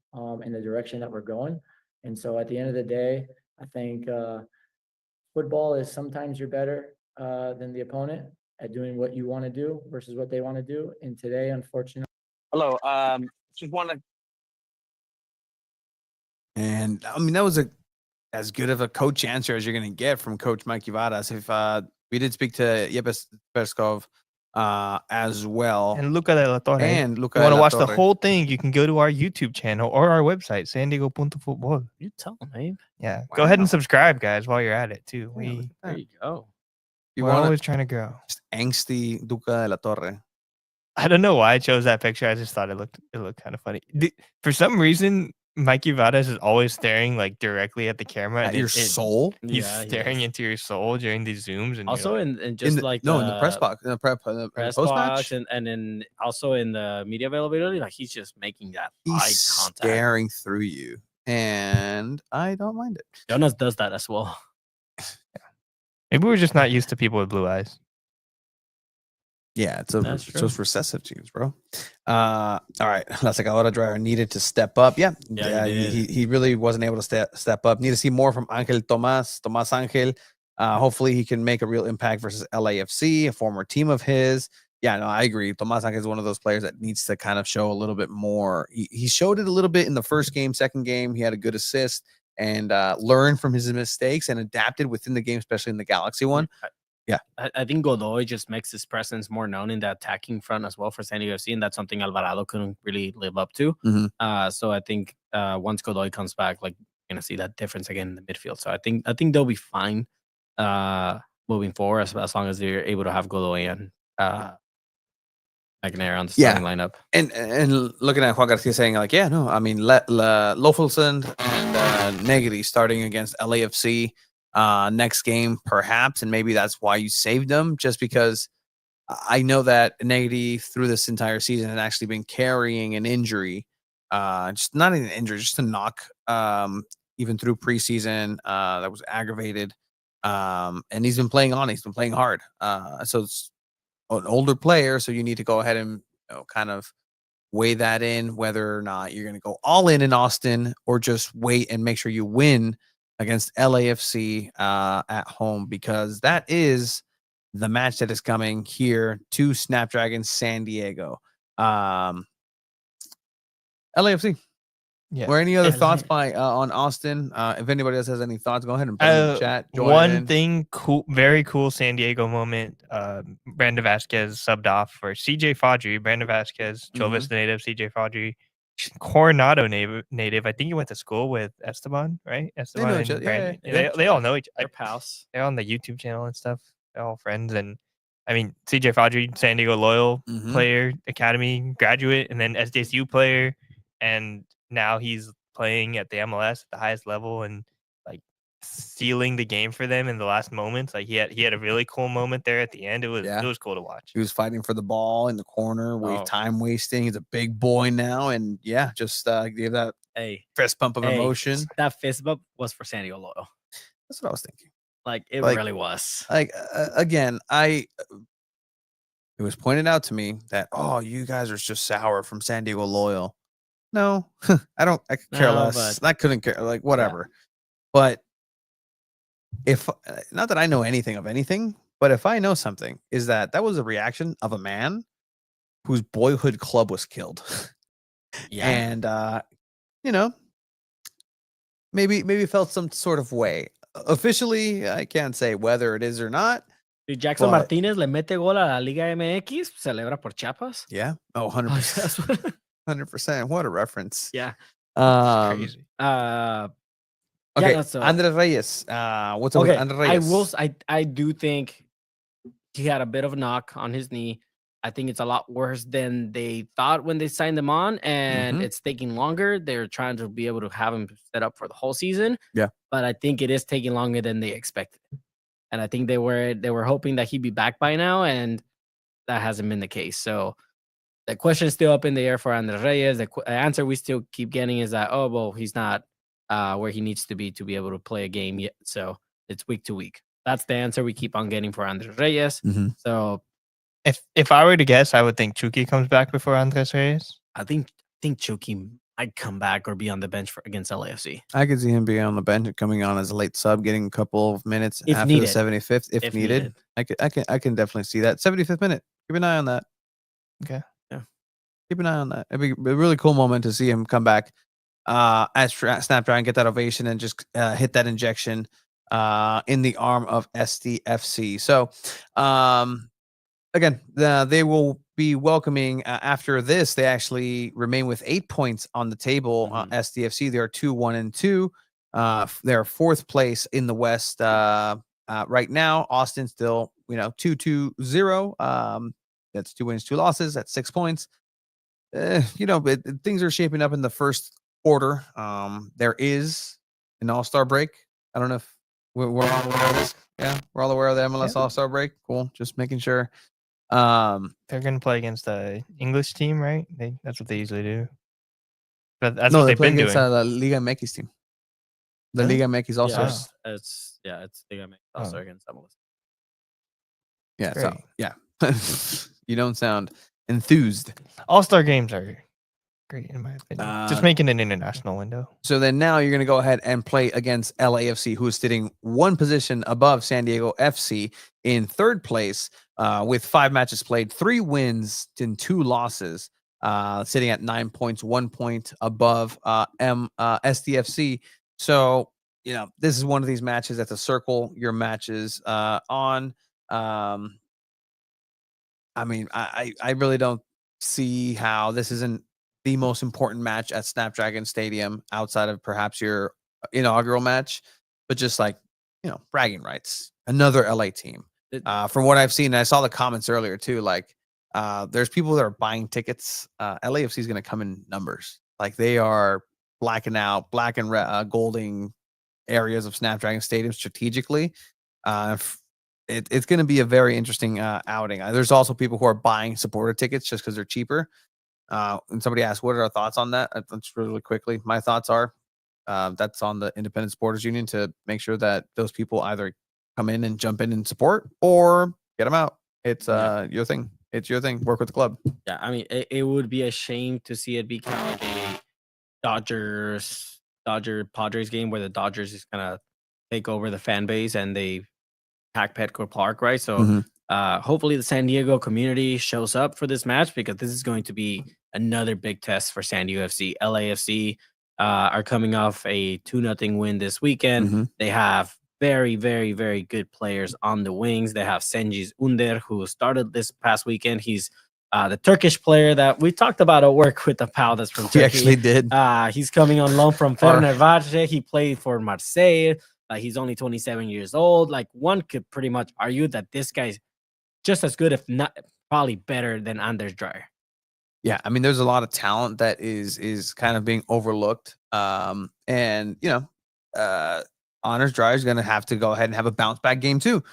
in the direction that we're going. And so at the end of the day, I think football is sometimes you're better than the opponent at doing what you want to do versus what they want to do. And today, unfortunately. Hello. Just want to. And I mean, that was as good of a coach answer as you're going to get from Coach Mikey Varas. If we did speak to Yepes Perskov as well. And Luca de la Torre. And Luca you want de to la watch the Torre. whole thing, you can go to our YouTube channel or our website, sandiego.futbol. You tell them, Abe. Yeah. Go ahead and subscribe, guys, while you're at it, too. There you go. We're always trying to grow. Just angsty Luca de la Torre. I don't know why I chose that picture. I just thought it looked kind of funny. For some reason, Mikey Vadas is always staring like directly at the camera. At your soul? He's Yeah, he staring into your soul during these zooms. And Also you're like, in just in the press box, in the press post box, match, and then also in the media availability, like he's just making that eye he's contact. staring through you, and I don't mind it. Jonas does that as well. maybe we're just not used to people with blue eyes. Yeah, it's That's true. those recessive genes, bro. All right, La Secadora Dryer needed to step up. Yeah, he really wasn't able to step up. Need to see more from Angel Tomas Angel. Hopefully he can make a real impact versus LAFC, a former team of his. Yeah, no, I agree. Tomas Angel is one of those players that needs to kind of show a little bit more. He showed it a little bit in the first game, second game. He had a good assist and learned from his mistakes and adapted within the game, especially in the Galaxy one. Yeah, I think Godoy just makes his presence more known in the attacking front as well for San Diego FC, and that's something Alvarado couldn't really live up to. So I think once Godoy comes back, like you're gonna see that difference again in the midfield. So I think they'll be fine moving forward as long as they're able to have Godoy and McNair on the starting lineup. And looking at Juan Garcia saying like, yeah, no, I mean, Lofelson and Negri starting against LAFC. Next game, perhaps, and maybe that's why you saved them, just because I know that Negri through this entire season had actually been carrying an injury, just not an injury, just a knock, even through preseason that was aggravated, and he's been playing on. He's been playing hard, so it's an older player, so you need to go ahead and kind of weigh that in, whether or not you're going to go all in Austin or just wait and make sure you win against LAFC at home, because that is the match that is coming here to Snapdragon San Diego. LAFC. Yeah. Or any other thoughts on Austin? If anybody else has any thoughts, go ahead and put it in the chat. One thing cool, very cool San Diego moment. Brandon Vasquez subbed off for CJ Fadri. Brandon Vasquez, Chivas native CJ Fadri Coronado native. I think he went to school with Esteban, right? Esteban know and each other. Brandon. yeah. They all know each They're other. pals. They're on the YouTube channel and stuff. They're all friends. And I mean, CJ Fadri, San Diego Loyal Mhm. player, academy graduate, and then SDSU player. And now he's playing at the MLS at the highest level and like sealing the game for them in the last moments. Like he had a really cool moment there at the end. It was cool to watch. He was fighting for the ball in the corner, Oh. time wasting. He's a big boy now, and yeah, just gave that fist pump of emotion. That fist bump was for San Diego Loyal. That's what I was thinking. Like it Like, really was. Like again, it was pointed out to me that you guys are just sour from San Diego Loyal. No, I could care No, less. but- I couldn't care, like whatever. But if not that I know anything of anything, but if I know something, is that was a reaction of a man whose boyhood club was killed. Yeah. And maybe felt some sort of way. Officially, I can't say whether it is or not. Si Jackson but- Martinez le mete gol a la Liga MX, celebra por Chiapas. Yeah. Oh, 100%. 100%. What a reference. Yeah. Crazy. Okay, no, so- Andres Reyes. What's up with Andres Reyes? I do think he had a bit of a knock on his knee. I think it's a lot worse than they thought when they signed him on, and Mhm. it's taking longer. They're trying to be able to have him set up for the whole season. Yeah. But I think it is taking longer than they expected. And I think they were hoping that he'd be back by now, and that hasn't been the case. So the question is still up in the air for Andres Reyes. The answer we still keep getting is that, he's not where he needs to be able to play a game yet. So it's week to week. That's the answer we keep on getting for Andres Reyes. Mhm. So If I were to guess, I would think Chucky comes back before Andres Reyes. I think Chucky might come back or be on the bench against LAFC. I could see him being on the bench and coming on as a late sub, getting a couple of minutes If after needed. the 75th, if needed. I can definitely see that. 75th minute. Keep an eye on that. Okay. Yeah. Keep an eye on that. It'd be a really cool moment to see him come back at Snapdragon, get that ovation, and just hit that injection in the arm of SDFC. So, again, they will be welcoming after this. They actually remain with 8 points on the table. SDFC, they are 2-1-2. They're fourth place in the West right now. Austin still, 2-2-0. That's 2 wins, 2 losses. That's 6 points. Things are shaping up in the first quarter. There is an All-Star break. I don't know if we're all aware of this. Yeah, we're all aware of the MLS All-Star break. Cool. Just making sure. They're going to play against the English team, right? That's what they usually do. But that's no, what they they've play been against doing. the Liga MX team. The Really? Liga MX also. Yeah, it's Liga MX also against MLS. Yeah. So Great. yeah, you don't sound enthused. All-Star games are great, in my opinion. Just making an international window. So then now you're going to go ahead and play against LAFC, who is sitting one position above San Diego FC in third place with 5 matches played, 3 wins and 2 losses, sitting at 9 points, 1 point above SDFC. So, this is one of these matches that's a circle your matches on. I mean, I really don't see how this isn't the most important match at Snapdragon Stadium outside of perhaps your inaugural match, but just like, bragging rights, another LA team. From what I've seen, and I saw the comments earlier too, like there's people that are buying tickets. LAFC is going to come in numbers. Like they are blacking out, black and golding areas of Snapdragon Stadium strategically. It's going to be a very interesting outing. There's also people who are buying supporter tickets just because they're cheaper. And somebody asked, what are our thoughts on that? Just really quickly. My thoughts are that's on the Independent Supporters Union to make sure that those people either come in and jump in and support or get them out. It's your thing. It's your thing. Work with the club. Yeah, I mean, it would be a shame to see it become like a Dodger-Padres game where the Dodgers is gonna take over the fan base and they pack Petco Park, right? So hopefully the San Diego community shows up for this match because this is going to be another big test for San Diego FC. LAFC are coming off a 2-0 win this weekend. They have very, very, very good players on the wings. They have Cengiz Under, who started this past weekend. He's The Turkish player that we talked about at work with the pal that's from Turkey. We actually did. He's coming on loan from Fenerbahce. He played for Marseille. He's only 27 years old. Like, one could pretty much argue that this guy's just as good, if not probably better than Anders Dreyer. Yeah, I mean, there's a lot of talent that is kind of being overlooked. And Anders Dreyer is going to have to go ahead and have a bounce back game too.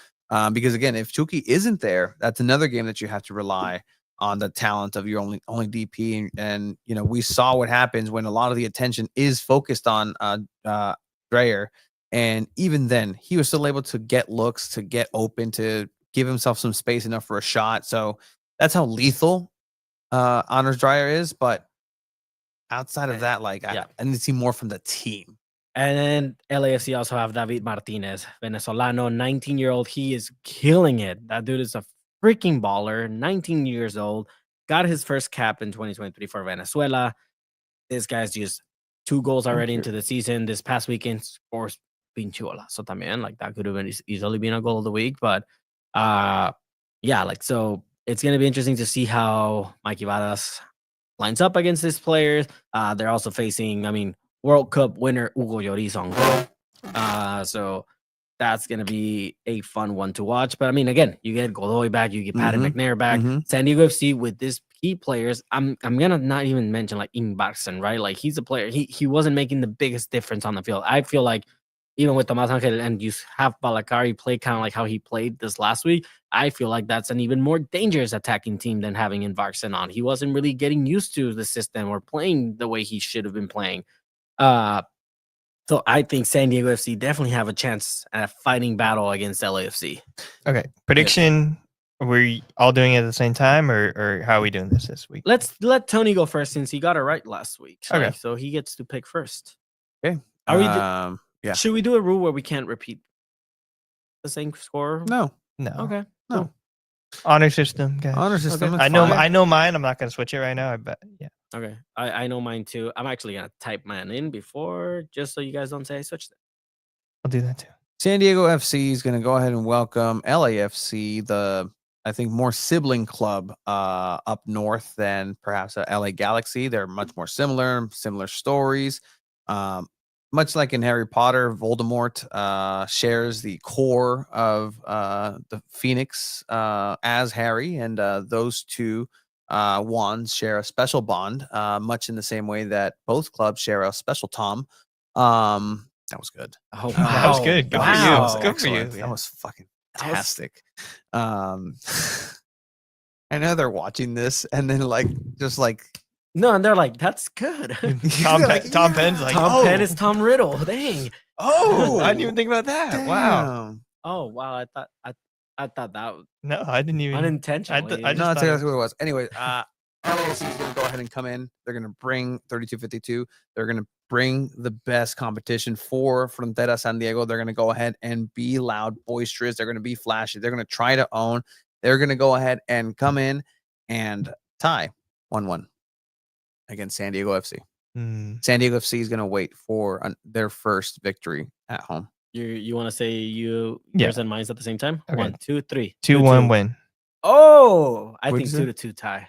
Because again, if Chucky isn't there, that's another game that you have to rely on the talent of your only DP. And we saw what happens when a lot of the attention is focused on Dreyer. And even then, he was still able to get looks, to get open, to give himself some space enough for a shot. So that's how lethal Anders Dreyer is. But outside of that, I need to see more from the team. And then LAFC also have David Martinez, Venezolano, 19-year-old. He is killing it. That dude is a freaking baller, 19 years old. Got his first cap in 2023 for Venezuela. This guy's just 2 goals already into the season. This past weekend scores Pinchuela. So también, that could have been easily been a goal of the week. But so it's going to be interesting to see how Mikey Varas lines up against these players. They're also facing, World Cup winner Hugo Lloris on goal. So that's going to be a fun one to watch. But again, you get Godoy back, you get Patty McNair back. San Diego FC with this key players, I'm gonna not even mention Ingvarsen, right? He's a player. He wasn't making the biggest difference on the field. I feel like even with Tomas Angel and you have Balakari play kind of like how he played this last week, I feel like that's an even more dangerous attacking team than having Ingvarsen on. He wasn't really getting used to the system or playing the way he should have been playing. So I think San Diego FC definitely have a chance at a fighting battle against LAFC. Okay. Prediction. Are we all doing it at the same time, or how are we doing this week? Let's let Tony go first since he got it right last week. Okay. So he gets to pick first. Okay. Are we yeah. Should we do a rule where we can't repeat the same score? No. Okay. No. Cool. Honor system, guys. Honor system. I know mine. I'm not gonna switch it right now. I bet. Yeah. Okay. I know mine too. I'm actually gonna type mine in before, just so you guys don't say I switched it. I'll do that too. San Diego FC is going to go ahead and welcome LAFC, the I think more sibling club up north than perhaps LA Galaxy. They're much more similar stories. Much like in Harry Potter, Voldemort shares the core of the Phoenix as Harry, and those two wands share a special bond, much in the same way that both clubs share a special Tom. That was good. Oh, wow. That was good. Good for you. Good for you. That was fucking fantastic. I know they're watching this and then no, and they're like, that's good. Tom Penn's like, Tom Penn is Tom Riddle. Dang. Oh, I didn't even think about that. Damn. Wow. Oh wow. I thought that No, I didn't even unintentionally. I just No, that's thought exactly what it was. Anyway, LAFC is going to go ahead and come in. They're going to bring 32-52. They're going to bring the best competition for Frontera San Diego. They're going to go ahead and be loud, boisterous. They're going to be flashy. They're going to try to own. They're going to go ahead and come in and tie 1-1 against San Diego FC. San Diego FC is going to wait for their first victory at home. You want to say yours and mine's at the same time? Okay. 1, 2, 3. 2-1 win. Oh, I What'd think you say? 2-2 tie.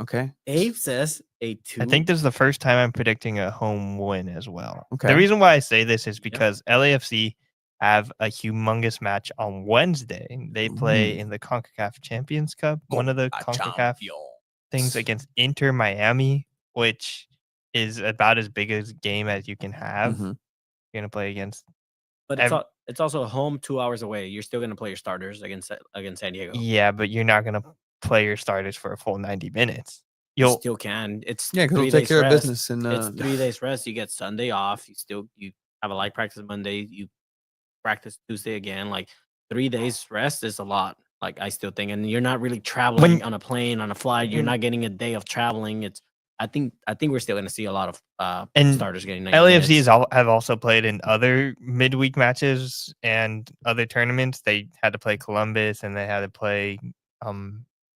Okay. Abe says a 2. I think this is the first time I'm predicting a home win as well. Okay. The reason why I say this is because LAFC have a humongous match on Wednesday. They play in the CONCACAF Champions Cup, one of the CONCACAF things against Inter Miami, which is about as big a game as you can have. You're going to play against. But it's also home 2 hours away. You're still going to play your starters against San Diego. Yeah, but you're not going to play your starters for a full 90 minutes. You still can. It's because 3 we'll take days care of rest. business. And It's 3 days rest. You get Sunday off. You have a light practice Monday. You practice Tuesday again. 3 days rest is a lot. I still think, and you're not really traveling on a plane, on a flight. You're not getting a day of traveling. I think we're still going to see a lot of starters getting 90 minutes. Have also played in other midweek matches and other tournaments. They had to play Columbus and they had to play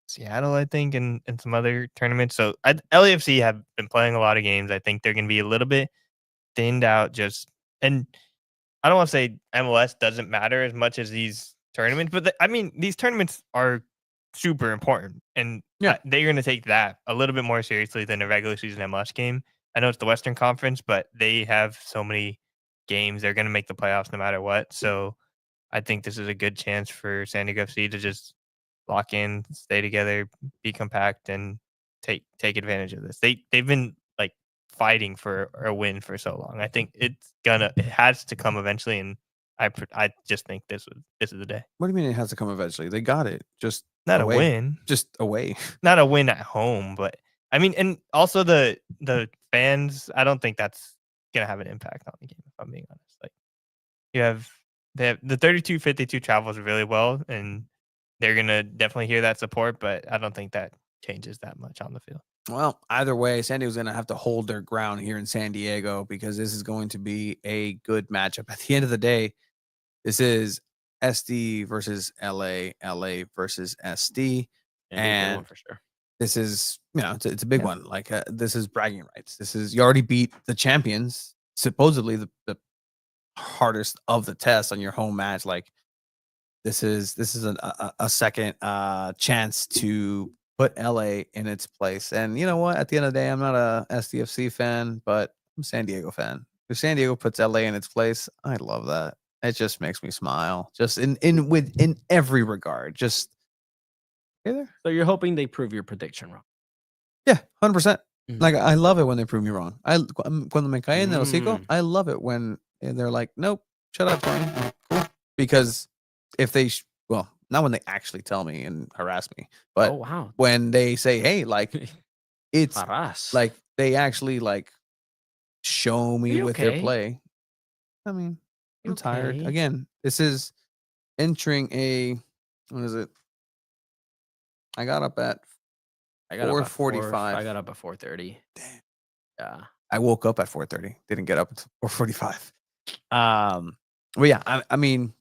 Seattle, I think, and some other tournaments. So LAFC have been playing a lot of games. I think they're going to be a little bit thinned out. And I don't want to say MLS doesn't matter as much as these tournaments, but these tournaments are super important. And they're going to take that a little bit more seriously than a regular season MLS game. I know it's the Western Conference, but they have so many games. They're going to make the playoffs no matter what. So I think this is a good chance for San Diego FC to just lock in, stay together, be compact, and take advantage of this. They've been like fighting for a win for so long. I think it has to come eventually, and I just think this is the day. What do you mean it has to come eventually? They got it. Just not away. A win, just away. Not a win at home, but I mean, and also the fans. I don't think that's gonna have an impact on the game. If I'm being honest, like they have the 32-52 travels really well, and they're gonna definitely hear that support. But I don't think that changes that much on the field. Well, either way, San Diego's going to have to hold their ground here in San Diego because this is going to be a good matchup. At the end of the day, this is SD versus LA, LA versus SD, and for sure. This is, it's a big one. Like this is bragging rights. This is, you already beat the champions, supposedly the hardest of the tests on your home match. Like this is a second chance to put LA in its place. And you know what? At the end of the day, I'm not a SDFC fan, but I'm a San Diego fan. If San Diego puts LA in its place, I love that. It just makes me smile. Just in every regard. Just so you're hoping they prove your prediction wrong. Yeah, 100%. Like I love it when they prove me wrong. Cuando me caen el hocico, I love it when they're like, nope, shut up, Tony. Cool. Because if they not when they actually tell me and harass me, but when they say, hey, like it's like they actually like show me with their play. I mean, I'm tired. Again, this is entering what is it? I got up at 4:45. I got up at 4:30. Damn. Yeah. I woke up at 4:30. Didn't get up until 4:45. Well, yeah, I mean,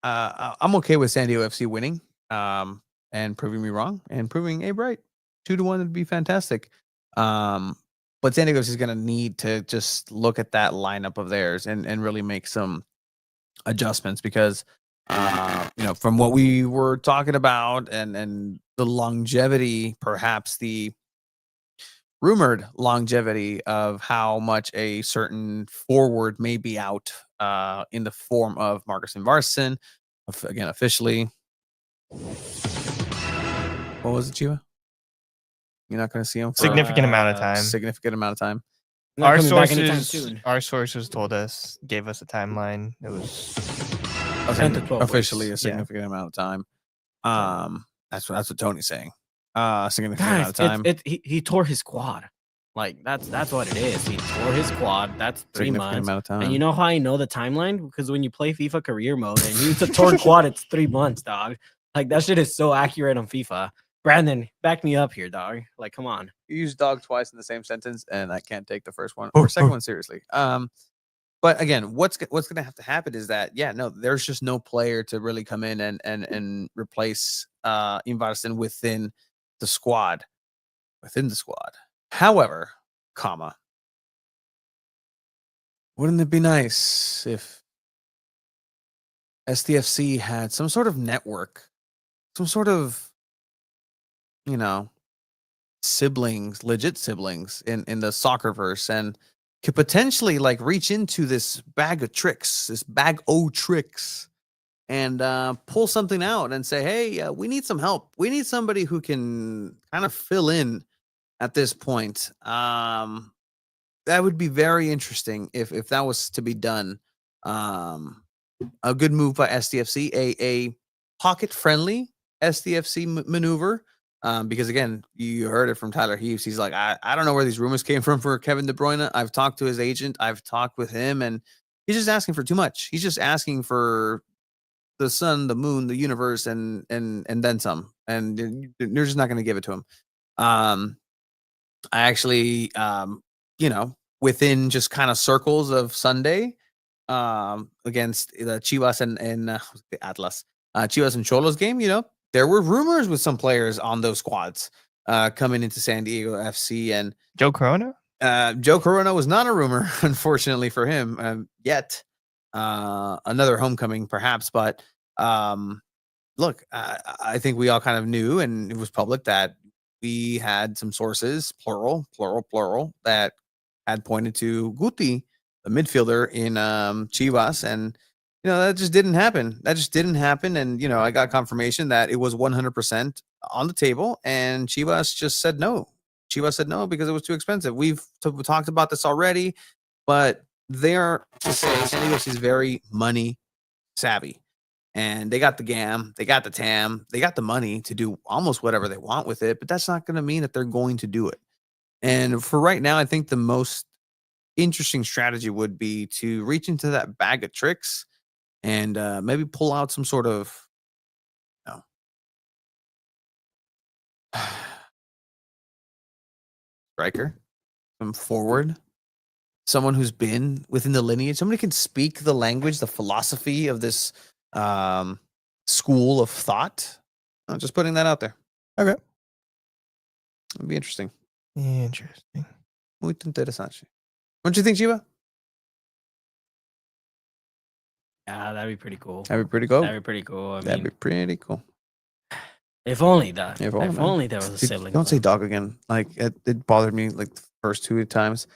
I'm okay with San Diego FC winning, and proving me wrong and proving Abe right. 2-1 would be fantastic. But San Diego FC is going to need to just look at that lineup of theirs and really make some adjustments because, from what we were talking about and the longevity, perhaps the rumored longevity of how much a certain forward may be out in the form of Marcus Invarson. Again, officially. What was it, Chiva? You're not going to see him for significant amount of time. Significant amount of time. Our sources told us, gave us a timeline. It was officially a significant amount of time. That's what Tony's saying. Significant amount of time. He tore his quad. Like that's what it is. He tore his quad. That's 3 months. Amount of time. And you know how I know the timeline? Because when you play FIFA career mode and you use a torn quad, it's 3 months, dog. Like that shit is so accurate on FIFA. Brandon, back me up here, dog. Like, come on. You use dog twice in the same sentence, and I can't take the first one or second one seriously. But again, what's going to have to happen is that there's just no player to really come in and replace Invarson within the squad. However, wouldn't it be nice if SDFC had some sort of network, some sort of legit siblings in the soccerverse, and could potentially like reach into this bag of tricks, and pull something out and say, hey, we need some help. We need somebody who can kind of fill in at this point. That would be very interesting if that was to be done. A good move by SDFC, a pocket-friendly SDFC maneuver. Because again, you heard it from Tyler Heaves. He's like, I don't know where these rumors came from for Kevin De Bruyne. I've talked to his agent. I've talked with him, and he's just asking for too much. He's just asking for the sun, the moon, the universe, and then some. And you're just not going to give it to him. I actually, within just kind of circles of Sunday, against the Chivas and Atlas, Chivas and Cholos game, there were rumors with some players on those squads coming into San Diego FC, and Joe Corona. Joe Corona was not a rumor, unfortunately for him, yet. Another homecoming, perhaps, but look, I think we all kind of knew, and it was public that we had some sources, plural, that had pointed to Guti, the midfielder in Chivas, and that just didn't happen. And I got confirmation that it was 100% on the table, and Chivas just said no. Chivas said no because it was too expensive. We've talked about this already, but they're to say San Diego is very money savvy. And they got the GAM, they got the TAM, they got the money to do almost whatever they want with it, but that's not going to mean that they're going to do it. And for right now, I think the most interesting strategy would be to reach into that bag of tricks and maybe pull out some sort of, striker, some forward, someone who's been within the lineage, somebody can speak the language, the philosophy of this school of thought. I'm just putting that out there. Okay. It'd be interesting. Interesting. Muy interesante. What do you think, Chiva? Yeah, that'd be pretty cool. That'd be pretty cool. That'd be pretty cool. That'd be pretty cool. If only that. If If only. only there was a Dude, sibling. Don't say dog again. Like it bothered me like the first 2 times.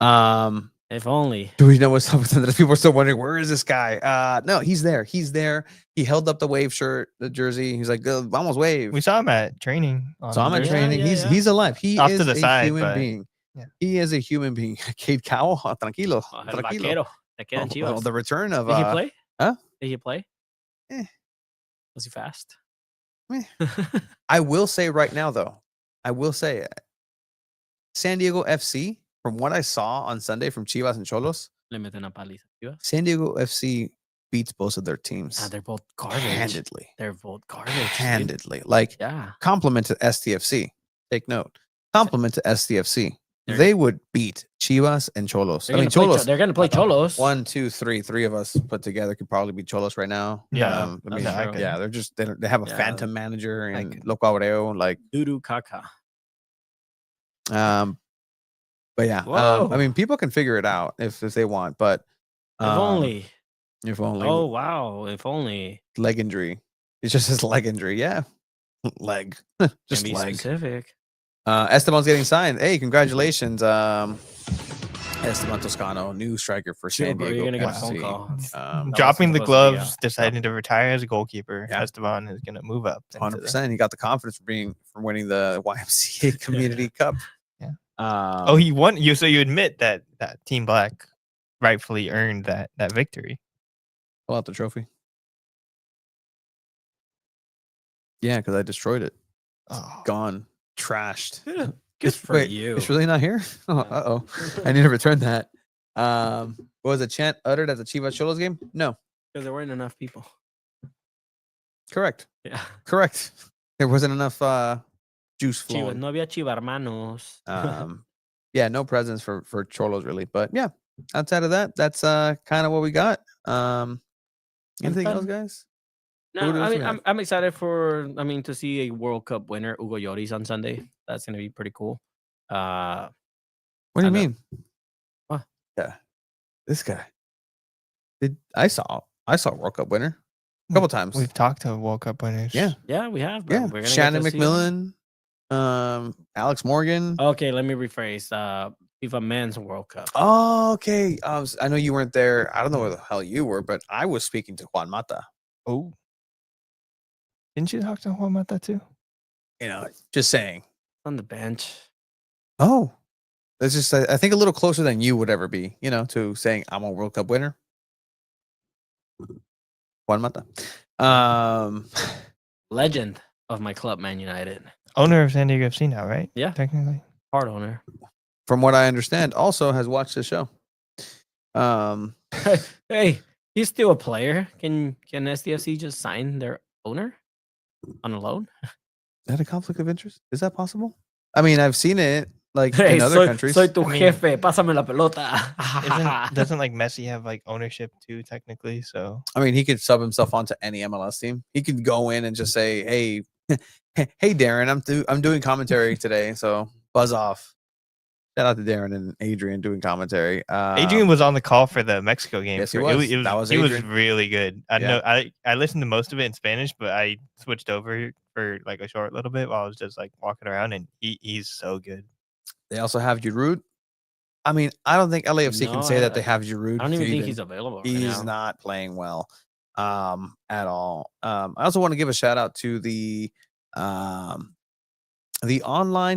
If only. Do we know what's up with that? People are still wondering, where is this guy? No, he's there. He's there. He held up the wave shirt, the jersey. He's like, vamos wave. We saw him at training. Saw him at training. Yeah. He's alive. He Off is to the a side, human but- being. yeah. He is a human being. Cade Cowell, tranquilo. El tranquilo. vaquero. Te quedan Oh, Chivas. the return of Did he play? Huh? Did he play? Eh. Was he fast? I will say right now, though, San Diego FC, from what I saw on Sunday from Chivas and Cholos, Le meten a paliza. Chivas. San Diego FC beats both of their teams Ah, they're both garbage. handedly. They're both garbage. dude. Handedly. Like, Yeah. compliment to STFC. Take note. Compliment to STFC. They're- They would beat Chivas and Cholos. They're gonna play Cholos. 1, 2, 3. 3 of us put together could probably be Cholos right now. Yeah, I mean, that's true. yeah, they're just they have a Yeah. phantom manager and Loco Abreu. Like, Dudu Kaka. but yeah, Whoa. I mean, people can figure it out if they want, but If only. if only, Oh wow. If only. leg injury. It's just his leg injury. Yeah, leg, Can just be leg. specific. Esteban's getting signed. Hey, congratulations, Esteban Toscano, new striker for San Sure, Diego. you're gonna get a phone FC. call. That Dropping was the supposed to be, gloves, deciding to retire as a goalkeeper. Yeah. Esteban is going to move up. into the- 100%. He got the confidence for winning the YMCA Community Cup. Yeah. Oh, he won. So you admit that Team Black rightfully earned that victory. pull out the trophy. Yeah, because I destroyed it. Oh. Gone, trashed. Good for Wait, you. It's really not here. Oh, uh-oh. I need to return that. Was a chant uttered at the Chivas Cholos game? No. Because there weren't enough people. Correct. Yeah. Correct. There wasn't enough juice Chivas. flowing. No había Chiva hermanos. Yeah, no presents for Cholos really. But yeah, outside of that, that's kind of what we got. Anything else, guys? No, What else I we mean, have? I'm excited to see a World Cup winner, Hugo Lloris, on Sunday. That's going to be pretty cool. What do you I know. mean? What? Yeah, this guy. I saw World Cup winner a couple times. We've talked to World Cup winners. Yeah, Yeah, we have. Bro. yeah. We're gonna get Shannon to see them. McMillan, Alex Morgan. Okay, let me rephrase. FIFA Men's World Cup. Oh, okay. I know you weren't there. I don't know where the hell you were, but I was speaking to Juan Mata. Oh. Didn't you talk to Juan Mata too? Just saying. On the bench. Oh, that's just I think a little closer than you would ever be. To saying I'm a World Cup winner. Juan Mata. Legend of my club, Man United. Owner of San Diego FC now, right? Yeah. Technically. Part owner. From what I understand, also has watched the show. Hey, he's still a player. Can SDFC just sign their owner on a loan? Is that a conflict of interest? Is that possible? I mean, I've seen it like Hey, in other countries. soy tu I mean, jefe. Pásame la pelota. Doesn't like Messi have like ownership too, technically? So I mean, he could sub himself onto any MLS team. He could go in and just say, "Hey, hey, Darren, I'm doing commentary today, so buzz off." Shout out to Darren and Adrian doing commentary. Adrian was on the call for the Mexico game. Yes, he for- was. It was, That was he was Adrian. really good. I Yeah. know I listened to most of it in Spanish, but I switched over for like a short little bit while I was just like walking around, and he's so good. They also have Giroud. I mean, I don't think LAFC can No, say that they have Giroud. I don't even think even- he's available right He's now. not playing well at all. I also want to give a shout out to the online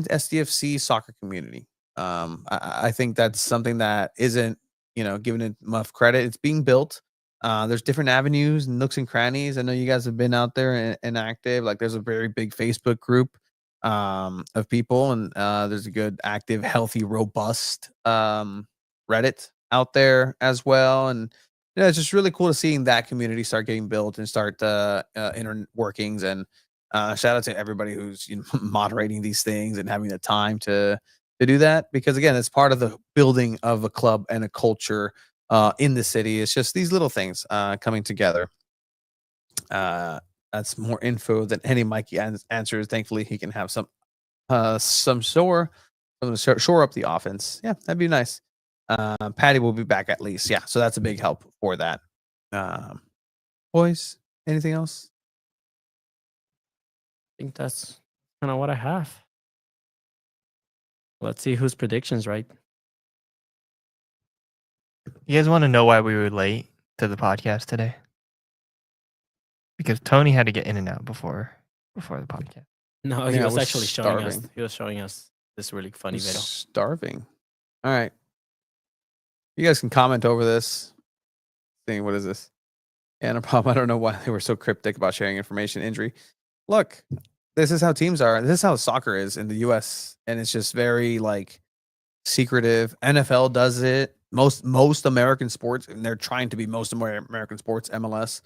SDFC soccer community. I think that's something that isn't, given it enough credit. It's being built. There's different avenues, nooks and crannies. I know you guys have been out there and active. Like there's a very big Facebook group of people, and there's a good, active, healthy, robust Reddit out there as well. And it's just really cool to seeing that community start getting built and start inner workings. And shout out to everybody who's moderating these things and having the time to do that, because again, it's part of the building of a club and a culture in the city. It's just these little things coming together. That's more info than any Mikey answers. Thankfully, he can have some shore up the offense. Yeah, that'd be nice. Patty will be back at least. Yeah, so that's a big help for that. Boys, anything else? I think that's kind of what I have. Let's see whose predictions right. You guys want to know why we were late to the podcast today? Because Tony had to get in and out before the podcast. No, he was actually showing us. He was showing us this really funny video. Starving. All right. You guys can comment over this. Saying, what is this? Yeah, no problem. I don't know why they were so cryptic about sharing information. Injury. Look, this is how teams are. This is how soccer is in the US. And it's just very secretive. NFL does it. Most American sports, and they're trying to be most American sports, MLS,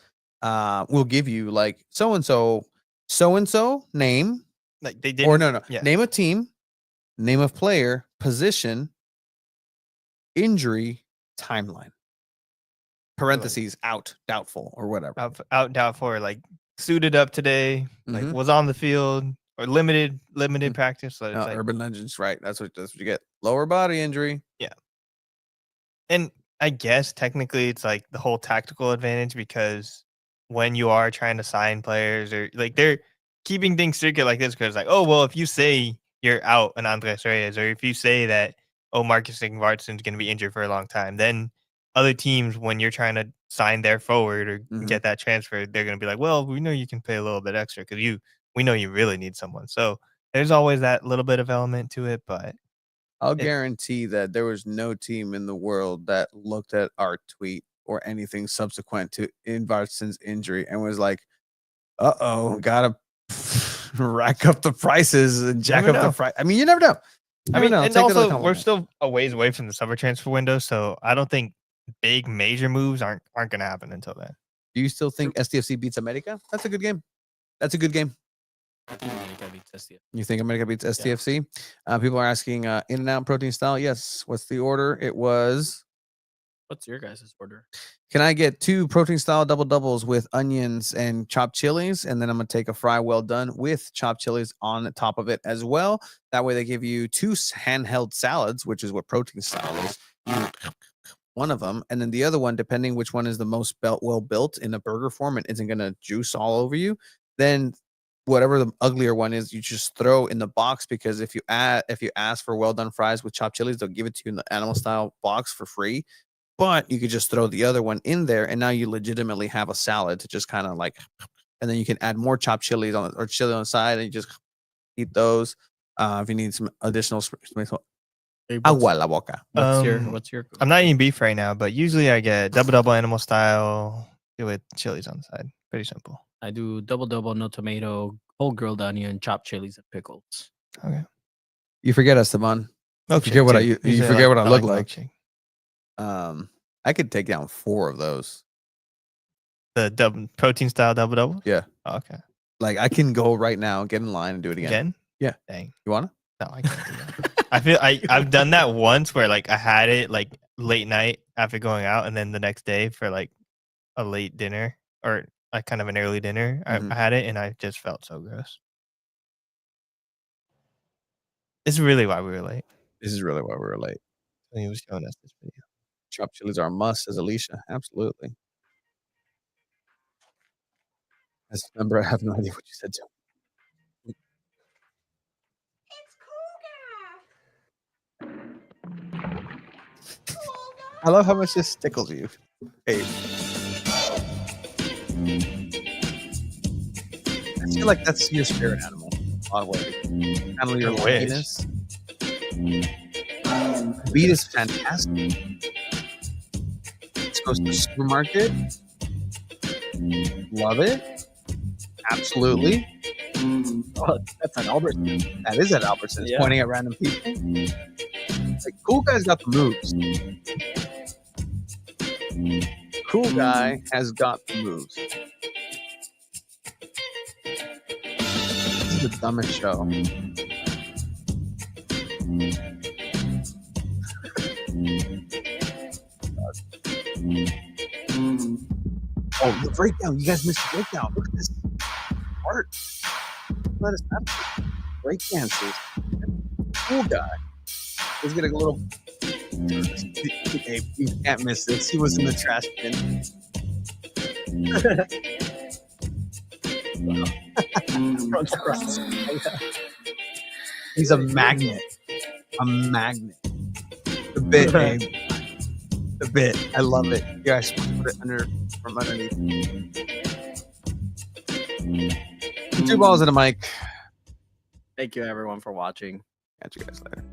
will give you so and so name. Like they did, Or no. Yeah. Name a team, name of player, position, injury, timeline. Parentheses, out, doubtful, or whatever. Out doubtful, or suited up today, Mhm. was on the field, or limited practice. So it's No, Urban Legends, right? That's what you get. Lower body injury. Yeah. And I guess technically it's the whole tactical advantage, because when you are trying to sign players, or they're keeping things secret like this, because oh well, if you say you're out an Andres Reyes, or if you say that Marcus Ingvartsen's going to be injured for a long time, then other teams, when you're trying to sign their forward or get that transfer, they're going to be like, well, we know you can pay a little bit extra because we know you really need someone. So there's always that little bit of element to it, but I'll guarantee that there was no team in the world that looked at our tweet or anything subsequent to Ingvartsen's injury and was like, gotta rack up the prices and jack Never up the know. price. I mean, you never know. I mean, and Take that as a also we're compliment. still a ways away from the summer transfer window, so I don't think big major moves aren't going to happen until then. Do you still think SDFC beats America? That's a good game. That's a good game. I think America beats SDF. You think America beats SDFC? people are asking In-N-Out protein style. Yes. What's the order? It was. What's your guys' order? Can I get 2 protein style double doubles with onions and chopped chilies? And then I'm going to take a fry well done with chopped chilies on the top of it as well. That way they give you 2 handheld salads, which is what protein style is. One of them. And then the other one, depending which one is the most well built in a burger form and isn't going to juice all over you, then whatever the uglier one is, you just throw in the box, because if you ask for well done fries with chopped chilies, they'll give it to you in the animal style box for free. But you could just throw the other one in there, and now you legitimately have a salad to just kind of and then you can add more chopped chilies or chili on the side, and you just eat those. If you need some additional agua la boca. What's your? I'm not eating beef right now, but usually I get double animal style with chilies on the side. Pretty simple. I do double, no tomato, whole grilled onion, chopped chilies, and pickles. Okay. You forget Esteban. Milkshake, You forget what too. you Usually forget what I look like. milkshake. I could take down 4 of those. The protein style double? Yeah. Oh, okay. I can go right now, get in line, and do it again. Again? Yeah. Dang. You wanna? No, I can't do that. I feel I've done that once where I had it late night after going out, and then the next day for a late dinner or kind of an early dinner. I had it and I just felt so gross. This is really why we were late. This is really why we were late. He was showing us this video. Chopped chilies are a must, says Alicia. Absolutely. As a member, I have no idea what you said to him. I love how much this tickles you. Hey. I feel like that's your spirit animal. Odd way. Kind of your loneliness. Beat is fantastic. This goes to the supermarket. Love it. Absolutely. Oh, that's an Albertson. That is at Albertsons. Yeah. Pointing at random people. Like, cool guy's got the moves. Cool guy has got the moves. This is the dumbest show. Oh, the breakdown. You guys missed the breakdown. Look at this art. Let us have break dances. Cool guy. He's getting a little. Hey, you can't miss this. He was in the trash bin. He's a magnet. A magnet. The bit, babe. The bit. I love it. You guys put it under from underneath. 2 balls and a mic. Thank you, everyone, for watching. Catch you guys later.